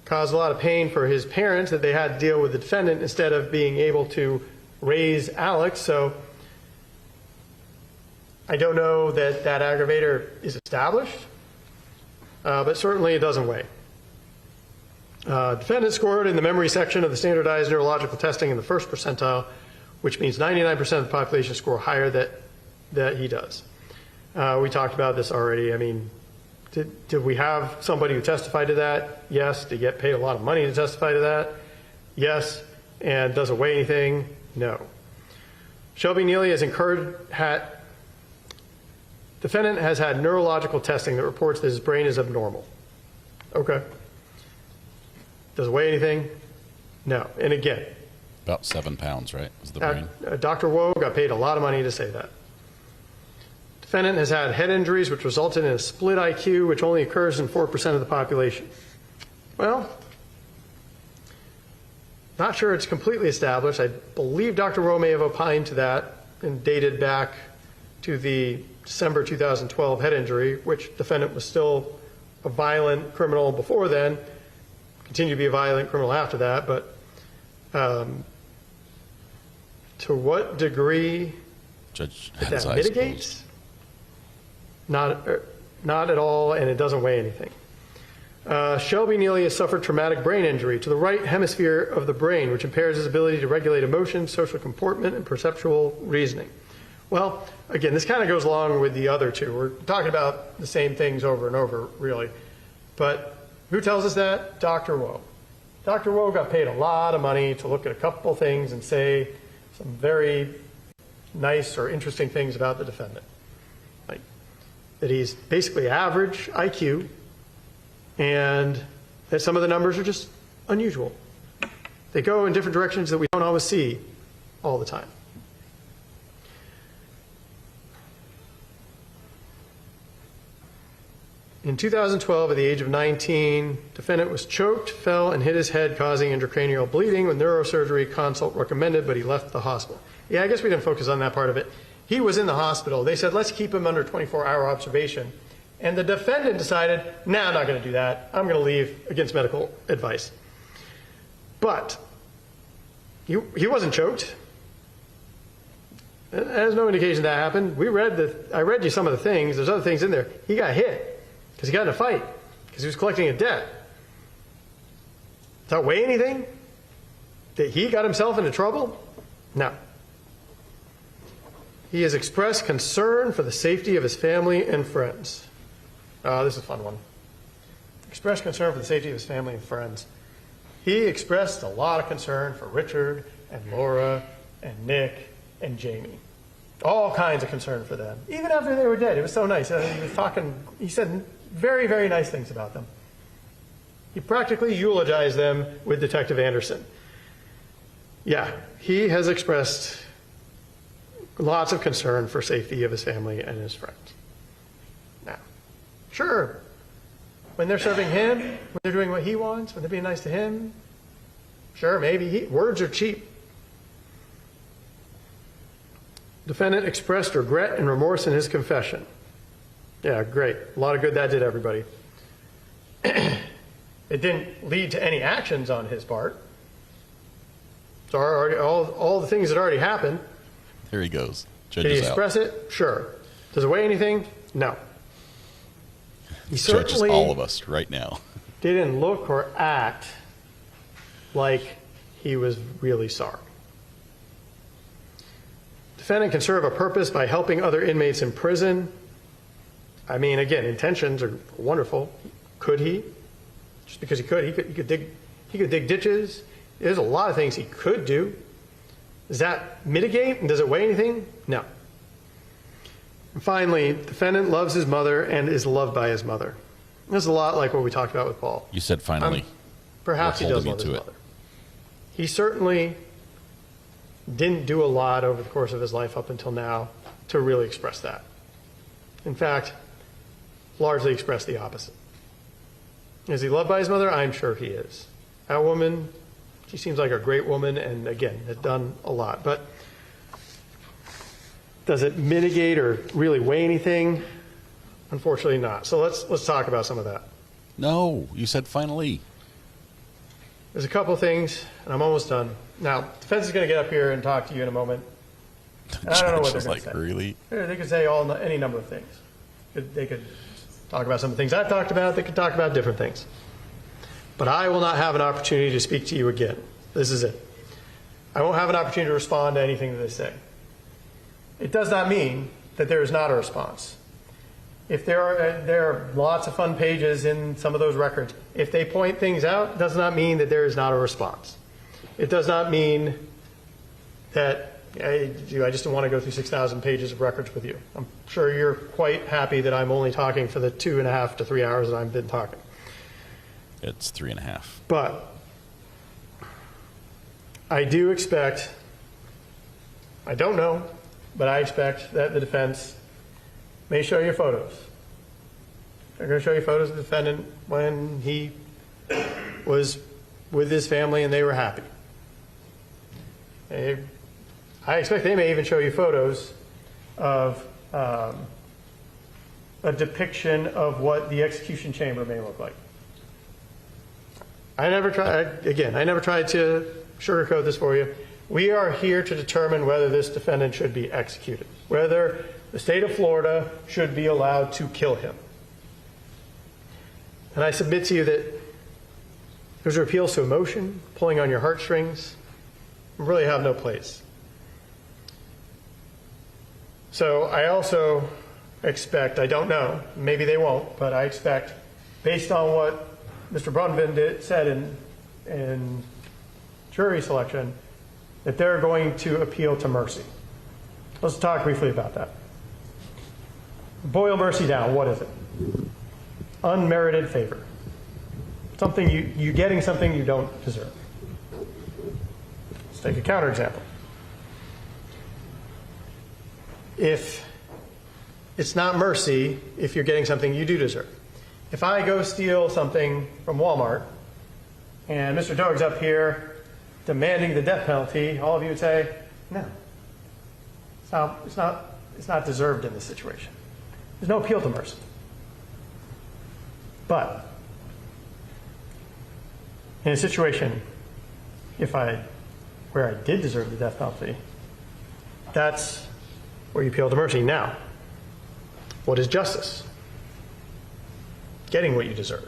Caused a lot of pain for his parents that they had to deal with the defendant instead of being able to raise Alex. So I don't know that that aggravator is established, but certainly it doesn't weigh. Defendant scored in the memory section of the standardized neurological testing in the 1st percentile, which means 99% of the population score higher that he does. We talked about this already. I mean, did we have somebody who testified to that? Yes. Did he get paid a lot of money to testify to that? Yes. And does it weigh anything? No. Shelby Nealy has defendant has had neurological testing that reports that his brain is abnormal. Okay. Does it weigh anything? No. And again, about 7 pounds, right? Is the brain? Dr. Woe got paid a lot of money to say that. Defendant has had head injuries which resulted in a split IQ, which only occurs in 4% of the population. Well, Not sure it's completely established. I believe Dr. Rowe may have opined to that and dated back to the December 2012 head injury, which defendant was still a violent criminal before then, continued to be a violent criminal after that, but to what degree Judge that mitigates? Not at all, and it doesn't weigh anything. Shelby Nealy has suffered traumatic brain injury to the right hemisphere of the brain, which impairs his ability to regulate emotions, social comportment, and perceptual reasoning. Well, again, this kind of goes along with the other two. We're talking about the same things over and over, really. But who tells us that? Dr. Woe. Dr. Woe got paid a lot of money to look at a couple things and say some very nice or interesting things about the defendant. Like that he's basically average IQ, and that some of the numbers are just unusual. They go in different directions that we don't always see all the time. In 2012, at the age of 19, defendant was choked, fell, and hit his head, causing intracranial bleeding with neurosurgery consult recommended, but he left the hospital. Yeah, I guess we didn't focus on that part of it. He was in the hospital. They said, let's keep him under 24-hour observation. And the defendant decided, nah, I'm not going to do that. I'm going to leave against medical advice. But he wasn't choked. There's no indication that happened. I read you some of the things. There's other things in there. He got hit because he got in a fight because he was collecting a debt. Does that weigh anything? That he got himself into trouble? No. He has expressed concern for the safety of his family and friends. This is a fun one. Expressed concern for the safety of his family and friends. He expressed a lot of concern for Richard and Laura and Nick and Jamie. All kinds of concern for them. Even after they were dead. It was so nice. He said very, very nice things about them. He practically eulogized them with Detective Anderson. Yeah, he has expressed lots of concern for safety of his family and his friends. Now, sure, when they're serving him, when they're doing what he wants, when they're being nice to him, sure, maybe. Words are cheap. Defendant expressed regret and remorse in his confession. Yeah, great. A lot of good that did everybody. It didn't lead to any actions on his part. So all the things that already happened. Here he goes. Did he express it? Sure. Does it weigh anything? No. He judges all of us right now. Didn't look or act like he was really sorry. Defendant can serve a purpose by helping other inmates in prison. I mean, again, intentions are wonderful. Could he? Just because he could dig ditches. There's a lot of things he could do. Does that mitigate and does it weigh anything? No. And finally, defendant loves his mother and is loved by his mother. This is a lot like what we talked about with Paul. You said finally. Perhaps he does love his mother. He certainly didn't do a lot over the course of his life up until now to really express that. In fact, largely expressed the opposite. Is he loved by his mother? I'm sure he is. That woman, she seems like a great woman and, again, has done a lot. But does it mitigate or really weigh anything? Unfortunately not. So let's talk about some of that. No, you said finally. There's a couple of things, and I'm almost done. Now, defense is going to get up here and talk to you in a moment. And I don't know what they're going to say. Really? They could say any number of things. They could talk about some of the things I've talked about. They could talk about different things. But I will not have an opportunity to speak to you again. This is it. I won't have an opportunity to respond to anything that they say. It does not mean that there is not a response. If there are lots of fun pages in some of those records, if they point things out, it does not mean that there is not a response. It does not mean that I just don't want to go through 6,000 pages of records with you. I'm sure you're quite happy that I'm only talking for the 2.5 to 3 hours that I've been talking. It's 3.5. But I do expect, I don't know, but I expect that the defense may show you photos. They're going to show you photos of the defendant when he was with his family and they were happy. I expect they may even show you photos of a depiction of what the execution chamber may look like. I never tried to sugarcoat this for you. We are here to determine whether this defendant should be executed, whether the state of Florida should be allowed to kill him. And I submit to you that those are appeals to emotion, pulling on your heartstrings, really have no place. So I also expect, I don't know, maybe they won't, but I expect, based on what Mr. Brunvin said in jury selection, that they're going to appeal to mercy. Let's talk briefly about that. Boil mercy down, what is it? Unmerited favor. Something you getting something you don't deserve. Let's take a counterexample. If it's not mercy if you're getting something you do deserve. If I go steal something from Walmart and Mr. Doeg's up here demanding the death penalty, all of you would say, no. It's not deserved in this situation. There's no appeal to mercy. But in a situation where I did deserve the death penalty, that's where you appeal to mercy. Now, what is justice? Getting what you deserve.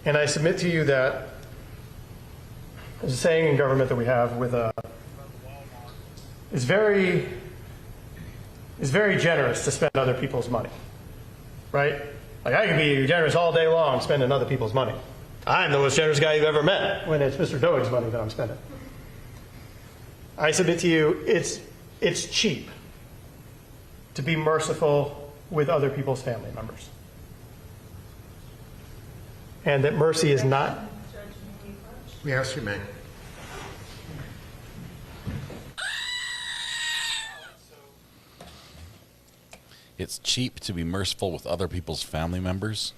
And I submit to you that there's a saying in government that we have with is very generous to spend other people's money, right? Like I can be generous all day long spending other people's money. I'm the most generous guy you've ever met when it's Mr. Doeg's money that I'm spending. I submit to you, it's cheap to be merciful with other people's family members. And that mercy is not... Yes, you may. It's cheap to be merciful with other people's family members.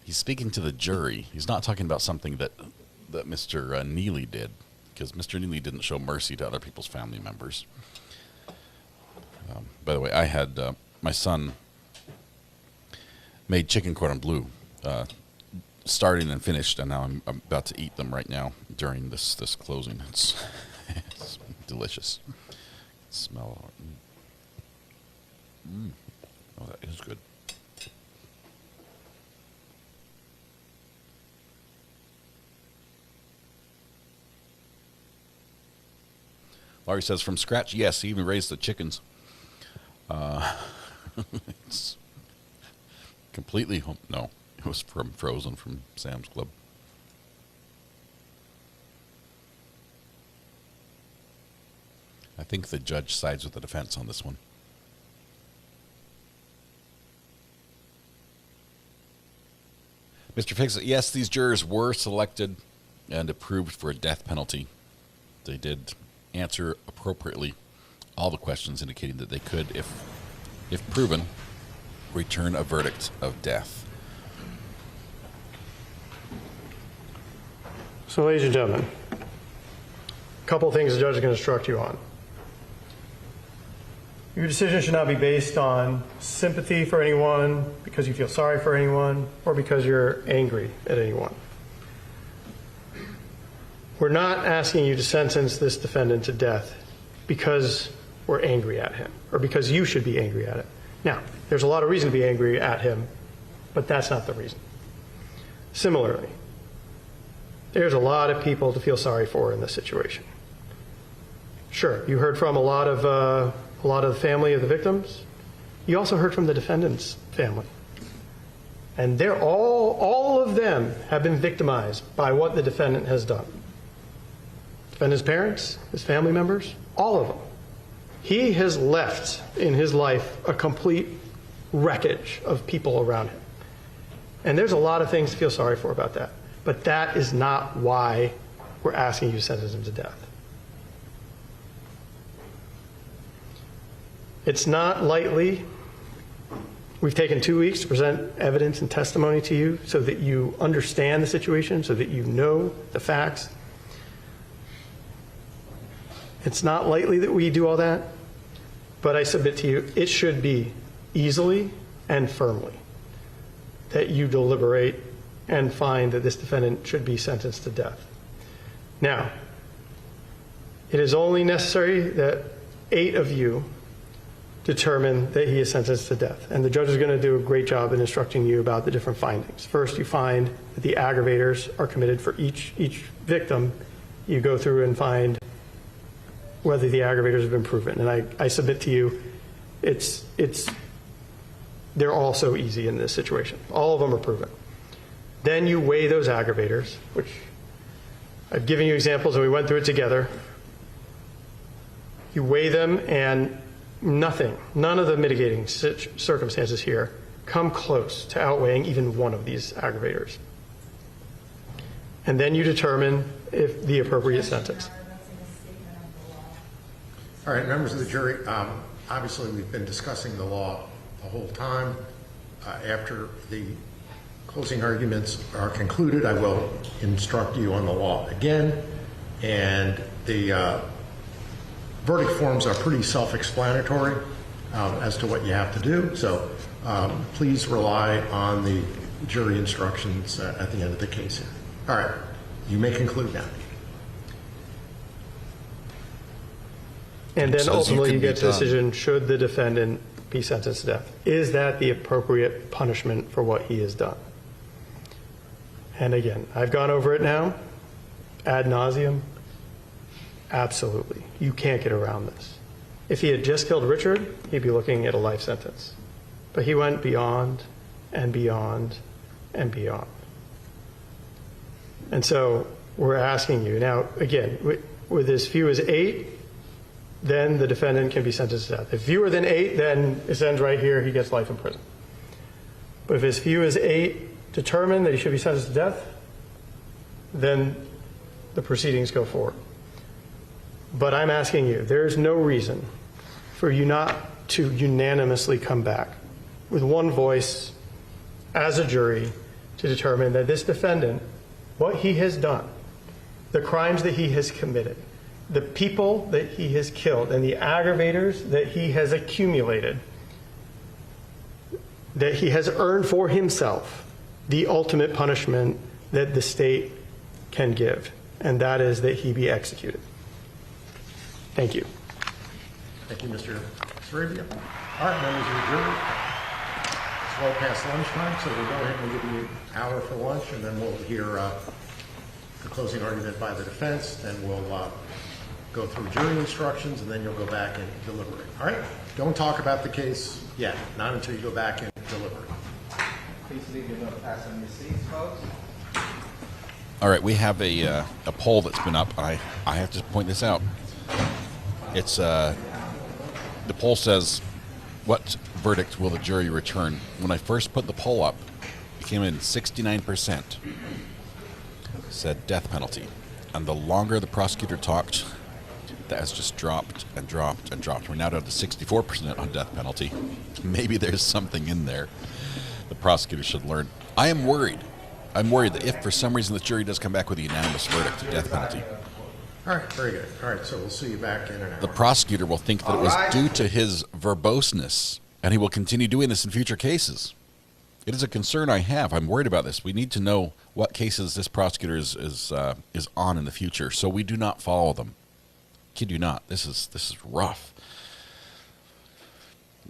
He's speaking to the jury. He's not talking about something that Mr. Nealy did, because Mr. Nealy didn't show mercy to other people's family members. By the way, I had my son made chicken cordon bleu, starting and finished, and now I'm about to eat them right now during this closing. It's delicious. Smell. Oh, that is good. Laurie says, from scratch, yes, he even raised the chickens. It's completely, no, it was frozen from Sam's Club. I think the judge sides with the defense on this one. Mr. Pickles, yes, these jurors were selected and approved for a death penalty. They did answer appropriately all the questions, indicating that they could, if proven, return a verdict of death. So, ladies and gentlemen, a couple of things the judge is going to instruct you on. Your decision should not be based on sympathy for anyone, because you feel sorry for anyone, or because you're angry at anyone. We're not asking you to sentence this defendant to death because we're angry at him, or because you should be angry at it. Now, there's a lot of reason to be angry at him, but that's not the reason. Similarly, there's a lot of people to feel sorry for in this situation. Sure, you heard from a lot of the family of the victims. You also heard from the defendant's family. And they're all of them have been victimized by what the defendant has done. Defendant's parents, his family members, all of them. He has left in his life a complete wreckage of people around him. And there's a lot of things to feel sorry for about that. But that is not why we're asking you to sentence him to death. It's not lightly We've taken 2 weeks to present evidence and testimony to you so that you understand the situation, so that you know the facts. It's not likely that we do all that, but I submit to you, it should be easily and firmly that you deliberate and find that this defendant should be sentenced to death. Now, it is only necessary that 8 of you determine that he is sentenced to death. And the judge is going to do a great job in instructing you about the different findings. First, you find that the aggravators are committed for each victim. You go through and find whether the aggravators have been proven. And I submit to you, they're all so easy in this situation. All of them are proven. Then you weigh those aggravators, which I've given you examples and we went through it together. You weigh them and none of the mitigating circumstances here come close to outweighing even one of these aggravators. And then you determine if the appropriate sentence. All right, members of the jury, obviously we've been discussing the law the whole time. After the closing arguments are concluded, I will instruct you on the law again. And the verdict forms are pretty self-explanatory as to what you have to do. So please rely on the jury instructions at the end of the case here. All right, you may conclude now. And then ultimately you get to the decision, should the defendant be sentenced to death? Is that the appropriate punishment for what he has done? And again, I've gone over it now, ad nauseum. Absolutely. You can't get around this. If he had just killed Richard, he'd be looking at a life sentence. But he went beyond and beyond and beyond. And so we're asking you, now again, with as few as 8, then the defendant can be sentenced to death. If fewer than 8, then it ends right here, he gets life in prison. But if as few as 8 determine that he should be sentenced to death, then the proceedings go forward. But I'm asking you, there's no reason for you not to unanimously come back with one voice as a jury to determine that this defendant, what he has done, the crimes that he has committed, the people that he has killed, and the aggravators that he has accumulated, that he has earned for himself the ultimate punishment that the state can give, and that is that he be executed. Thank you. Thank you, Mr. Sarabia. All right, members of the jury, it's well past lunchtime, so we'll go ahead and give you an hour for lunch, and then we'll hear the closing argument by the defense, then we'll go through jury instructions, and then you'll go back and deliberate. All right? Don't talk about the case yet, not until you go back and deliberate. Please leave your notepads on your seats, folks. All right, we have a poll that's been up. I have to point this out. It's the poll says, what verdict will the jury return? When I first put the poll up, it came in 69%. Said death penalty. And the longer the prosecutor talked, that has just dropped and dropped and dropped. We're now down to 64% on death penalty. Maybe there's something in there the prosecutor should learn. I am worried. I'm worried that if for some reason the jury does come back with a unanimous verdict of death penalty, all right, very good. All right, so we'll see you back in an hour. The prosecutor will think that it was due to his verboseness, and he will continue doing this in future cases. It is a concern I have. I'm worried about this. We need to know what cases this prosecutor is on in the future, so we do not follow them. Kid you not. This is rough.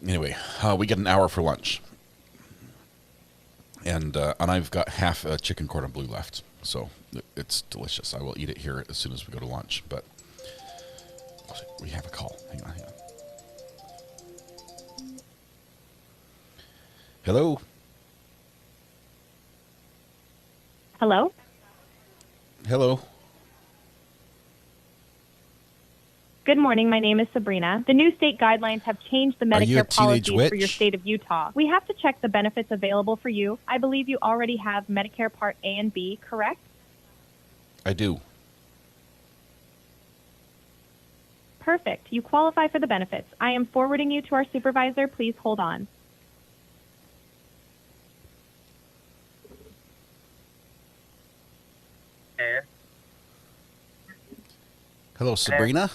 Anyway, we get an hour for lunch, and I've got half a chicken cordon bleu left, so it's delicious. I will eat it here as soon as we go to lunch. But we have a call. Hang on. Hello. Hello? Hello. Good morning. My name is Sabrina. The new state guidelines have changed the Medicare policies for your state of Utah. We have to check the benefits available for you. I believe you already have Medicare Part A and B, correct? I do. Perfect. You qualify for the benefits. I am forwarding you to our supervisor. Please hold on. Hello, Sabrina.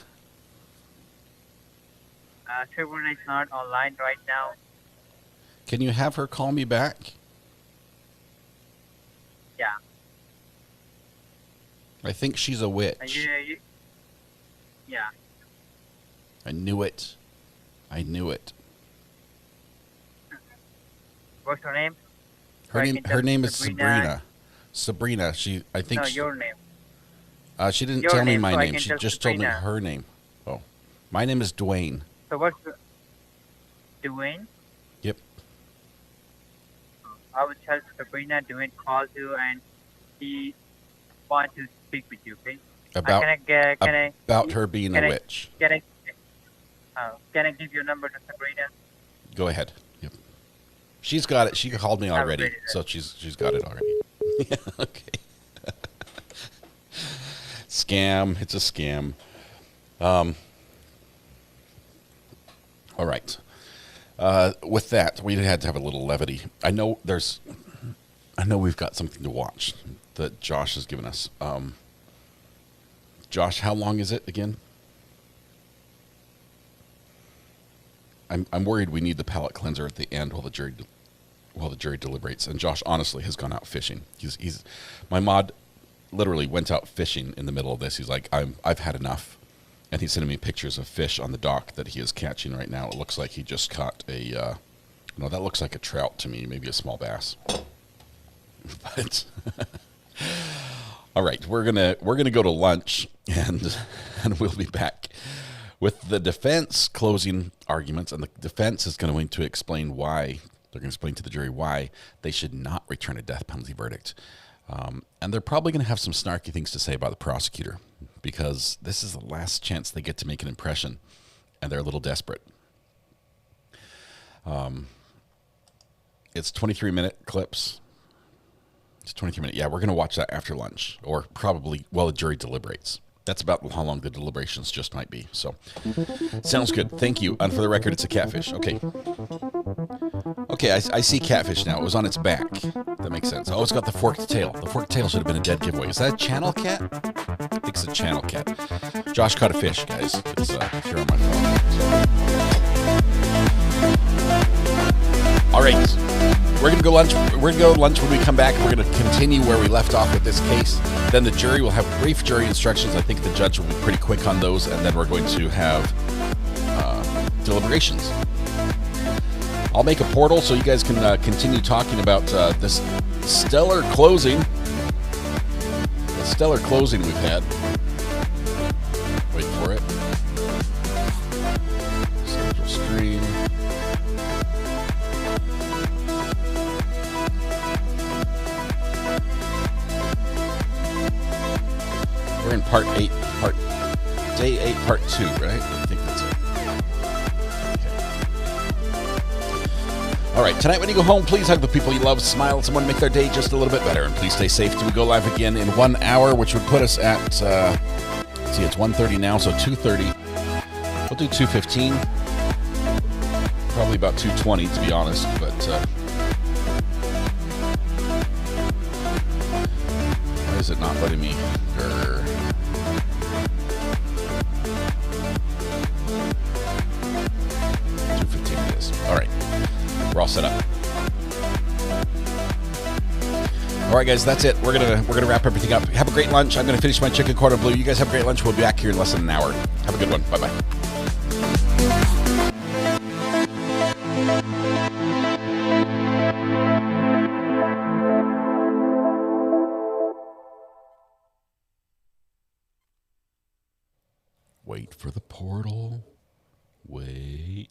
Sabrina is not online right now. Can you have her call me back? Yeah. I think she's a witch. Yeah. I knew it. I knew it. What's her name? Her name is Sabrina. Sabrina. I think. No, your name. She didn't Your tell me name, my so I name. can She tell just told me Sabrina. her name. Oh, my name is Dwayne. So what's Dwayne? Yep. I will tell Sabrina Dwayne called you and he wants to speak with you, okay? About about her being a witch. Can I give your number to Sabrina? Go ahead. Yep. She's got it. She called me already, so she's got it already. Yeah, okay. Scam. It's a scam. All right. With that, we had to have a little levity. I know we've got something to watch that Josh has given us. Josh, how long is it again? I'm worried we need the palate cleanser at the end while the jury deliberates. And Josh honestly has gone out fishing. My mod literally went out fishing in the middle of this. He's like, I've had enough. And he's sending me pictures of fish on the dock that he is catching right now. It looks like he just caught that looks like a trout to me, maybe a small bass. But all right, we're gonna go to lunch and we'll be back with the defense closing arguments, and the defense is going to explain why they're going to explain to the jury why they should not return a death penalty verdict. And they're probably going to have some snarky things to say about the prosecutor because this is the last chance they get to make an impression, and they're a little desperate. It's 23-minute clips. It's 23-minute. Yeah, we're going to watch that after lunch, or probably while the jury deliberates. That's about how long the deliberations just might be. So, sounds good. Thank you. And for the record, it's a catfish. Okay. Okay, I see catfish now. It was on its back. That makes sense. Oh, it's got the forked tail. The forked tail should have been a dead giveaway. Is that a channel cat? I think it's a channel cat. Josh caught a fish, guys. It's here on my phone. All right. We're going to go lunch. We're going to go to lunch when we come back. We're going to continue where we left off with this case. Then the jury will have brief jury instructions. I think the judge will be pretty quick on those. And then we're going to have deliberations. I'll make a portal so you guys can continue talking about this stellar closing. The stellar closing we've had. Wait for it. Schedule screen. We're in part 8, day 8, part 2, right? I think that's it. Okay. All right, tonight when you go home, please hug the people you love, smile at someone, make their day just a little bit better, and please stay safe till we go live again in 1 hour, which would put us at, let's see, it's 1:30 now, so 2:30. We'll do 2:15. Probably about 2:20, to be honest, but why is it not letting me? 2:15 it is. All right, we're all set up. All right, guys, that's it. We're gonna wrap everything up. Have a great lunch. I'm gonna finish my chicken cordon bleu. You guys have a great lunch. We'll be back here in less than an hour. Have a good one. Bye bye. Wait for the portal. Wait.